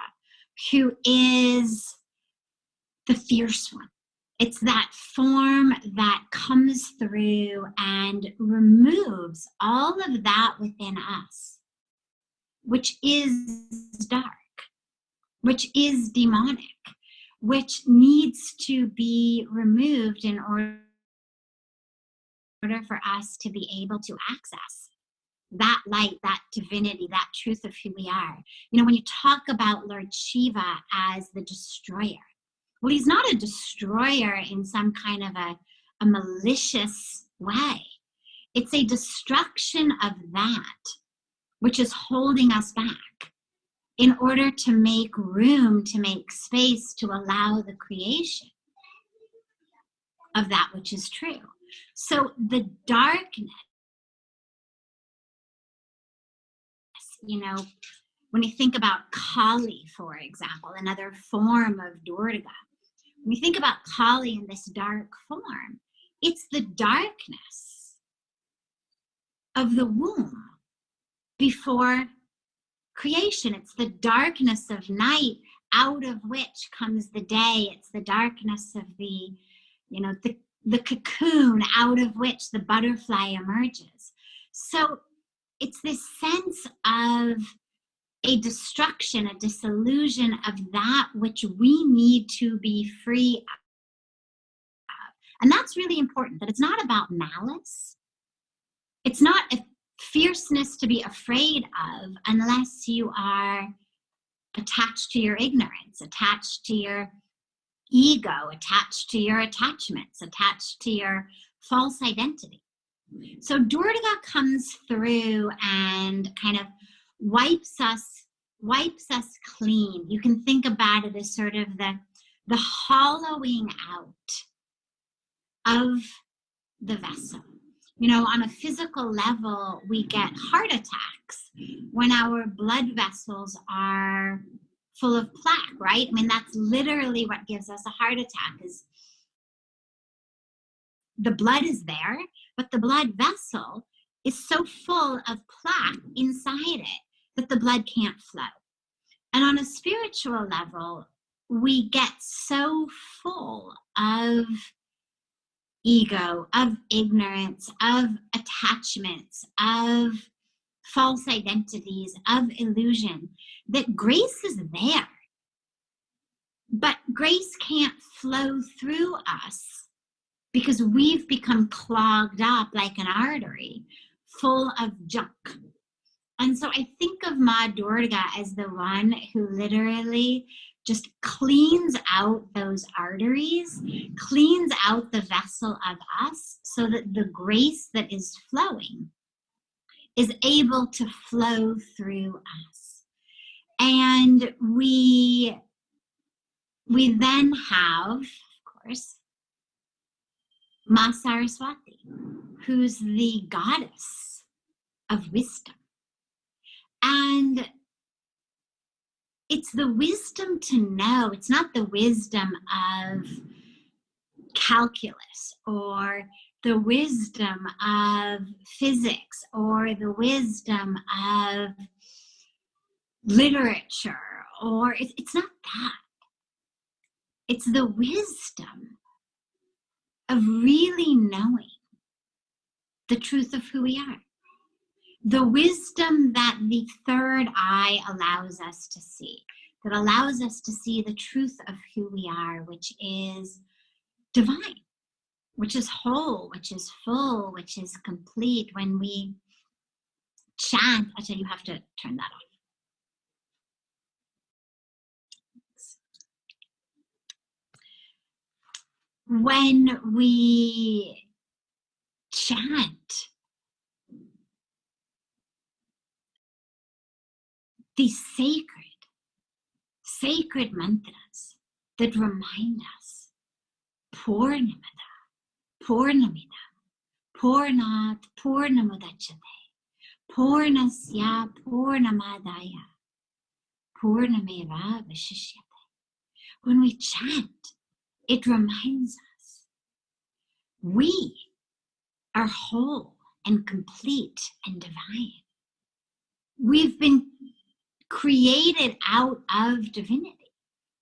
who is the fierce one. It's that form that comes through and removes all of that within us, which is dark, which is demonic, which needs to be removed in order order for us to be able to access that light, that divinity, that truth of who we are. You know, when you talk about Lord Shiva as the destroyer, well, he's not a destroyer in some kind of a malicious way. It's a destruction of that which is holding us back in order to make room, to make space, to allow the creation of that which is true. So the darkness, you know, when you think about Kali, for example, another form of Durga, when you think about Kali in this dark form, it's the darkness of the womb before creation. It's the darkness of night out of which comes the day. It's the darkness of the, you know, the cocoon out of which the butterfly emerges. So it's this sense of a destruction, a dissolution of that which we need to be free of. And that's really important, that it's not about malice. It's not a fierceness to be afraid of unless you are attached to your ignorance, attached to your ego, attached to your attachments, attached to your false identity. So Durga comes through and kind of wipes us clean. You can think about it as sort of the hollowing out of the vessel. You know, on a physical level, we get heart attacks when our blood vessels are full of plaque, right? I mean, that's literally what gives us a heart attack, is the blood is there, but the blood vessel is so full of plaque inside it that the blood can't flow. And on a spiritual level, we get so full of ego, of ignorance, of attachments, of false identities, of illusion, that grace is there. But grace can't flow through us because we've become clogged up like an artery full of junk. And so I think of Ma Durga as the one who literally just cleans out those arteries, cleans out the vessel of us so that the grace that is flowing is able to flow through us. And we then have, of course, Ma Sarasvati, who's the goddess of wisdom. And it's the wisdom to know. It's not the wisdom of calculus or the wisdom of physics or the wisdom of literature, or it's not that. It's the wisdom of really knowing the truth of who we are. The wisdom that the third eye allows us to see, that allows us to see the truth of who we are, which is divine, which is whole, which is full, which is complete. When we chant, I tell you, have to turn that off. When we chant these sacred mantras that remind us, Purnamada, Purnamida, Purnat, Purnamudachyate, Purnasya, Purnamadaya, Purnameva Vishishyate. When we chant, it reminds us we are whole and complete and divine. We've been created out of divinity.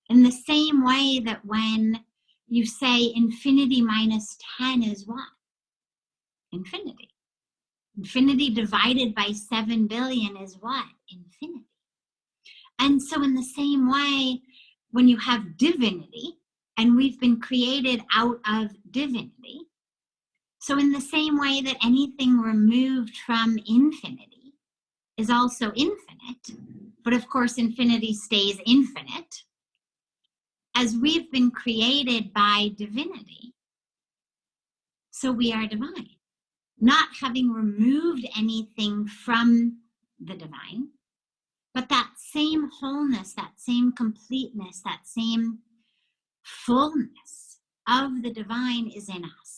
In the same way that when you say infinity minus 10 is what? Infinity. Infinity divided by 7 billion is what? Infinity. And so in the same way, when you have divinity, and we've been created out of divinity, So in the same way that anything removed from infinity is also infinite, but of course infinity stays infinite, as we've been created by divinity, so we are divine. Not having removed anything from the divine, but that same wholeness, that same completeness, that same fullness of the divine is in us.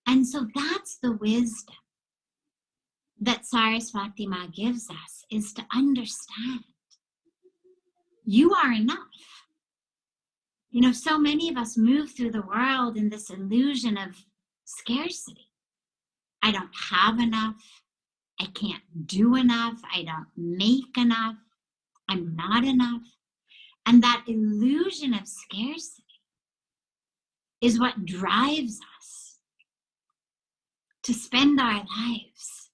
And so that's the wisdom that Sarasvati Ma gives us, is to understand you are enough. You know, so many of us move through the world in this illusion of scarcity. I don't have enough. I can't do enough. I don't make enough. I'm not enough. And that illusion of scarcity is what drives us to spend our lives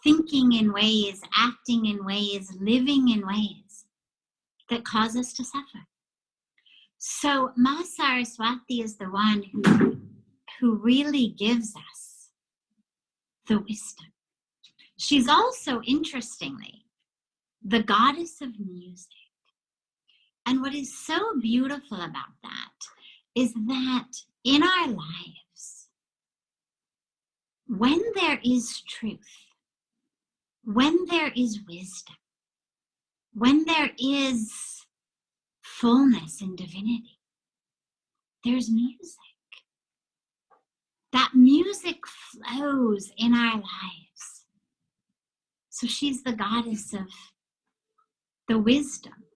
thinking in ways, acting in ways, living in ways that cause us to suffer. So Ma Saraswati is the one who really gives us the wisdom. She's also, interestingly, the goddess of music. And what is so beautiful about that is that in our lives, when there is truth, when there is wisdom, when there is fullness in divinity, there's music. That music flows in our lives. So she's the goddess of the wisdom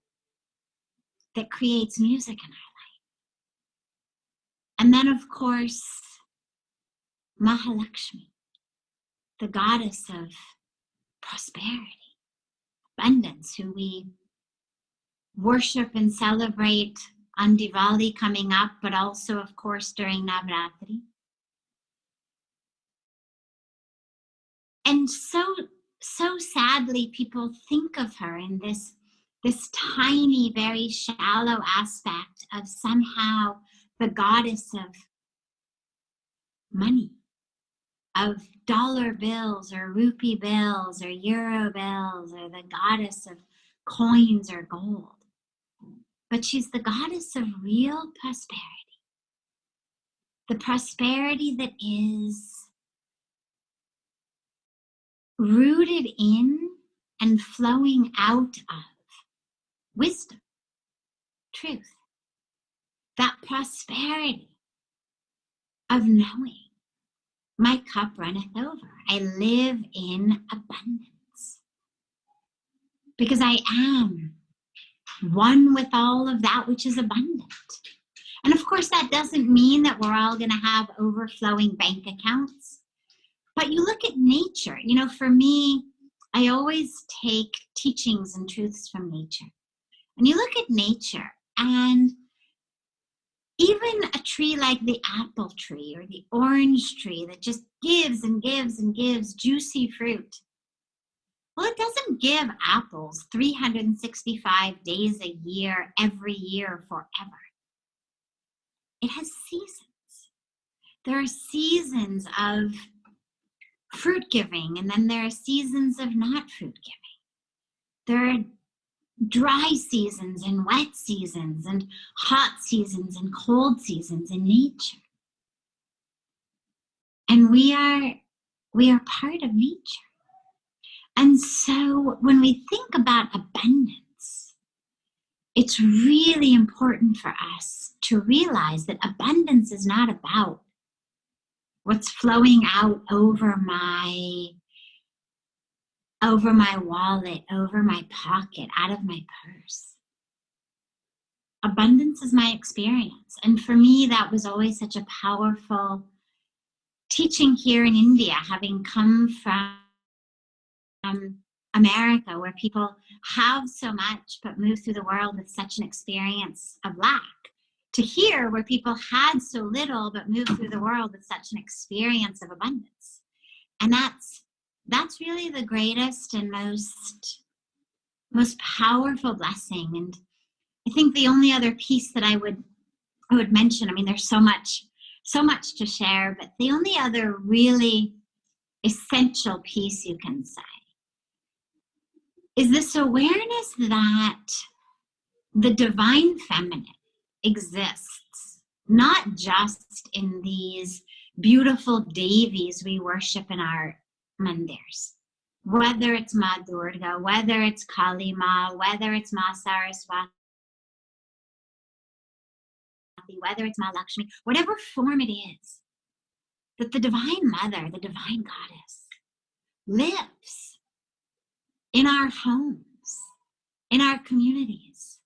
that creates music in our life. And then, of course, Mahalakshmi, the goddess of prosperity, abundance, who we worship and celebrate on Diwali coming up, but also, of course, during Navratri. And so sadly, people think of her in this tiny, very shallow aspect of somehow the goddess of money, of dollar bills or rupee bills or euro bills, or the goddess of coins or gold. But she's the goddess of real prosperity. The prosperity that is rooted in and flowing out of wisdom, truth. That prosperity of knowing my cup runneth over. I live in abundance because I am one with all of that which is abundant. And of course, that doesn't mean that we're all going to have overflowing bank accounts. But you look at nature. You know, for me, I always take teachings and truths from nature. And you look at nature, and even a tree like the apple tree or the orange tree that just gives and gives and gives juicy fruit. Well, it doesn't give apples 365 days a year, every year, forever. It has seasons. There are seasons of fruit giving, and then there are seasons of not fruit giving. There are dry seasons and wet seasons and hot seasons and cold seasons in nature. And we are part of nature. And so when we think about abundance, it's really important for us to realize that abundance is not about what's flowing out over my wallet, over my pocket, out of my purse. Abundance is my experience. And for me, that was always such a powerful teaching here in India, having come from America, where people have so much but move through the world with such an experience of lack, to here, where people had so little but moved through the world with such an experience of abundance. And that's really the greatest and most powerful blessing. And I think the only other piece that I would mention, I mean, there's so much So much to share, but the only other really essential piece you can say is this awareness that the divine feminine exists not just in these beautiful Devis we worship in our mandirs, whether it's Ma Durga, whether it's Kali Ma, whether it's Ma Sarasvati, whether it's Ma Lakshmi, whatever form it is, that the divine mother, the divine goddess, lives in our homes, in our communities,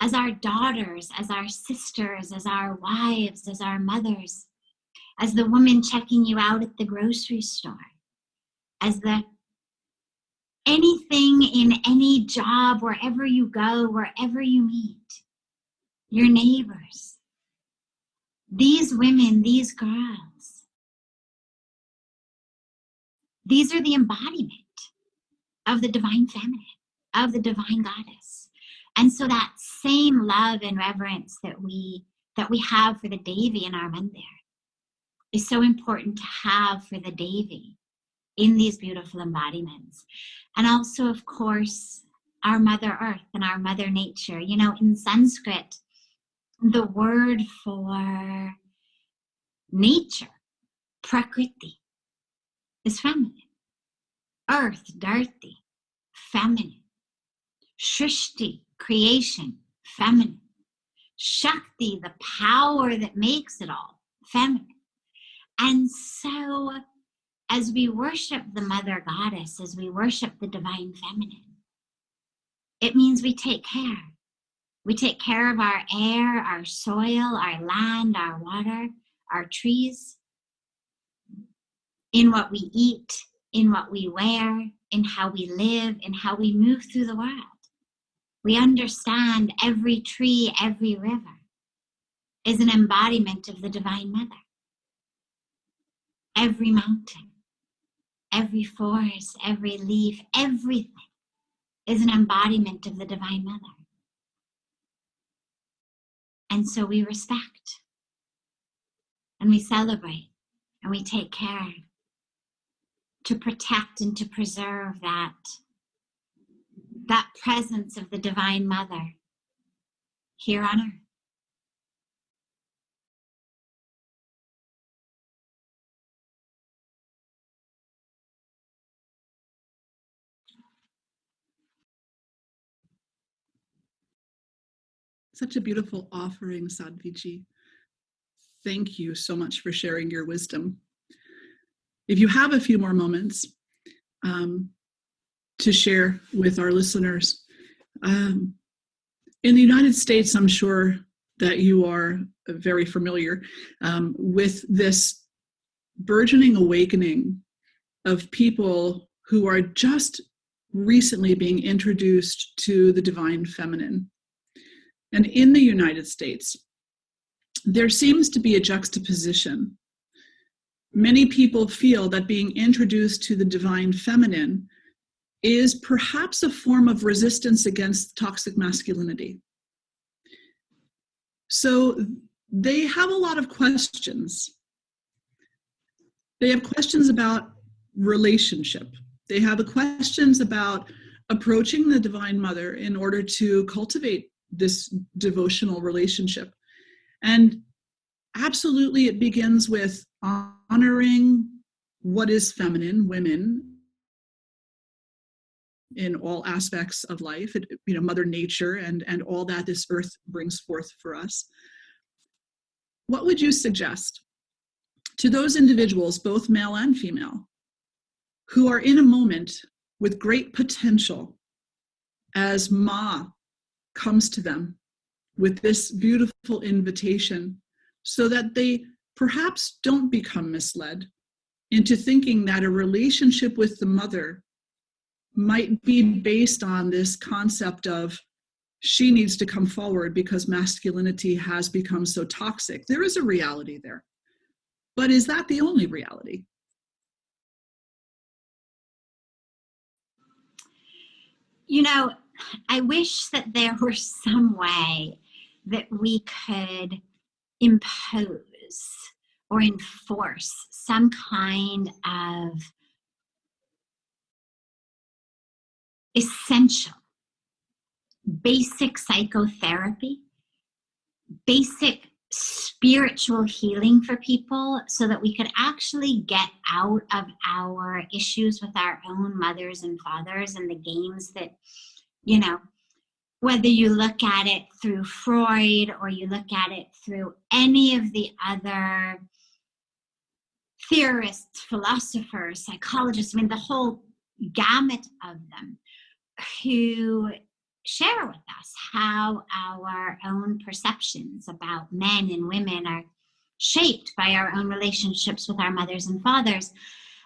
as our daughters, as our sisters, as our wives, as our mothers, as the woman checking you out at the grocery store, as the anything in any job, wherever you go, wherever you meet, your neighbors. These women, these girls, these are the embodiment of the divine feminine, of the divine goddess. And so that same love and reverence that we have for the Devi in our mandir is so important to have for the Devi in these beautiful embodiments. And also, of course, our Mother Earth and our Mother Nature. You know, in Sanskrit, the word for nature, prakriti, is feminine. Earth, dharti, feminine. Shrishti, creation, feminine. Shakti, the power that makes it all, feminine. And so, as we worship the Mother Goddess, as we worship the divine feminine, it means we take care. We take care of our air, our soil, our land, our water, our trees, in what we eat, in what we wear, in how we live, in how we move through the world. We understand every tree, every river is an embodiment of the Divine Mother. Every mountain, every forest, every leaf, everything is an embodiment of the Divine Mother. And so we respect, and we celebrate, and we take care to protect and to preserve that presence of the Divine Mother here on earth. Such a beautiful offering, Sadhviji. Thank you so much for sharing your wisdom. If you have a few more moments to share with our listeners, in the United States, I'm sure that you are very familiar with this burgeoning awakening of people who are just recently being introduced to the divine feminine. And in the United States, there seems to be a juxtaposition. Many people feel that being introduced to the divine feminine is perhaps a form of resistance against toxic masculinity. So they have a lot of questions. They have questions about relationship. They have questions about approaching the Divine Mother in order to cultivate this devotional relationship. And absolutely, it begins with honoring what is feminine, women, in all aspects of life, Mother Nature and all that this earth brings forth for us. What would you suggest to those individuals, both male and female, who are in a moment with great potential as Ma comes to them with this beautiful invitation, so that they perhaps don't become misled into thinking that a relationship with the mother might be based on this concept of she needs to come forward because masculinity has become so toxic? There is a reality there. But is that the only reality? You know, I wish that there were some way that we could impose impose or enforce some kind of essential, basic psychotherapy, basic spiritual healing for people so that we could actually get out of our issues with our own mothers and fathers and the games that, you know, whether you look at it through Freud or you look at it through any of the other theorists, philosophers, psychologists, I mean, the whole gamut of them who share with us how our own perceptions about men and women are shaped by our own relationships with our mothers and fathers.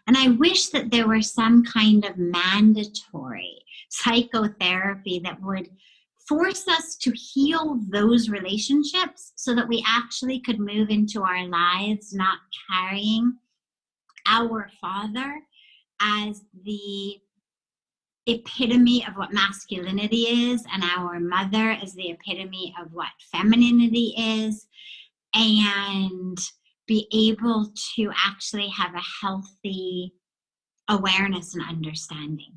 And I wish that there were some kind of mandatory psychotherapy that would force us to heal those relationships so that we actually could move into our lives not carrying our father as the epitome of what masculinity is and our mother as the epitome of what femininity is, and be able to actually have a healthy awareness and understanding.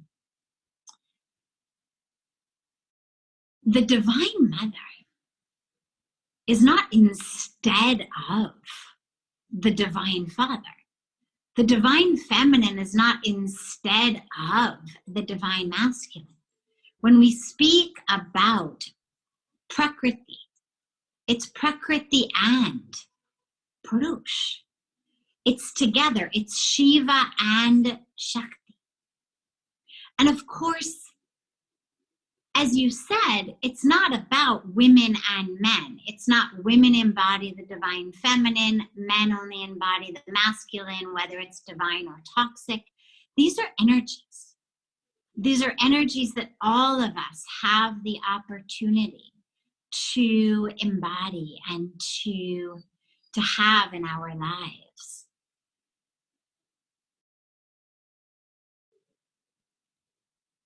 The Divine Mother is not instead of the Divine Father. The Divine Feminine is not instead of the Divine Masculine. When we speak about Prakriti, it's Prakriti and Purush. It's together. It's Shiva and Shakti. And of course, as you said, it's not about women and men. It's not women embody the divine feminine, men only embody the masculine, whether it's divine or toxic. These are energies. These are energies that all of us have the opportunity to embody and to have in our lives.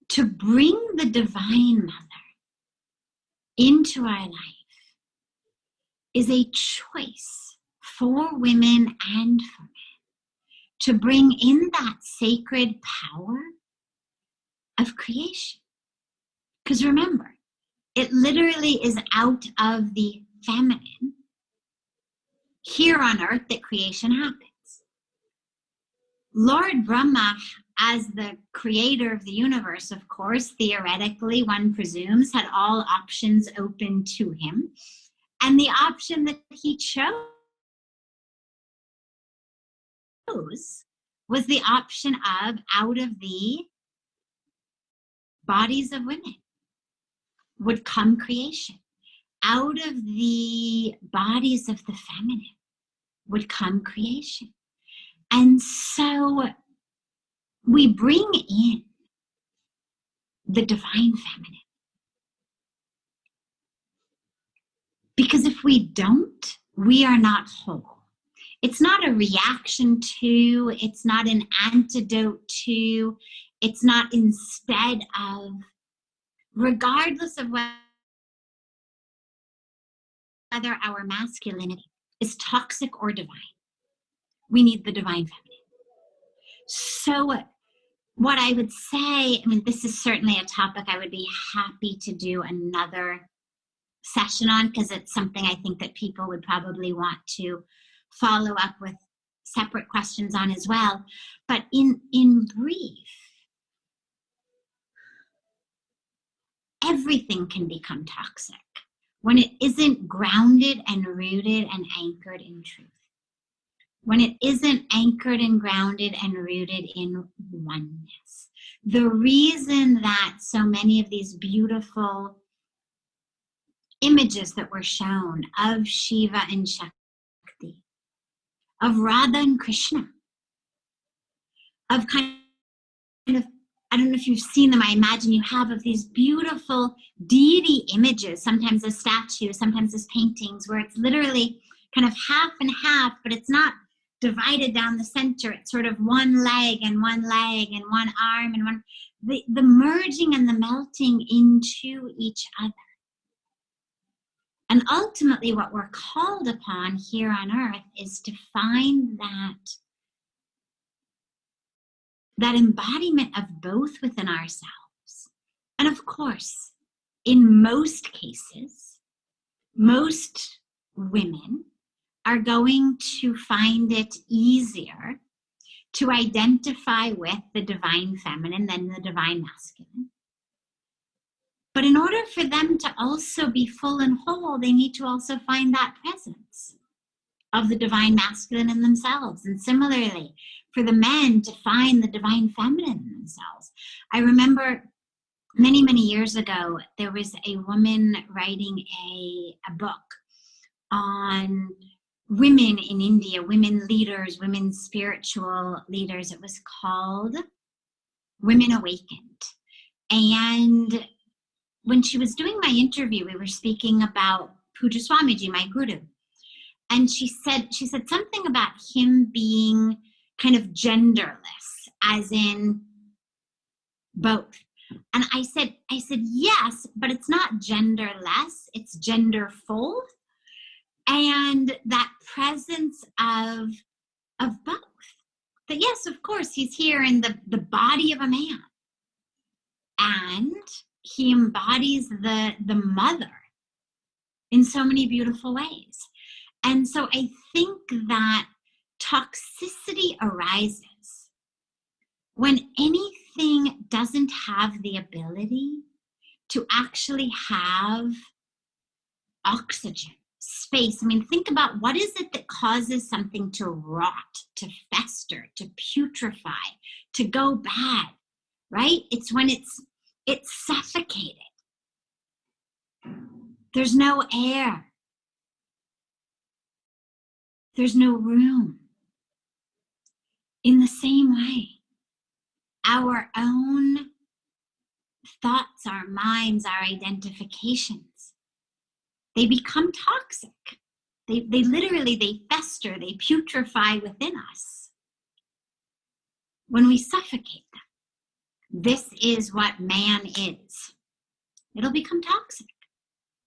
To bring the Divine Mother into our life is a choice for women and for men to bring in that sacred power of creation. Because remember, it literally is out of the feminine here on earth that creation happens. Lord Brahma, as the creator of the universe, of course, theoretically, one presumes, had all options open to him. And the option that he chose was the option of, out of the bodies of women would come creation. Out of the bodies of the feminine would come creation. And so we bring in the divine feminine. Because if we don't, we are not whole. It's not a reaction to, it's not an antidote to, it's not instead of, regardless of whether our masculinity is toxic or divine, we need the divine feminine. So what I would say, I mean, this is certainly a topic I would be happy to do another session on, because it's something I think that people would probably want to follow up with separate questions on as well. But in brief, everything can become toxic when it isn't grounded and rooted and anchored in truth. When it isn't anchored and grounded and rooted in oneness. The reason that so many of these beautiful images that were shown of Shiva and Shakti, of Radha and Krishna, of kind of, I don't know if you've seen them, I imagine you have, of these beautiful deity images, sometimes as statues, sometimes as paintings, where it's literally kind of half and half, but it's not divided down the center. It's sort of one leg and one arm and one, the merging and the melting into each other. And ultimately, what we're called upon here on earth is to find that embodiment of both within ourselves. And of course, in most cases, most women are going to find it easier to identify with the divine feminine than the divine masculine. But in order for them to also be full and whole, they need to also find that presence of the divine masculine in themselves. And similarly, for the men to find the divine feminine in themselves. I remember many, many years ago, there was a woman writing a book on women in India, women leaders, women spiritual leaders. It was called Women Awakened. And when she was doing my interview, we were speaking about Puja Swamiji, my guru. And she said something about him being kind of genderless, as in both. And I said, yes, but it's not genderless, it's genderful. And that presence of both. That yes, of course, he's here in the body of a man. And he embodies the mother in so many beautiful ways. And so I think that toxicity arises when anything doesn't have the ability to actually have oxygen, space. I mean, think about what is it that causes something to rot, to fester, to putrefy, to go bad, right? It's when it's suffocated. There's no air. There's no room. In the same way, our own thoughts, our minds, our identifications, they become toxic. They literally fester, they putrefy within us when we suffocate them. This is what man is. It'll become toxic.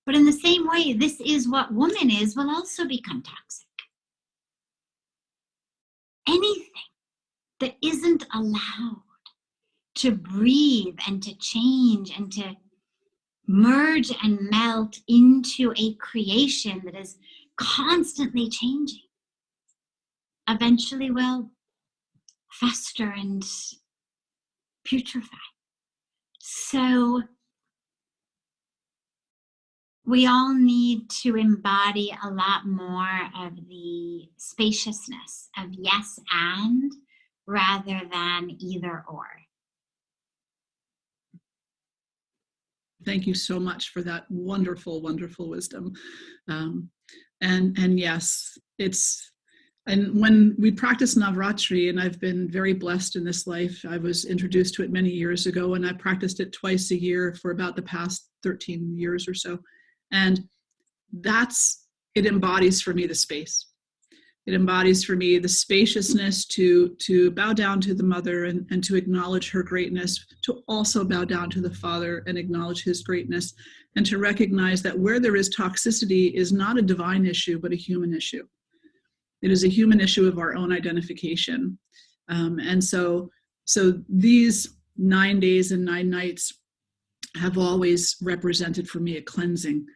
But in the same way, this is what woman is, will also become toxic. Anything that isn't allowed to breathe and to change and to merge and melt into a creation that is constantly changing, eventually will fester and putrefy. So we all need to embody a lot more of the spaciousness of yes and rather than either or. Thank you so much for that wonderful, wonderful wisdom. And yes, and when we practice Navratri, and I've been very blessed in this life, I was introduced to it many years ago, and I practiced it twice a year for about the past 13 years or so. And it embodies for me the space. It embodies for me the spaciousness to bow down to the mother and to acknowledge her greatness, to also bow down to the father and acknowledge his greatness, and to recognize that where there is toxicity is not a divine issue, but a human issue. It is a human issue of our own identification. And so these 9 days and 9 nights have always represented for me a cleansing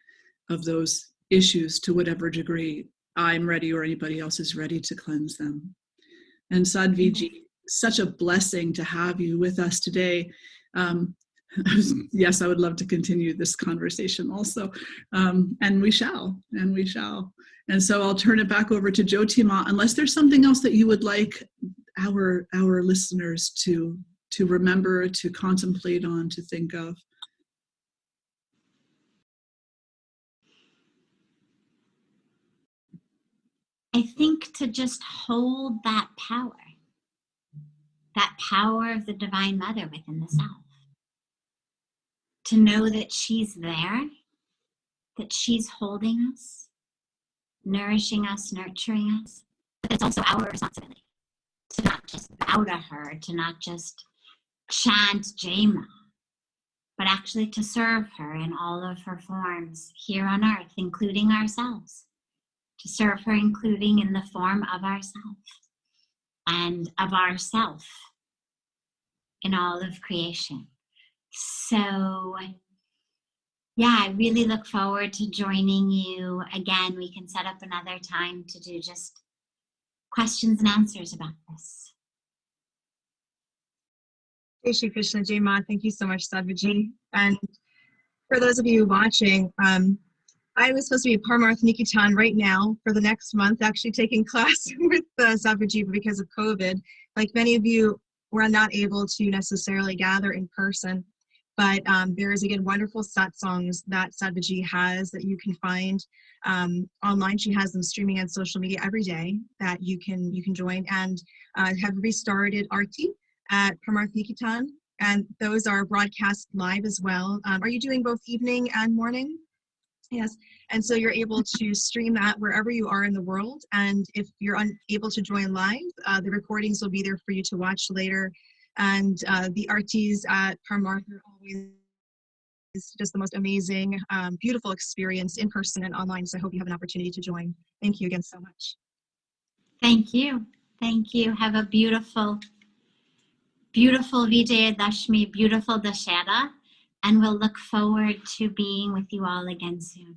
of those issues to whatever degree I'm ready or anybody else is ready to cleanse them. And Sadhviji, such a blessing to have you with us today. Yes, I would love to continue this conversation also. And we shall. And so I'll turn it back over to Jyotima, unless there's something else that you would like our listeners to remember, to contemplate on, to think of. I think to just hold that power of the Divine Mother within the self. To know that she's there, that she's holding us, nourishing us, nurturing us. But it's also our responsibility to not just bow to her, to not just chant Jema, but actually to serve her in all of her forms here on earth, including ourselves. To serve her, including in the form of ourself and of ourself in all of creation. So, yeah, I really look forward to joining you again. We can set up another time to do just questions and answers about this. Jai Shri Krishna, Jai Ma. Thank you so much, Sadhviji. And for those of you watching, I was supposed to be at Parmarth Nikitan right now for the next month, actually taking class with Sadhviji, but because of COVID. Like many of you, we're not able to necessarily gather in person, but there is, again, wonderful satsangs that Sadhviji has that you can find online. She has them streaming on social media every day that you can join, and have restarted Arti at Parmarth Nikitan, and those are broadcast live as well. Are you doing both evening and morning? Yes, and so you're able to stream that wherever you are in the world, and if you're unable to join live, the recordings will be there for you to watch later. And the artis at Parmarth are always just the most amazing, beautiful experience in person and online, so I hope you have an opportunity to join. Thank you again so much. Thank you. Thank you. Have a beautiful, beautiful Vijayadashmi, beautiful Dashera, and we'll look forward to being with you all again soon.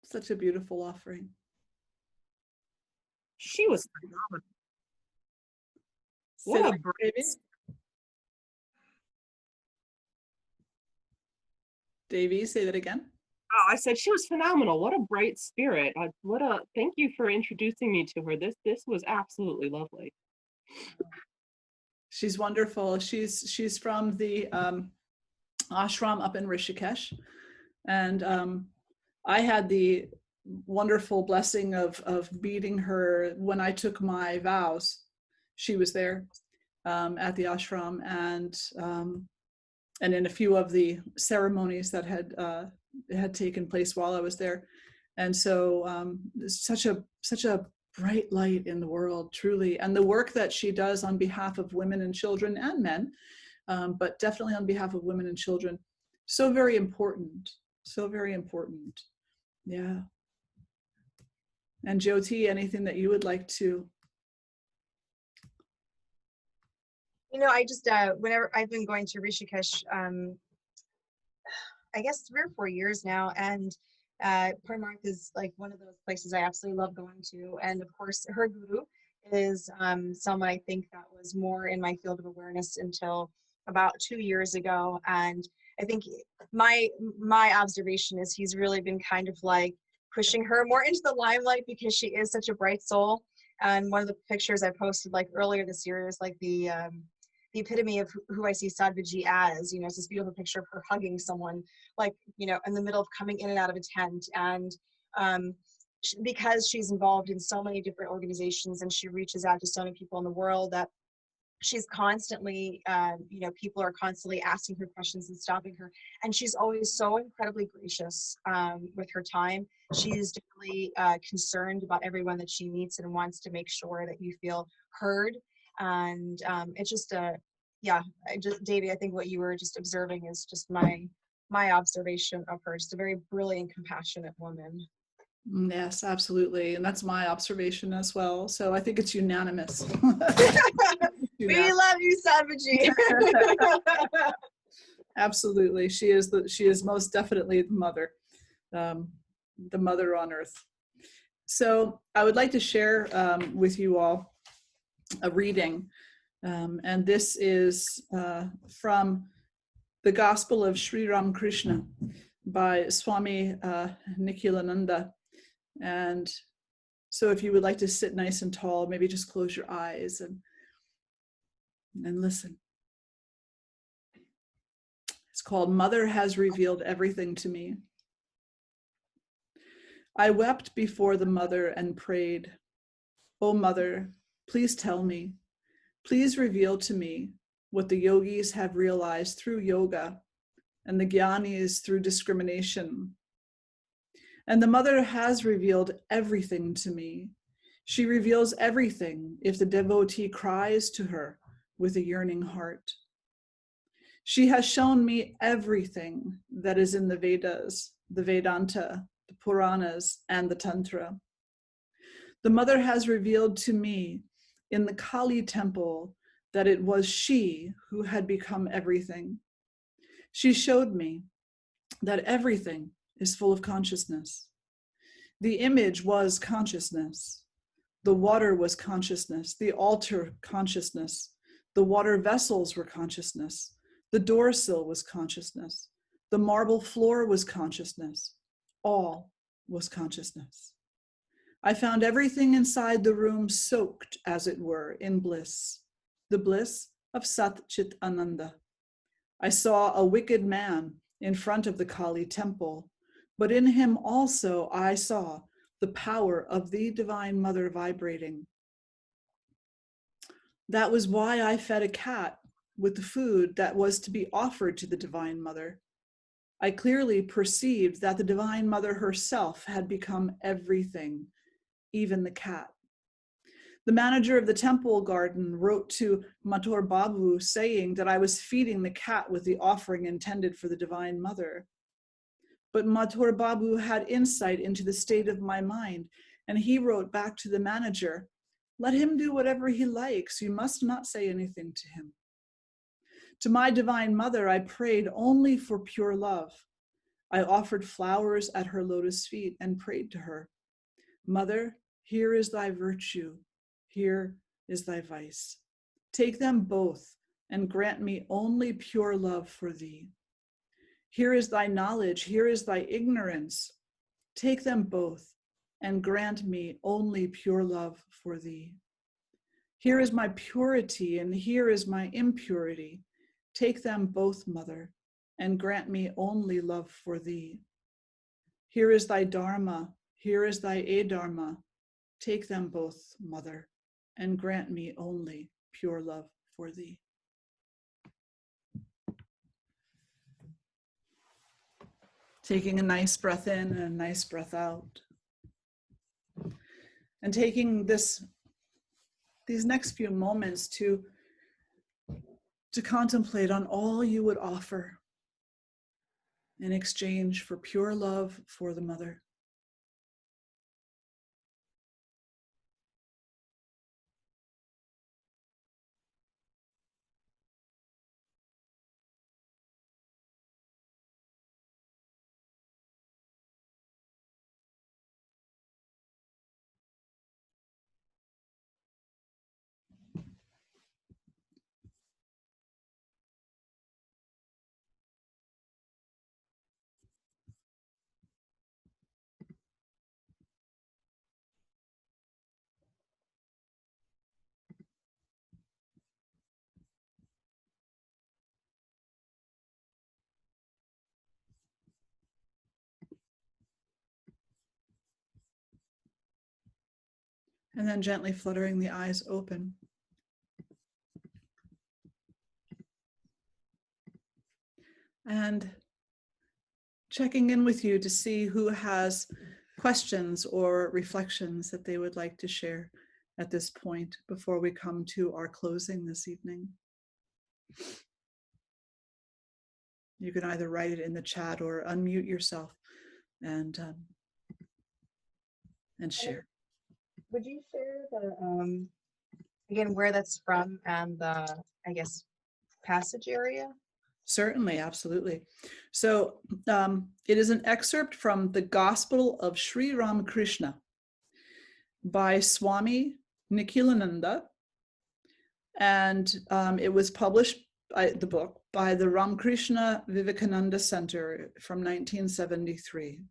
Such a beautiful offering. She was phenomenal. What Say a that, bright, Davy. Davy, say that again. oh, I said she was phenomenal. What a bright spirit. Thank you for introducing me to her. This was absolutely lovely. She's wonderful. She's from the ashram up in Rishikesh, and I had the wonderful blessing of meeting her when I took my vows. She was there at the ashram, and in a few of the ceremonies that had taken place while I was there. And so such a bright light in the world, truly. And the work that she does on behalf of women and children and men, but definitely on behalf of women and children, so very important, so very important. Yeah. And Jyoti, anything that you would like to? You know, I just, whenever I've been going to Rishikesh, I guess 3 or 4 years now, and Parmarth is like one of those places I absolutely love going to. And of course, her guru is someone I think that was more in my field of awareness until about 2 years ago. And I think my observation is he's really been kind of like pushing her more into the limelight because she is such a bright soul. And one of the pictures I posted like earlier this year is like the epitome of who I see Sadhviji as. You know, it's this beautiful picture of her hugging someone, like, you know, in the middle of coming in and out of a tent. And because she's involved in so many different organizations and she reaches out to so many people in the world, that she's constantly, you know, people are constantly asking her questions and stopping her. And she's always so incredibly gracious with her time. She's definitely concerned about everyone that she meets and wants to make sure that you feel heard. And it's just Davy, I think what you were just observing is just my observation of her. Just a very brilliant, compassionate woman. Yes, absolutely. And that's my observation as well. So I think it's unanimous. We love you, Sadhviji. Absolutely. She is most definitely the mother on earth. So I would like to share with you all a reading. And this is from the Gospel of Sri Ramakrishna by Swami Nikhilananda. And so if you would like to sit nice and tall, maybe just close your eyes and listen. It's called Mother Has Revealed Everything to Me. I wept before the mother and prayed, "Oh Mother, please tell me, please reveal to me what the yogis have realized through yoga and the jnanis through discrimination. And the mother has revealed everything to me. She reveals everything if the devotee cries to her with a yearning heart. She has shown me everything that is in the Vedas, the Vedanta, the Puranas, and the Tantra. The mother has revealed to me in the Kali temple that it was she who had become everything. She showed me that everything is full of consciousness. The image was consciousness. The water was consciousness. The altar, consciousness. The water vessels were consciousness. The door sill was consciousness. The marble floor was consciousness. All was consciousness. I found everything inside the room soaked, as it were, in bliss, the bliss of Sat Chit Ananda. I saw a wicked man in front of the Kali temple, but in him also I saw the power of the Divine Mother vibrating. That was why I fed a cat with the food that was to be offered to the Divine Mother. I clearly perceived that the Divine Mother herself had become everything, even the cat. The manager of the temple garden wrote to Mathur Babu saying that I was feeding the cat with the offering intended for the Divine Mother. But Mathur Babu had insight into the state of my mind, and he wrote back to the manager, "Let him do whatever he likes. You must not say anything to him." To my Divine Mother, I prayed only for pure love. I offered flowers at her lotus feet and prayed to her, "Mother, here is thy virtue. Here is thy vice. Take them both and grant me only pure love for thee. Here is thy knowledge. Here is thy ignorance. Take them both and grant me only pure love for thee. Here is my purity and here is my impurity. Take them both, Mother, and grant me only love for thee. Here is thy dharma. Here is thy adharma. Take them both, Mother, and grant me only pure love for thee." Taking a nice breath in and a nice breath out. And taking these next few moments to contemplate on all you would offer in exchange for pure love for the Mother. And then gently fluttering the eyes open. And checking in with you to see who has questions or reflections that they would like to share at this point before we come to our closing this evening. You can either write it in the chat or unmute yourself and share. Would you share the again where that's from and the, I guess, passage area? Certainly, absolutely. So it is an excerpt from the Gospel of Sri Ramakrishna by Swami Nikhilananda, and it was published the book by the Ramakrishna Vivekananda Center from 1973.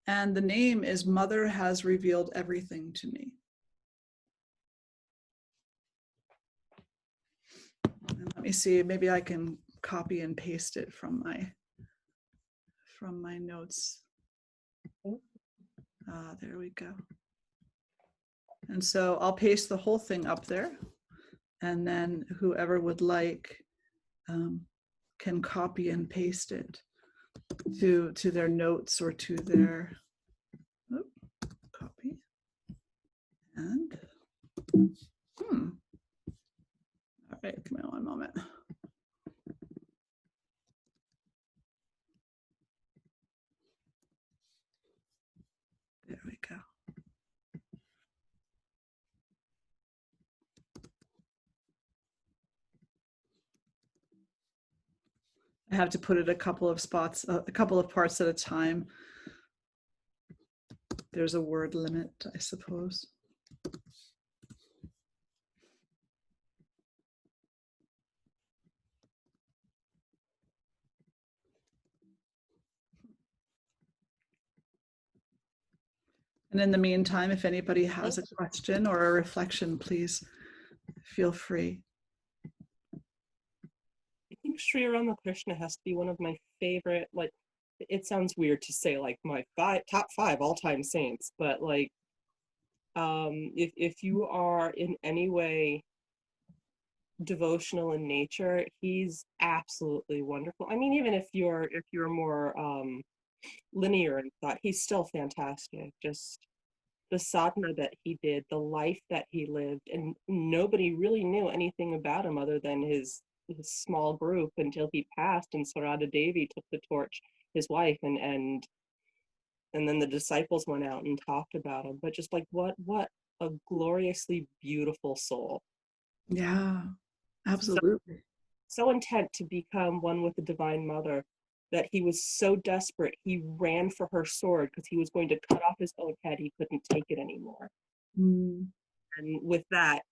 And the name is Mother Has Revealed Everything to Me. And let me see, maybe I can copy and paste it from my notes. There we go. And so I'll paste the whole thing up there, and then whoever would like can copy and paste it to their notes or to their copy. And all right, come on one moment. There we go. I have to put it a couple of spots, a couple of parts at a time. There's a word limit, I suppose. And in the meantime, if anybody has a question or a reflection, please feel free. I think Sri Ramakrishna has to be one of my favorite, like, it sounds weird to say like my top 5 all-time saints, but like, if you are in any way devotional in nature, he's absolutely wonderful. I mean, even if you're more linear in thought, he's still fantastic. Just the sadhana that he did, the life that he lived, and nobody really knew anything about him other than his small group until he passed, and Sarasvati Devi took the torch, his wife, and then the disciples went out and talked about him. But just like what a gloriously beautiful soul. Yeah, absolutely. So intent to become one with the Divine Mother that he was so desperate, he ran for her sword because he was going to cut off his own head. He couldn't take it anymore. And with that,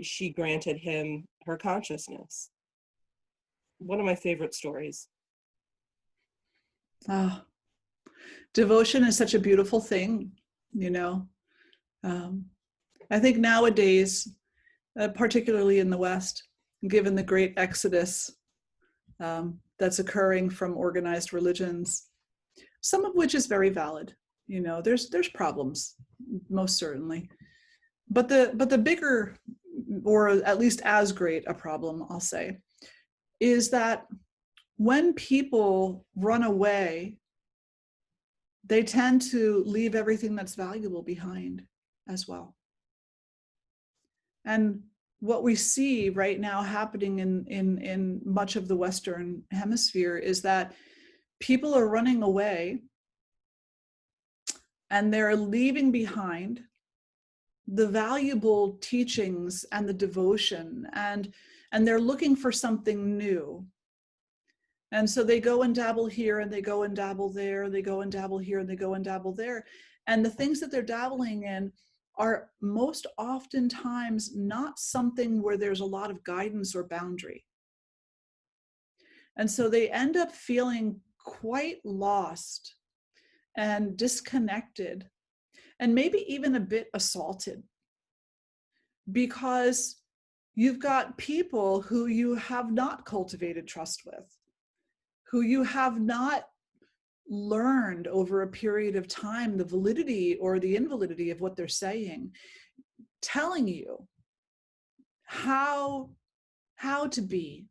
she granted him her consciousness. One of my favorite stories. Oh, devotion is such a beautiful thing, you know. I think nowadays, particularly in the West, given the great exodus that's occurring from organized religions, some of which is very valid. You know, there's problems, most certainly, but the bigger, or at least as great a problem, I'll say, is that when people run away, they tend to leave everything that's valuable behind as well. And what we see right now happening in much of the Western Hemisphere is that people are running away and they're leaving behind the valuable teachings and the devotion, and they're looking for something new. And so they go and dabble here, and they go and dabble there, they go and dabble here, and they go and dabble there. And the things that they're dabbling in are most oftentimes not something where there's a lot of guidance or boundary. And so they end up feeling quite lost and disconnected, and maybe even a bit assaulted, because you've got people who you have not cultivated trust with, who you have not learned over a period of time the validity or the invalidity of what they're saying, telling you how to be.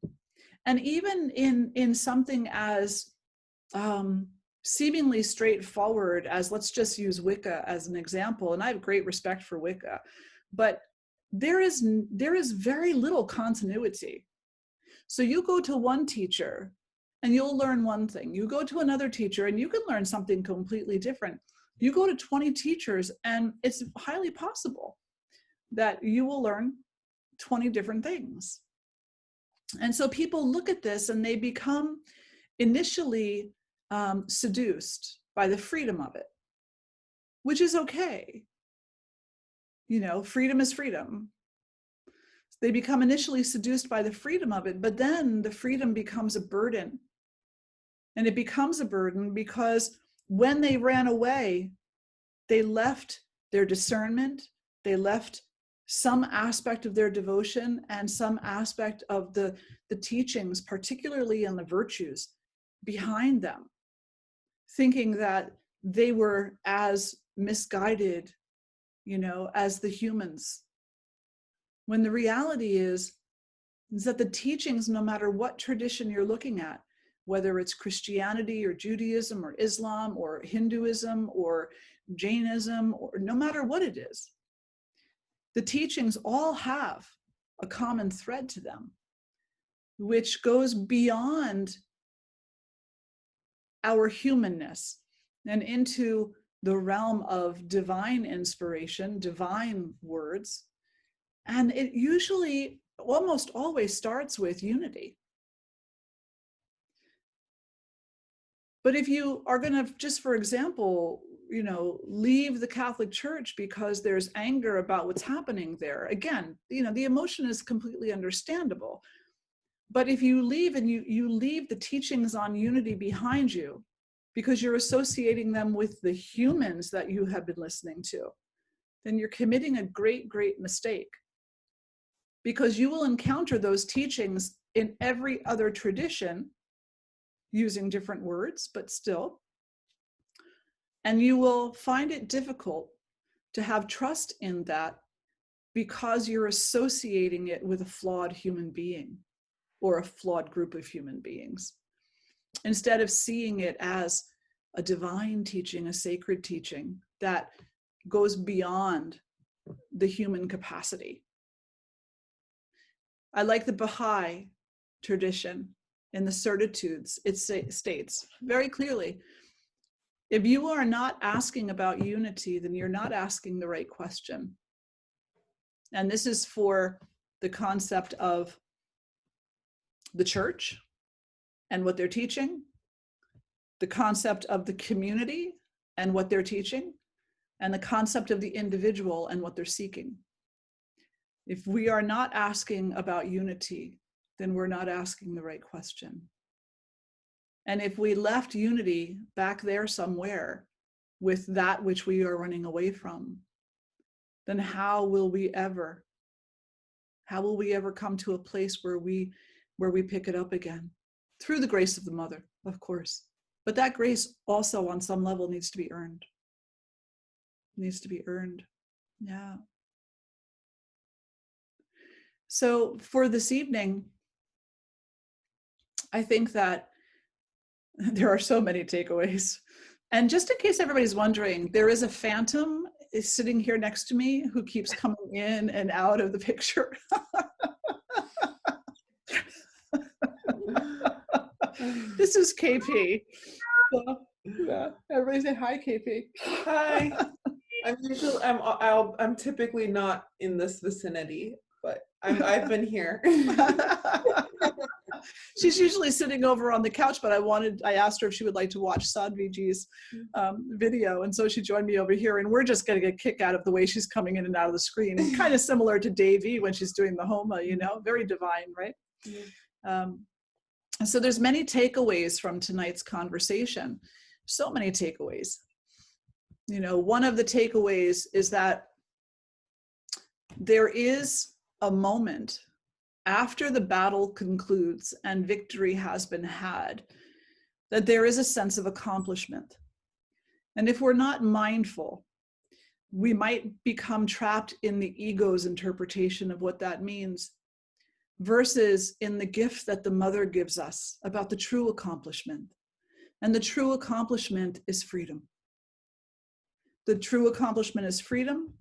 And even in something as seemingly straightforward as, let's just use Wicca as an example, and I have great respect for Wicca, but there is very little continuity. So you go to one teacher and you'll learn one thing. You go to another teacher and you can learn something completely different. You go to 20 teachers and it's highly possible that you will learn 20 different things. And so people look at this and they become initially seduced by the freedom of it, which is okay. You know, freedom is freedom. They become initially seduced by the freedom of it, but then the freedom becomes a burden. And it becomes a burden because when they ran away, they left their discernment, they left some aspect of their devotion and some aspect of the teachings, particularly in the virtues, behind them, thinking that they were as misguided, you know, as the humans. When the reality is that the teachings, no matter what tradition you're looking at, whether it's Christianity or Judaism or Islam or Hinduism or Jainism, or no matter what it is, the teachings all have a common thread to them, which goes beyond our humanness and into the realm of divine inspiration, divine words. And it usually almost always starts with unity. But if you are going to, just for example, leave the Catholic Church because there's anger about what's happening there, again, the emotion is completely understandable. But if you leave and you leave the teachings on unity behind you because you're associating them with the humans that you have been listening to, then you're committing a great, great mistake. Because you will encounter those teachings in every other tradition using different words, but still. And you will find it difficult to have trust in that because you're associating it with a flawed human being or a flawed group of human beings, instead of seeing it as a divine teaching, a sacred teaching that goes beyond the human capacity. I like the Baha'i tradition in the Certitudes. It states very clearly, if you are not asking about unity, then you're not asking the right question. And this is for the concept of the church and what they're teaching, the concept of the community and what they're teaching, and the concept of the individual and what they're seeking. If we are not asking about unity, then we're not asking the right question. And if we left unity back there somewhere with that which we are running away from, then how will we ever come to a place where we pick it up again? Through the grace of the mother, of course. But that grace also on some level needs to be earned. Needs to be earned. Yeah. So for this evening, I think that there are so many takeaways. And just in case everybody's wondering, there is a phantom sitting here next to me who keeps coming in and out of the picture. This is KP. So, yeah, everybody say hi, KP. Hi. I'm typically not in this vicinity, but I've been here. She's usually sitting over on the couch, but I asked her if she would like to watch Sadhviji's video, and so she joined me over here, and we're just getting a kick out of the way she's coming in and out of the screen, kind of similar to Devi when she's doing the Homa, very divine, right? So there's many takeaways from tonight's conversation, so many takeaways. One of the takeaways is that there is a moment after the battle concludes and victory has been had, that there is a sense of accomplishment. And if we're not mindful, we might become trapped in the ego's interpretation of what that means, versus in the gift that the mother gives us about the true accomplishment. And the true accomplishment is freedom. The true accomplishment is freedom,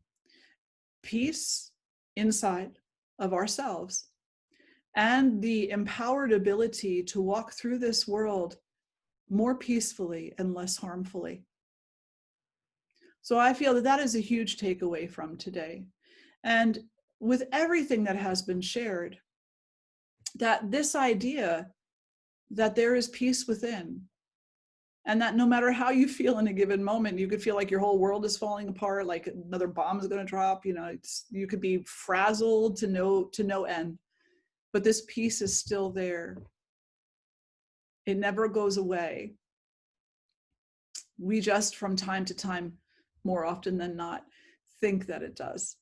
peace inside of ourselves, and the empowered ability to walk through this world more peacefully and less harmfully. So I feel that that is a huge takeaway from today. And with everything that has been shared, that this idea that there is peace within, and that no matter how you feel in a given moment, you could feel like your whole world is falling apart, like another bomb is going to drop, you could be frazzled to no end. But this peace is still there. It never goes away. We just, from time to time, more often than not, think that it does.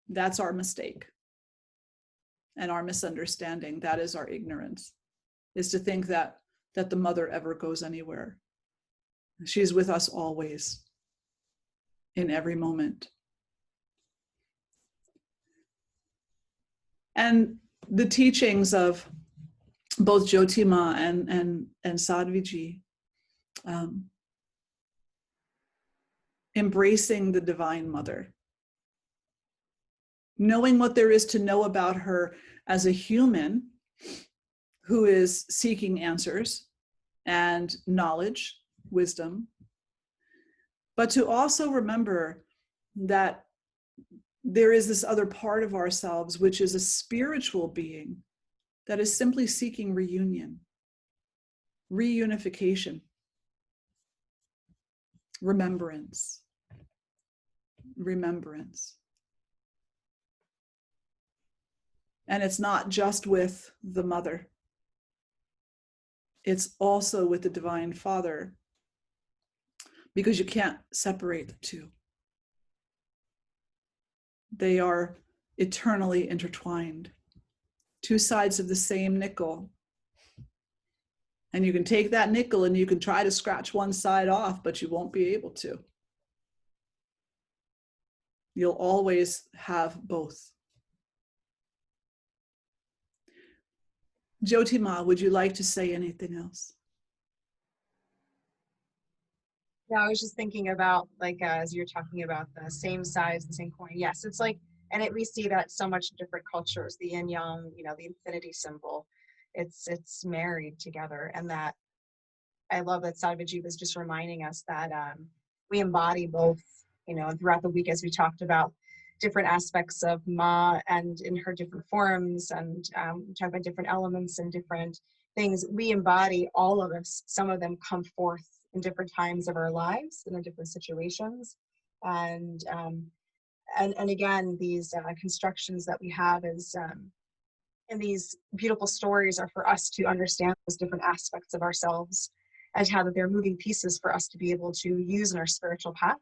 That's our mistake and our misunderstanding. That is our ignorance, is to think that the mother ever goes anywhere. She's with us always, in every moment. And the teachings of both Jyotima and Sadhviji, embracing the Divine Mother, knowing what there is to know about her as a human who is seeking answers and knowledge, wisdom, but to also remember that there is this other part of ourselves, which is a spiritual being that is simply seeking reunion, reunification, remembrance. And it's not just with the mother. It's also with the Divine Father, because you can't separate the two. They are eternally intertwined. Two sides of the same nickel. And you can take that nickel and you can try to scratch one side off, but you won't be able to. You'll always have both. Jyotima, would you like to say anything else? Yeah, I was just thinking about, like, as you're talking about the same size, the same coin. Yes, it's like, and we see that so much in different cultures, the yin yang, you know, the infinity symbol, it's married together. And that, I love that Sadhviji was just reminding us that we embody both, you know, throughout the week as we talked about different aspects of Ma and in her different forms, and we talk about different elements and different things. We embody all of us. Some of them come forth in different times of our lives and in different situations. And again, these constructions that we have is, and these beautiful stories are for us to understand those different aspects of ourselves, and how that they're moving pieces for us to be able to use in our spiritual path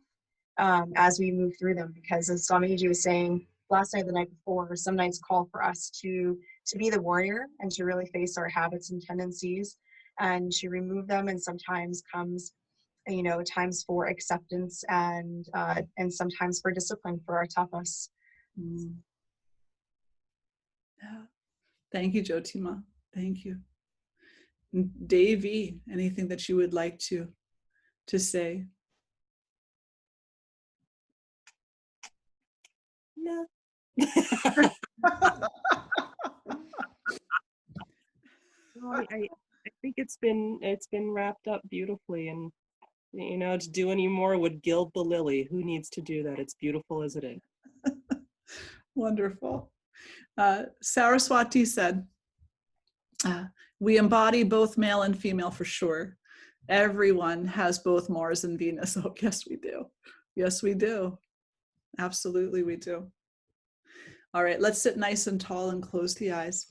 as we move through them. Because as Swamiji was saying last night, the night before, some nights call for us to be the warrior and to really face our habits and tendencies and to remove them. And sometimes comes, you know, times for acceptance and sometimes for discipline for our tapas. Mm. Yeah. Thank you, Jyotima. Thank you. Devi, anything that you would like to say? No. I think it's been wrapped up beautifully, and you know, to do any more would gild the lily. Who needs to do that? It's beautiful as it is. Wonderful. Saraswati said, we embody both male and female for sure. Everyone has both Mars and Venus. Oh, yes, we do. Yes, we do. Absolutely, we do. All right, let's sit nice and tall and close the eyes.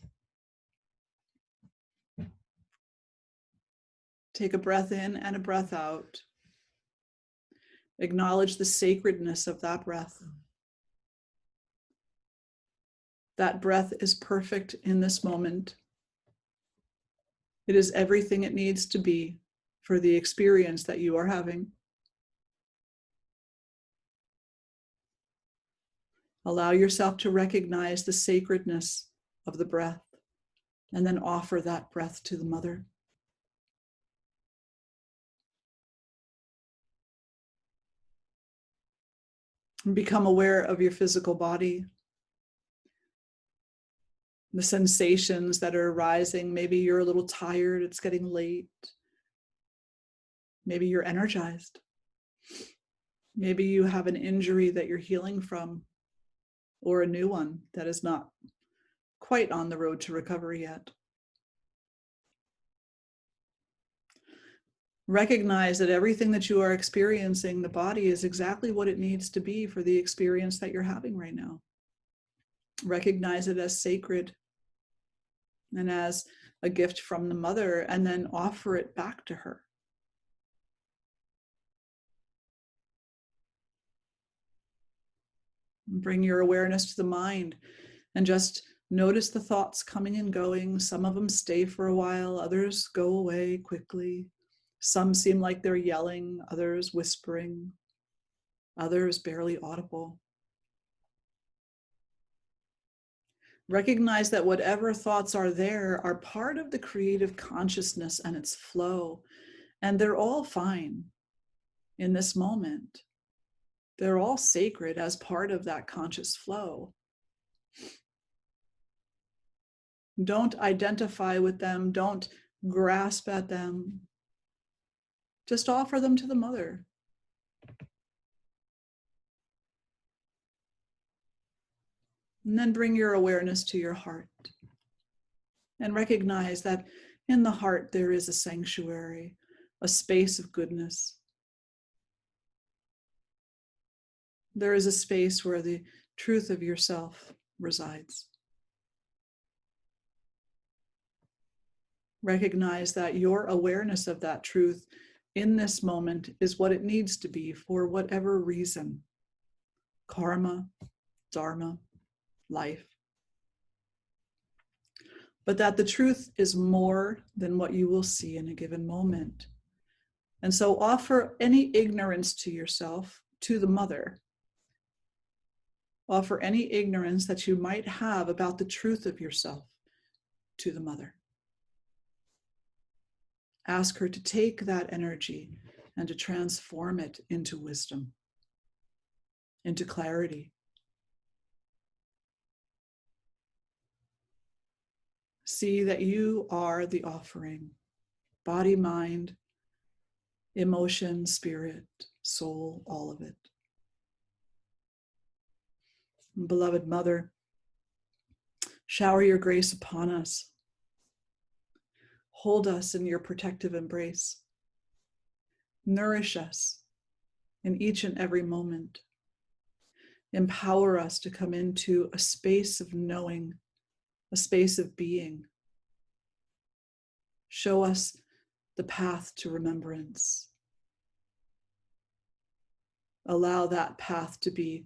Take a breath in and a breath out. Acknowledge the sacredness of that breath. That breath is perfect in this moment. It is everything it needs to be for the experience that you are having. Allow yourself to recognize the sacredness of the breath, and then offer that breath to the Mother. And become aware of your physical body, the sensations that are arising. Maybe you're a little tired, it's getting late. Maybe you're energized. Maybe you have an injury that you're healing from, or a new one that is not quite on the road to recovery yet. Recognize that everything that you are experiencing, the body is exactly what it needs to be for the experience that you're having right now. Recognize it as sacred and as a gift from the Mother, and then offer it back to her. Bring your awareness to the mind and just notice the thoughts coming and going. Some of them stay for a while, others go away quickly. Some seem like they're yelling, others whispering, others barely audible. Recognize that whatever thoughts are there are part of the creative consciousness and its flow, and they're all fine in this moment. They're all sacred as part of that conscious flow. Don't identify with them. Don't grasp at them. Just offer them to the Mother. And then bring your awareness to your heart. And recognize that in the heart there is a sanctuary, a space of goodness. There is a space where the truth of yourself resides. Recognize that your awareness of that truth in this moment is what it needs to be for whatever reason. Karma, dharma, life. But that the truth is more than what you will see in a given moment. And so offer any ignorance to yourself, to the Mother. Offer any ignorance that you might have about the truth of yourself to the Mother. Ask her to take that energy and to transform it into wisdom, into clarity. See that you are the offering, body, mind, emotion, spirit, soul, all of it. Beloved Mother, shower your grace upon us. Hold us in your protective embrace. Nourish us in each and every moment. Empower us to come into a space of knowing, a space of being. Show us the path to remembrance. Allow that path to be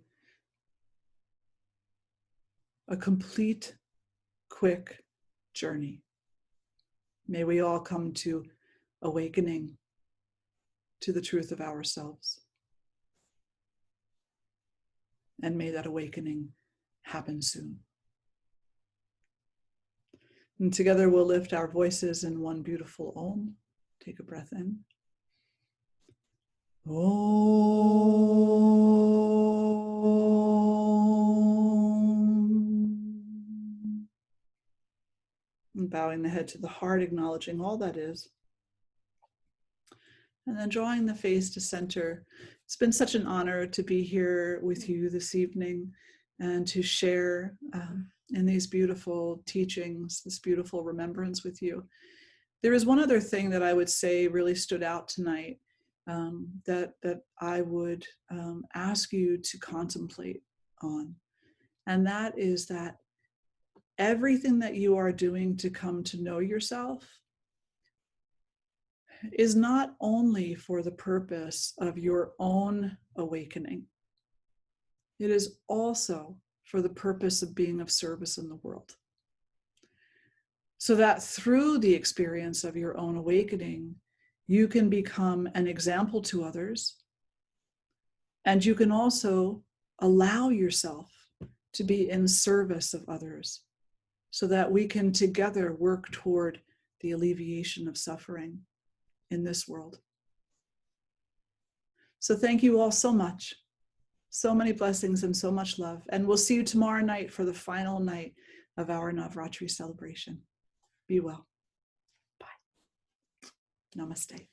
a complete, quick journey. May we all come to awakening to the truth of ourselves. And may that awakening happen soon. And together we'll lift our voices in one beautiful Om. Take a breath in. Om. And bowing the head to the heart, acknowledging all that is. And then drawing the face to center. It's been such an honor to be here with you this evening and to share in these beautiful teachings, this beautiful remembrance with you. There is one other thing that I would say really stood out tonight that I would ask you to contemplate on. And that is that everything that you are doing to come to know yourself is not only for the purpose of your own awakening. It is also for the purpose of being of service in the world. So that through the experience of your own awakening, you can become an example to others. And you can also allow yourself to be in service of others so that we can together work toward the alleviation of suffering in this world. So thank you all so much. So many blessings and so much love. And we'll see you tomorrow night for the final night of our Navratri celebration. Be well. Bye. Namaste.